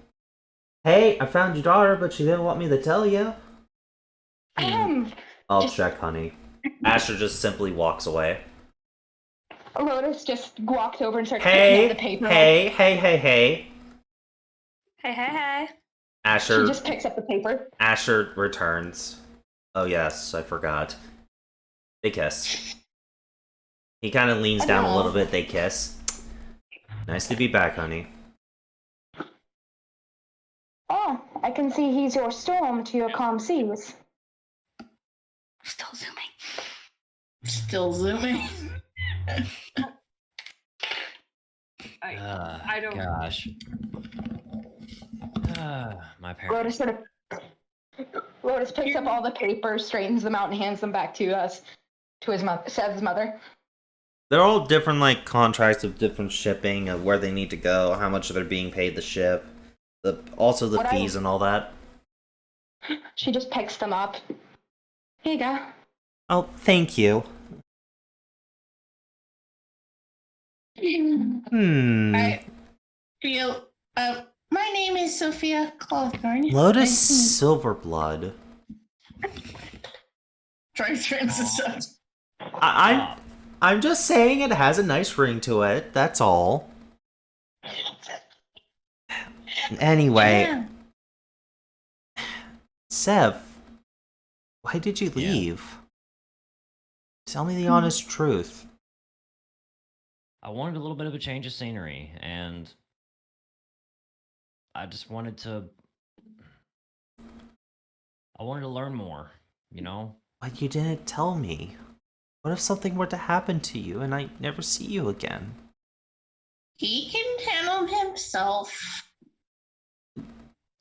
Hey, I found your daughter, but she didn't want me to tell you. I'll check, honey. Asher just simply walks away. Lotus just walked over and started picking up the paper. Hey. Hey. Asher. She just picks up the paper. Asher returns. Oh yes, I forgot. They kiss. He kind of leans down a little bit. They kiss. Nice to be back, honey. Oh, I can see he's your storm to your calm seas. Still zooming. Still zooming. I don't. Gosh. My parents. Lotus picks up all the papers, straightens them out, and hands them back to us, to his mother, Sev's mother. They're all different, like, contracts of different shipping, of where they need to go, how much they're being paid to ship, also the fees and all that. She just picks them up. Here you go. Oh, thank you. I feel. My name is Sophia Clawthorn. Lotus Silverblood. Try to I'm just saying it has a nice ring to it. That's all. Anyway, Yeah. Sev, why did you leave? Tell me the honest truth. I wanted a little bit of a change of scenery, and I just wanted to. I wanted to learn more, you know? But you didn't tell me. What if something were to happen to you and I never see you again? He can handle himself.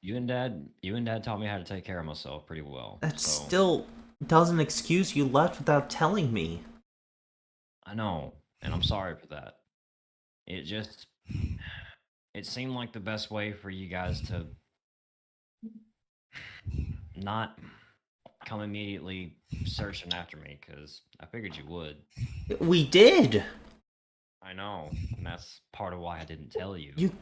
You and Dad taught me how to take care of myself pretty well. That so. still doesn't excuse you left without telling me. I know, and I'm sorry for that. It it seemed like the best way for you guys to not come immediately searching after me, because I figured you would. We did. I know, and that's part of why I didn't tell you.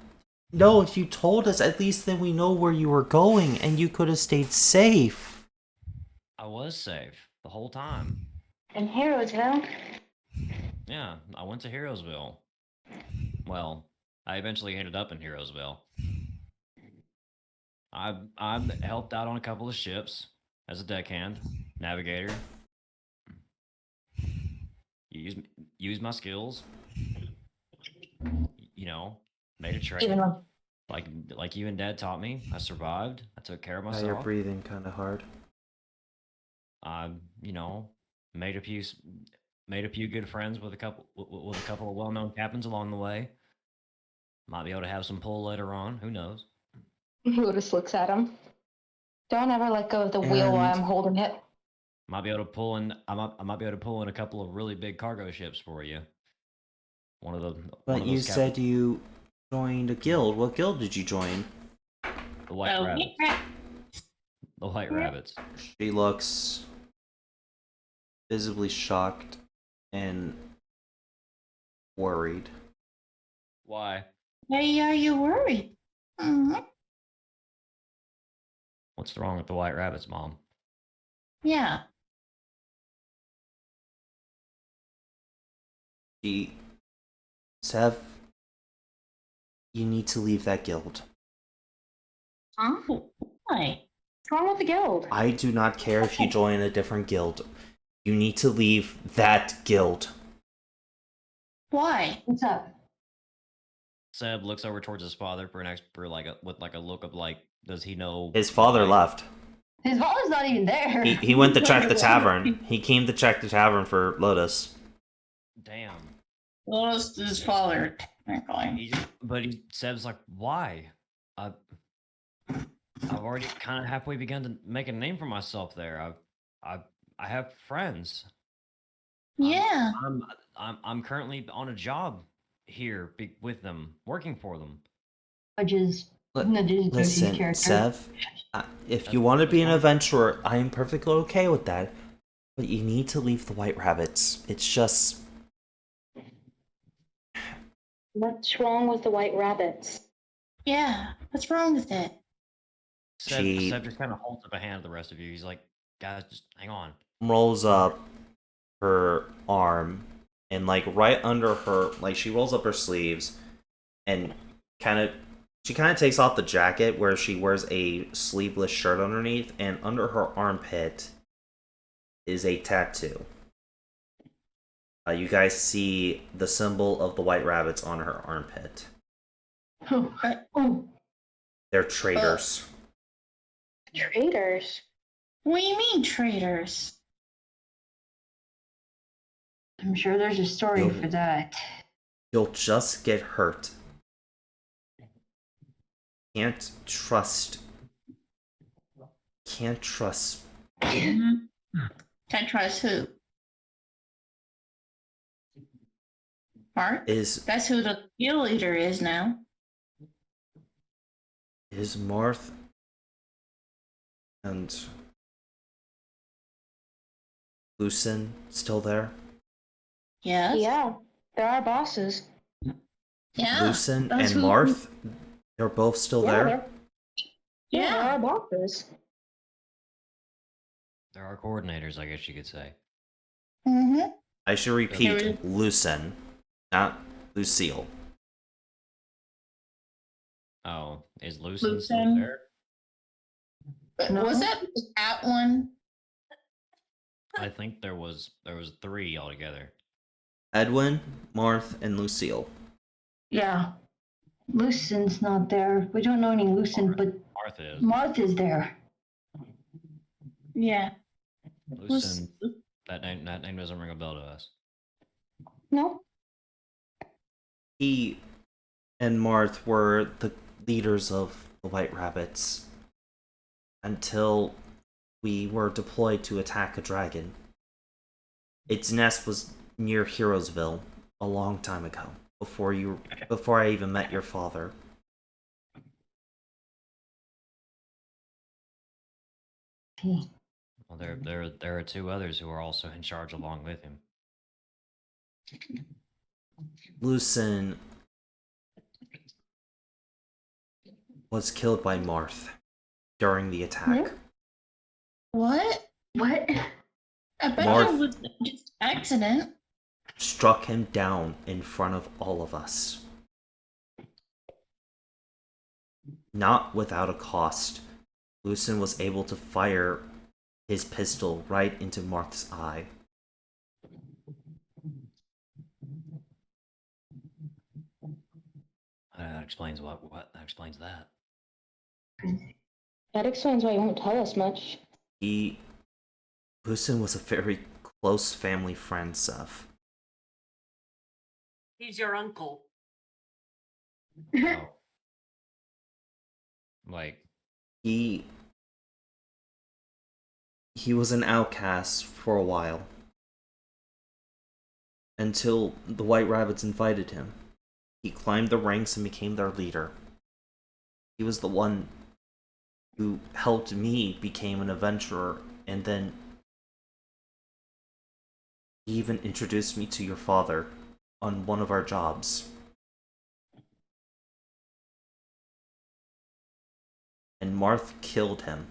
No, if you told us, at least then we know where you were going, and you could have stayed safe. I was safe the whole time. In Heroesville. Yeah, I went to Heroesville. Well, I eventually ended up in Heroesville. I helped out on a couple of ships as a deckhand, navigator. Use my skills. You know, made a trade. Even though Like you and Dad taught me. I survived. I took care of Yeah, myself. you're breathing kind of hard. I, you know, made a few good friends with a couple of well-known captains along the way. Might be able to have some pull later on. Who knows? Lotus looks at him. Don't ever let go of the wheel while And- I'm holding it. Might be able to pull in. I might be able to pull in a couple of really big cargo ships for you. One of But you those said you joined a guild. What guild did you join? the White Oh, Rabbits. The White Rabbits. She looks visibly shocked and worried. Why? Why are you worried? Mhm. What's wrong with the White Rabbits, Mom? Yeah. Sev, you need to leave that guild. Huh? Why? What's wrong with the guild? I do not care if you join a different guild. You need to leave that guild. Why? What's up? Seb looks over towards his father for with a look of like, does he know? His father why? left. His father's not even there. He went to check the tavern. He came to check the tavern for Lotus. Damn. Lotus is his father, technically. Seb's like, why? I've already kind of halfway begun to make a name for myself there. I have friends. Yeah. I'm currently on a job here with them, working for them. Which is Li- Nadine Darcy's Listen, character. Sev, if That's- you want to that's be an fine. adventurer, I am perfectly okay with that. But you need to leave the White Rabbits. It's just... What's wrong with the White Rabbits? Yeah. What's wrong with it? Seb She- just kind of holds up a hand to the rest of you. He's like, guys, just hang on. rolls up her arm and like right under her, like she rolls up her sleeves and she kind of takes off the jacket where she wears a sleeveless shirt underneath, and under her armpit is a tattoo. You guys see the symbol of the White Rabbits on her armpit. Oh, They're traitors. Traitors. What do you mean, traitors? I'm sure there's a story Yo. for that. You'll just get hurt. Can't trust. Can't trust who? Mark? Is That's who the guild leader is now. Marth and Lucen still there? Yes. Yeah, they're our bosses. Yeah. Lucen and that's who- Marth, they're both still Yeah, there? they're Yeah. our bosses. There are coordinators, I guess you could say. Mm-hmm. I should repeat, Okay. Lucen, not Lucille. Oh, is Lucen still Lucen. there? No. Was that one? I think there was 3 altogether. Edwin, Marth, and Lucille. Yeah. Lucen's not there. We don't know any Lucen, but Martha is. Martha's there. Yeah. Lucen. That name doesn't ring a bell to us. No. He and Marth were the leaders of the White Rabbits until we were deployed to attack a dragon. Its nest was near Heroesville a long time ago, before I even met your father. Well, there are two others who are also in charge along with him. Lucen was killed by Marth during the attack. What? What? I bet Marth. it was just accident. Struck him down in front of all of us. Not without a cost. Lucen was able to fire his pistol right into Marth's eye. That explains what that explains that. That explains why you won't tell us much. Lucen was a very close family friend, Seth. He's your uncle. Oh. Like, He was an outcast for a while. Until the White Rabbits invited him. He climbed the ranks and became their leader. He was the one who helped me become an adventurer, and then he even introduced me to your father on one of our jobs. And Marth killed him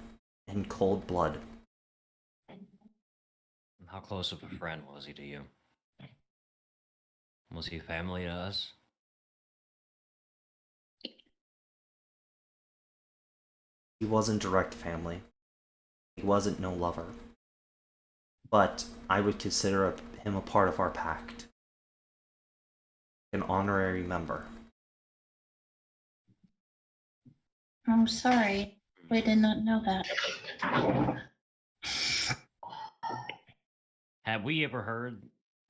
in cold blood. how close of a friend was he to you? Was he family to us? He wasn't direct family. He wasn't no lover. But I would consider him a part of our pact. An honorary member. I'm sorry. We did not know that. Have we ever heard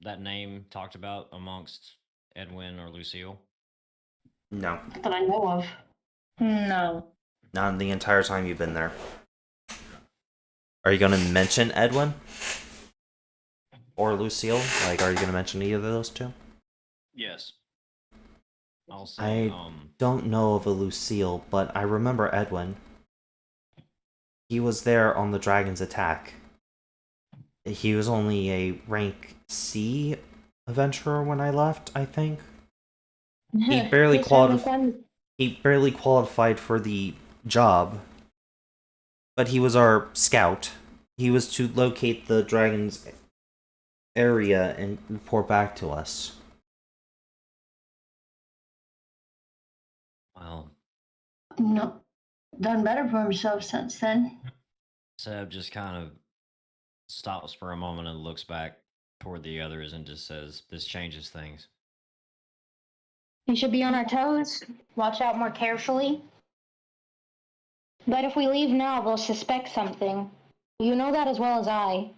that name talked about amongst Edwin or Lucille? No. That I know of. No. Not in the entire time you've been there. Are you gonna mention Edwin? Or Lucille? Like, are you gonna mention either of those two? Yes. I'll say, I don't know of a Lucille, but I remember Edwin. He was there on the dragon's attack. He was only a rank C adventurer when I left, I think. He barely qualified for the job, but he was our scout. He was to locate the dragon's area and report back to us. well, No, done better for himself since then. Seb just kind of stops for a moment and looks back toward the others and just says, "This changes things." We should be on our toes, watch out more carefully. But if we leave now, they'll suspect something. You know that as well as I.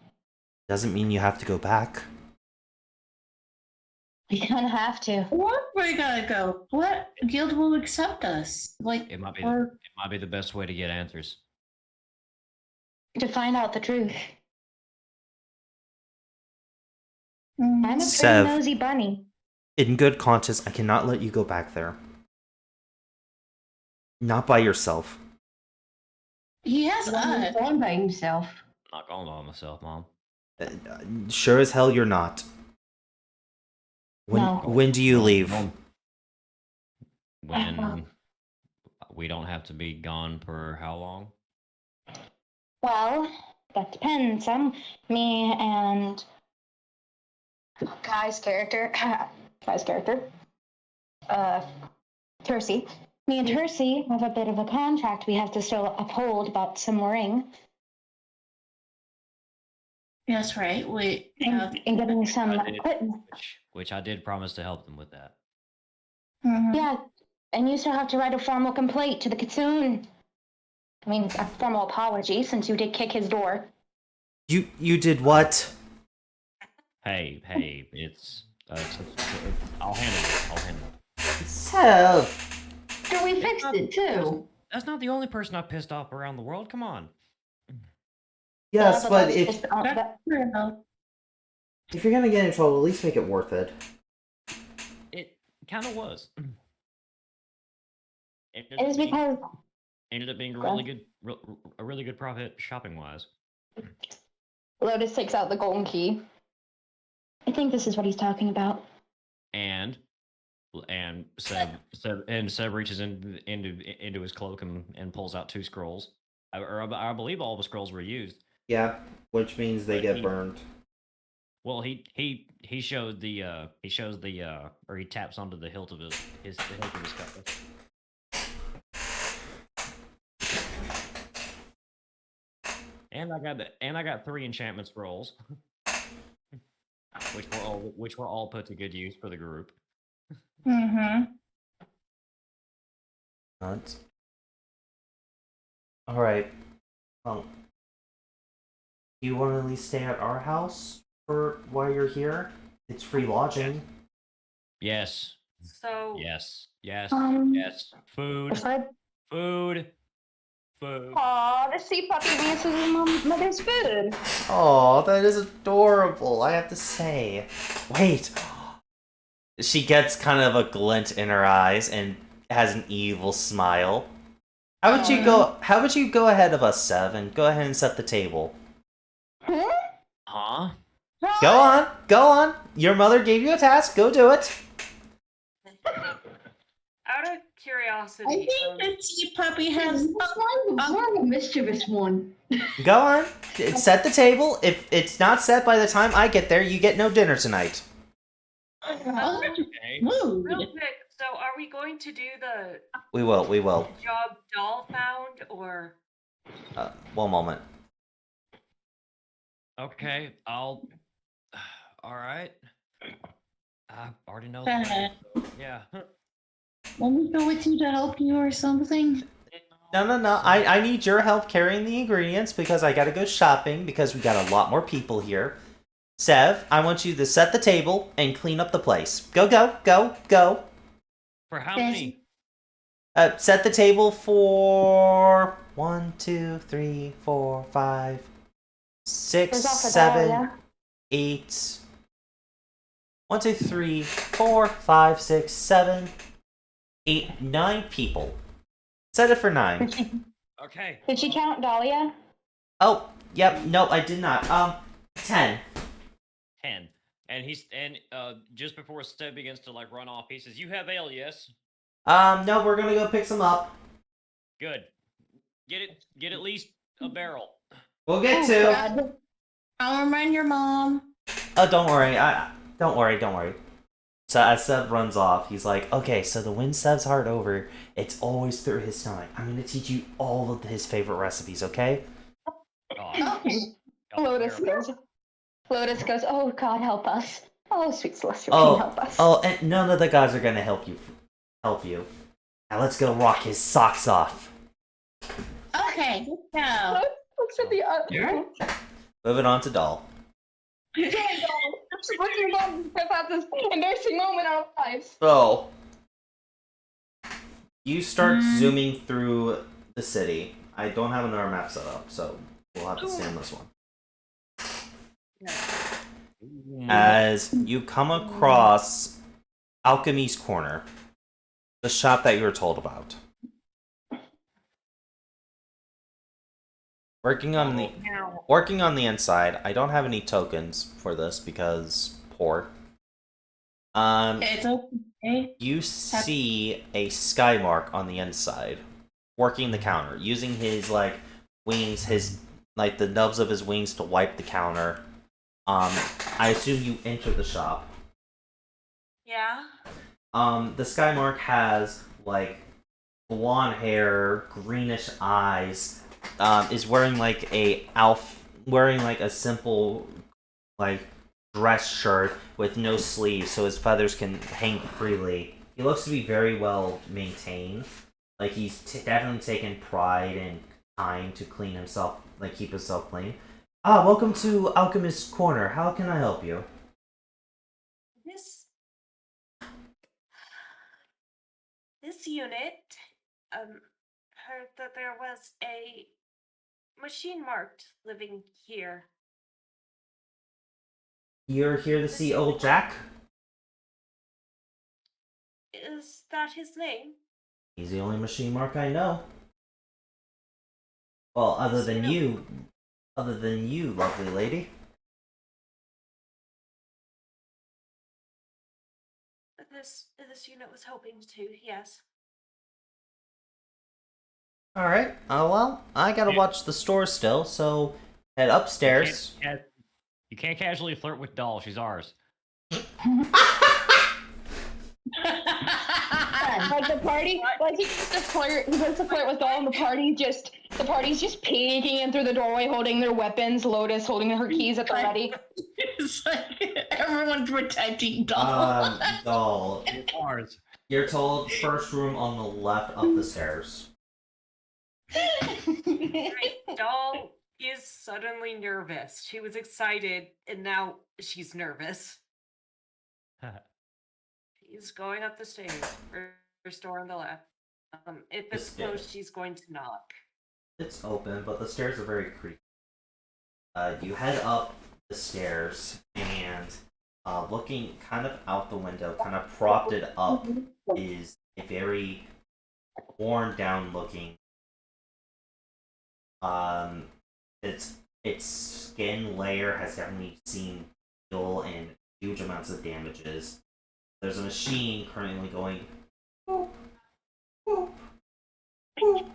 Doesn't mean you have to go back. We kind of have to. What? We gotta go. What guild will accept us? Like, It might be or it might be the best way to get answers. To find out the truth. Mm, I'm a pretty Sev. nosy bunny. In good conscience, I cannot let you go back there. Not by yourself. he has He's us. going by himself. I'm not going by myself, Mom. Sure as hell you're not. No. When do you leave? When we don't have to be gone for how long? Well, that depends. Me and Kai's character, Tercy. Me and Tercy have a bit of a contract we have to still uphold about some ring Yes, right. We have. and getting some I did. equipment. Which I did promise to help them with that. Mhm. Yeah, and you still have to write a formal complaint to the Kitsune. I mean, a formal apology since you did kick his door. You did what? Hey, it's I'll handle it. I'll handle it. Sev! So we fixed it too. That's not the only person I've pissed off around the world. Come on. Yes, Yeah, but that's if just- That's true. if you're gonna get in trouble, at least make it worth it. It kind of was. It is because ended up being a really good profit shopping wise. Lotus takes out the golden key. I think this is what he's talking about. And Seb reaches into his cloak and pulls out 2 scrolls. I believe all the scrolls were used. Yeah, which means they But get he- burned. Well, he showed the or he taps onto the hilt of his cutlass. And I got 3 enchantment scrolls, which were all put to good use for the group. Mm-hmm. Nuts. All right. Well, do you want to at least stay at our house for while you're here? It's free lodging. Yes, So yes. Food, Aside, food. aw, the sea puppy misses his mother's food. Oh, that is adorable. I have to say. Wait. She gets kind of a glint in her eyes and has an evil smile. How about you go? How about you go ahead of us, Sev, and go ahead and set the table? Huh? Go on. Your mother gave you a task. Go do it. out of I curiosity, think the sea puppy has. More of a mischievous one. Go on. Set the table. If it's not set by the time I get there, you get no dinner tonight. Okay. Mood. real quick, so are we going to do the We will. job doll found, or One moment. Okay, I'll. All right. I already know. Yeah. Want me to go with you to help you or something? No. I need your help carrying the ingredients because I gotta go shopping because we got a lot more people here. Sev, I want you to set the table and clean up the place. Go. For how many? Set the table for 1, 2, 3, 4, 5, 6, There's also 7, Dahlia. 8. 1, 2, 3, 4, 5, 6, 7, 8, 9 people. Set it for 9. Okay. Did she count Dahlia? Oh, yep. No, I did not. 10. 10. And just before Steb begins to like run off, he says, "You have ale, yes? No, we're gonna go pick some up. Good. Get at least a barrel." We'll get to. I'll remind your mom. Oh, don't worry. Don't worry. So as Seb runs off, he's like, okay, so the win Seb's heart over, it's always through his stomach. I'm gonna teach you all of his favorite recipes, okay? Oh, Lotus goes, oh God, help us. Oh, sweet Celestial, Oh, can you help us? Oh, and none of the guys are gonna help you. Now let's go rock his socks off. Okay, let's go. Looks at the other. Moving on to Doll. What's your mom about this embarrassing moment in our lives? So, you start zooming through the city. I don't have another map set up, so we'll have to stay on this one. As you come across Alchemy's Corner, the shop that you were told about. Working on the inside, I don't have any tokens for this because poor. It's okay. You see a sky mark on the inside, working the counter, using his wings, the nubs of his wings to wipe the counter. I assume you enter the shop. yeah? The sky mark has blonde hair, greenish eyes. Is wearing a simple dress shirt with no sleeves, so his feathers can hang freely. He looks to be very well maintained. He's definitely taken pride and time to clean himself, keep himself clean. Welcome to Alchemist's Corner. How can I help you? This unit heard that there was a machine marked living here. You're here to see old Jack? Is that his name? He's the only machine mark I know. Well, other than you, lovely lady. This unit was hoping to, yes. All right. Well, I gotta watch the store still, so head upstairs. You can't casually flirt with Doll. She's ours. Like the party, like he goes to flirt with all, and the party's just peeking in through the doorway, holding their weapons. Lotus holding her keys at the ready. It's like everyone's protecting Doll. Doll. It's ours. You're told first room on the left up the stairs. Right, Doll is suddenly nervous. She was excited, and now she's nervous. She's going up the stairs. First door on the left. If it's closed, she's going to knock. It's open, but the stairs are very creepy. You head up the stairs, and looking kind of out the window, kind of propped it up, is a very worn down looking. Its skin layer has definitely seen fuel and huge amounts of damages. There's a machine currently going boop, boop, boop.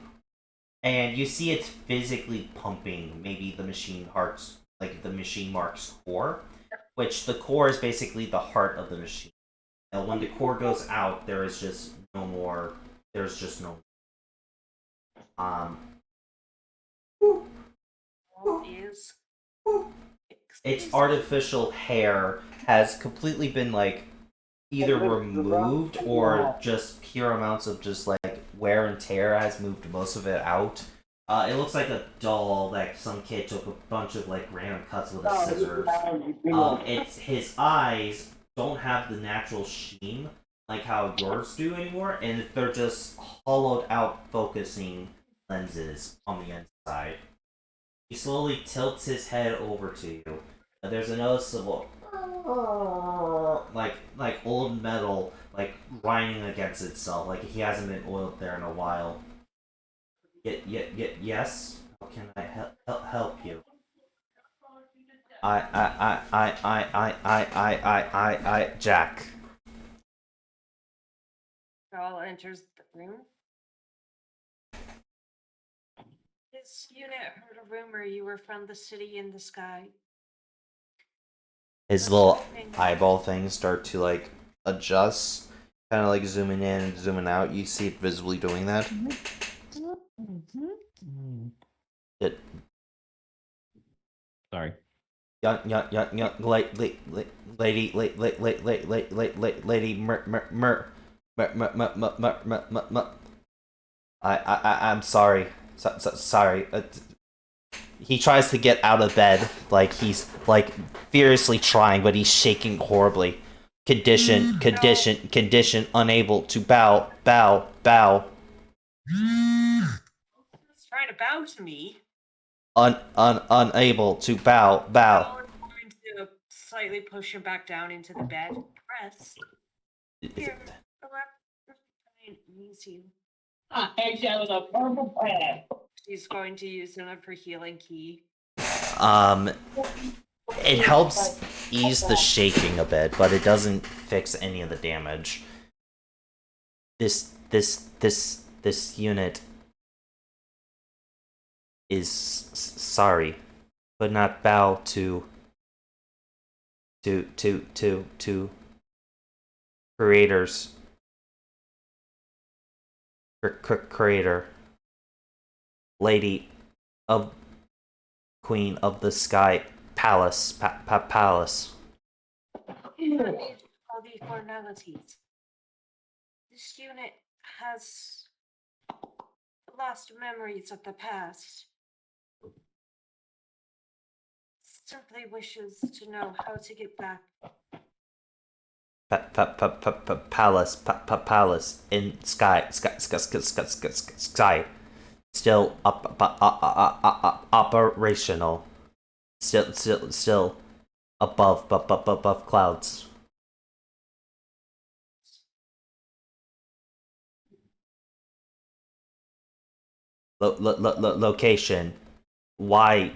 And you see it's physically pumping maybe the machine heart's, like the machine marks core, which the core is basically the heart of the machine. And when the core goes out, there is just no more. There's just no. Is Its artificial hair has completely been like either removed or just pure amounts of just like wear and tear has moved most of it out. It looks like a doll that some kid took a bunch of like random cuts with a scissors. It's his eyes don't have the natural sheen like how yours do anymore, and they're just hollowed out focusing lenses on the inside. He slowly tilts his head over to you. There's a noticeable like old metal like grinding against itself, like he hasn't been oiled there in a while. Yes. How can I help you? I Jack. Doll enters the room. This unit heard a rumor you were from the city in the sky. His little eyeball things start to like adjust, kind of like zooming in and zooming out. You see it visibly doing that. It. Sorry. Young, lady, I'm sorry. Sorry. He tries to get out of bed, like he's like furiously trying, but he's shaking horribly. Condition, unable to bow. He's trying to bow to me. Unable to bow. Doll is going to slightly push him back down into the bed. Rest. Here, easy. I think that was a purple plan. She's going to use one of her healing key. It helps ease the shaking a bit, but it doesn't fix any of the damage. This unit is sorry, but not bow to creators. Creator, lady of queen of the sky palace palace. All the formalities. This unit has lost memories of the past. Simply wishes to know how to get back. Palace in sky still operational, still above clouds. location Y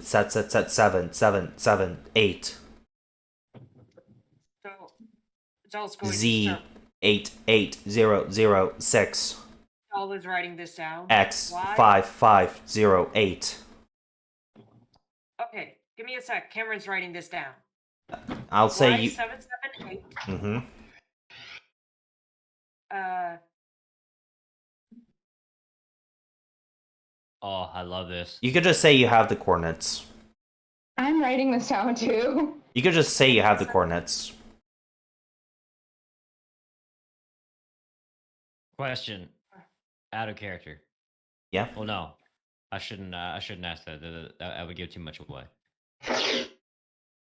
set 778 So Doll's going to Z start. 88006 Doll is writing this down. X Why? 5508. Okay, give me a sec. Cameron's writing this down. I'll say you. 778. Mm-hmm. Oh, I love this. You could just say you have the coordinates. I'm writing this down too. You could just say you have the coordinates. Question. Out of character. Yeah. Well, no, I shouldn't ask that. That would give too much away.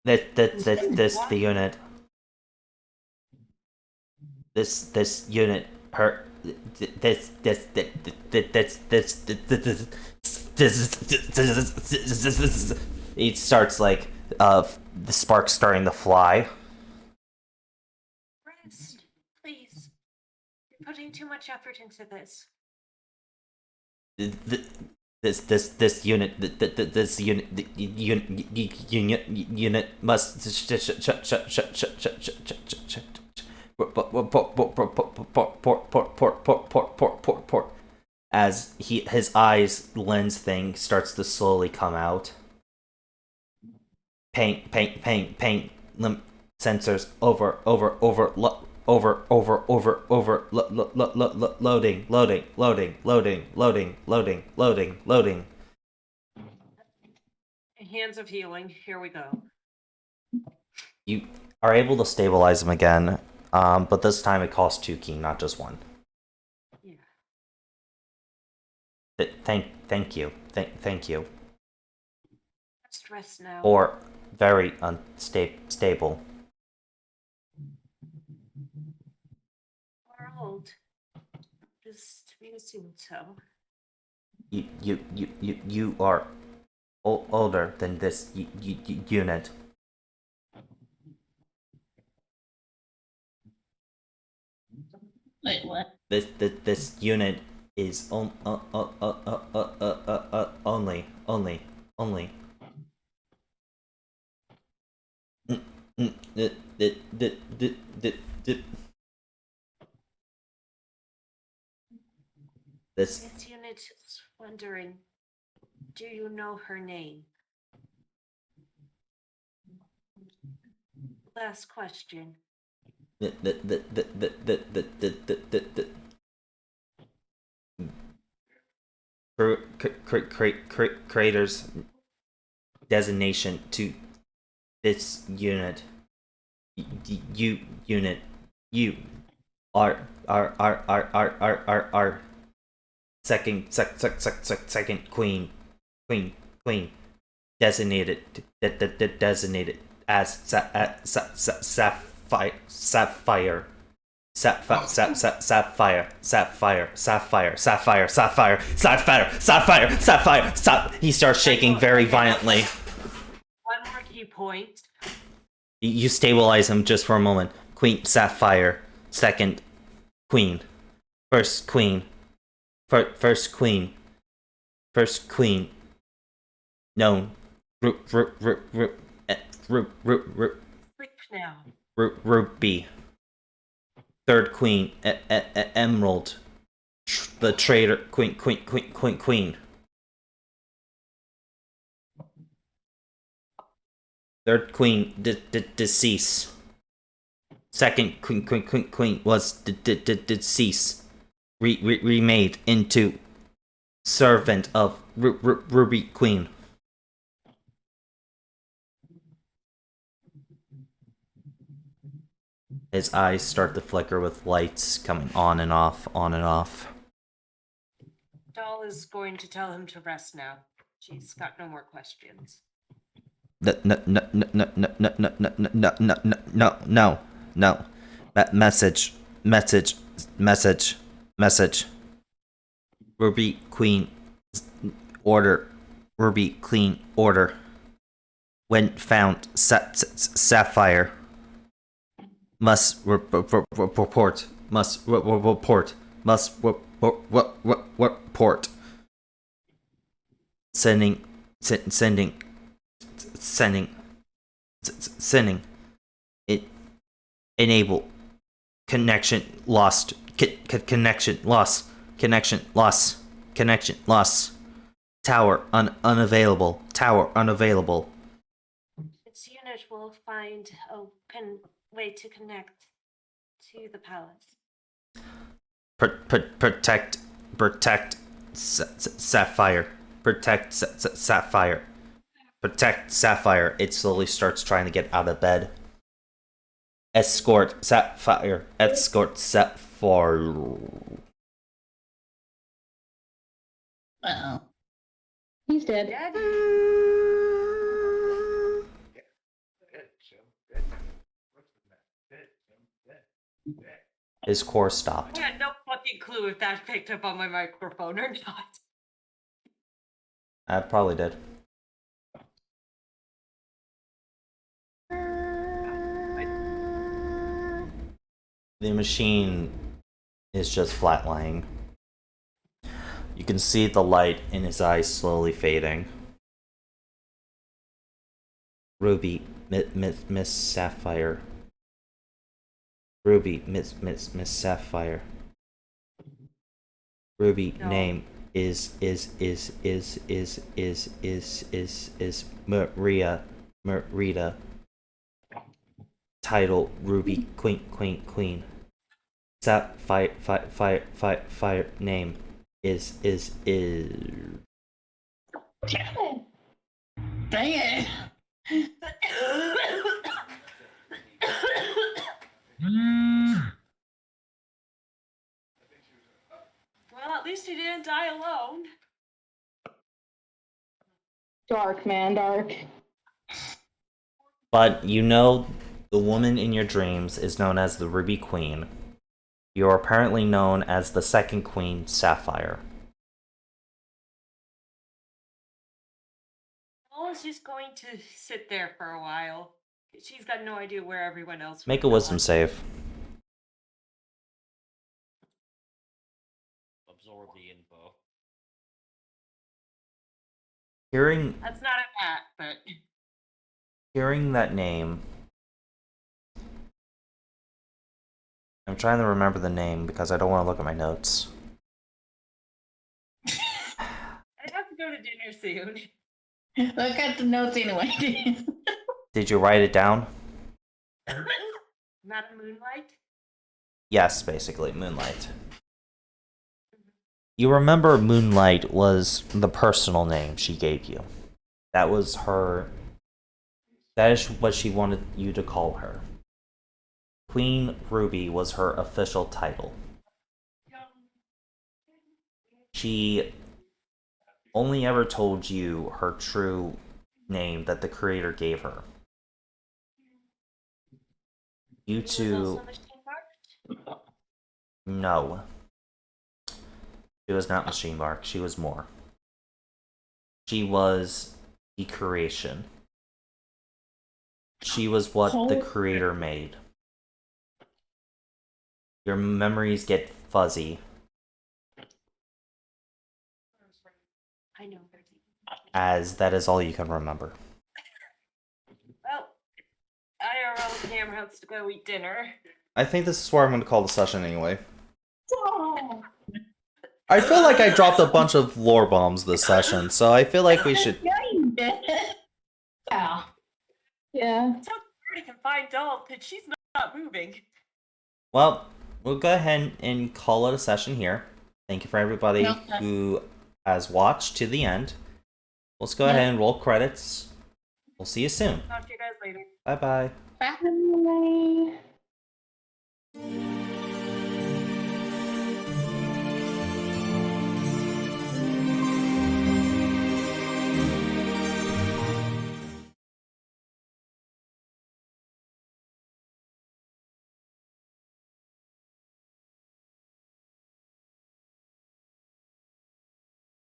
This the unit. This unit hurt. This it starts like the sparks starting to fly. Rest, please. You're putting too much effort into this. This unit unit must port as his eyes lens thing starts to slowly come out. Paint limp sensors loading. Hands of healing. Here we go. You are able to stabilize him again, but this time it costs 2 ki, not just 1. Yeah. Thank you. Just rest now. Or very unstable. We're old. Just we assumed so. You are older than this unit. Wait, what? This unit is only this This unit is wondering, do you know her name? Last question. creator's designation to this unit. You are second queen designated as sapphire. He starts shaking very violently. One more key point. You stabilize him just for a moment. Queen Sapphire, second queen, first queen, first queen, known. Sleep now. Ruby. Third queen, Emerald. The traitor, queen. Third queen, deceased. Second queen was deceased. Remade into servant of Ruby Queen. His eyes start to flicker with lights coming on and off. Doll is going to tell him to rest now. She's got no more questions. No. Message. Ruby Queen order. When found, Sapphire must report. sending, sending, sending. It enable connection lost. Connection lost. Connection lost. Connection lost. Tower unavailable. Tower unavailable. Its unit will find a way to connect to the palace. Protect Sapphire. Protect Sapphire. Protect Sapphire. It slowly starts trying to get out of bed. Escort Sapphire. Escort Sapphire. Uh-oh. He's dead. Dead? His core stopped. I had no fucking clue if that picked up on my microphone or not. I probably did. The machine is just flat lying. You can see the light in his eyes slowly fading. Ruby, Miss Sapphire. Ruby, Miss Sapphire. Ruby, No. name is Maria, Marita. Title Ruby Queen. Fire name is Dang it. Well, at least he didn't die alone. Dark, man, dark. But you know the woman in your dreams is known as the Ruby Queen. You are apparently known as the second queen, Sapphire. Paula's just going to sit there for a while. She's got no idea where everyone else Make went. a wisdom save. Absorb the info. Hearing That's not a hat, but that name, I'm trying to remember the name because I don't want to look at my notes. I have to go to dinner soon. Look at the notes anyway. Did you write it down? Madam Moonlight? Yes, basically, Moonlight. You remember Moonlight was the personal name she gave you. That was her. That is what she wanted you to call her. Queen Ruby was her official title. She only ever told you her true name that the creator gave her. You two. No. She was not machine mark. She was more. She was the creation. She was what the creator made. Your memories get fuzzy I know. as that is all you can remember. Well, IRL Cam has to go eat dinner. I think this is where I'm going to call the session anyway. I feel like I dropped a bunch of lore bombs this session, so I feel like we should. Yeah, you did. Yeah. Yeah. It's so hard to confine Doll that she's not moving. Well, we'll go ahead and call it a session here. Thank you for everybody who has watched to the end. Let's go ahead and roll credits. We'll see you soon. Talk to you guys later. Bye-bye. Bye.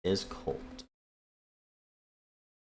Is cold.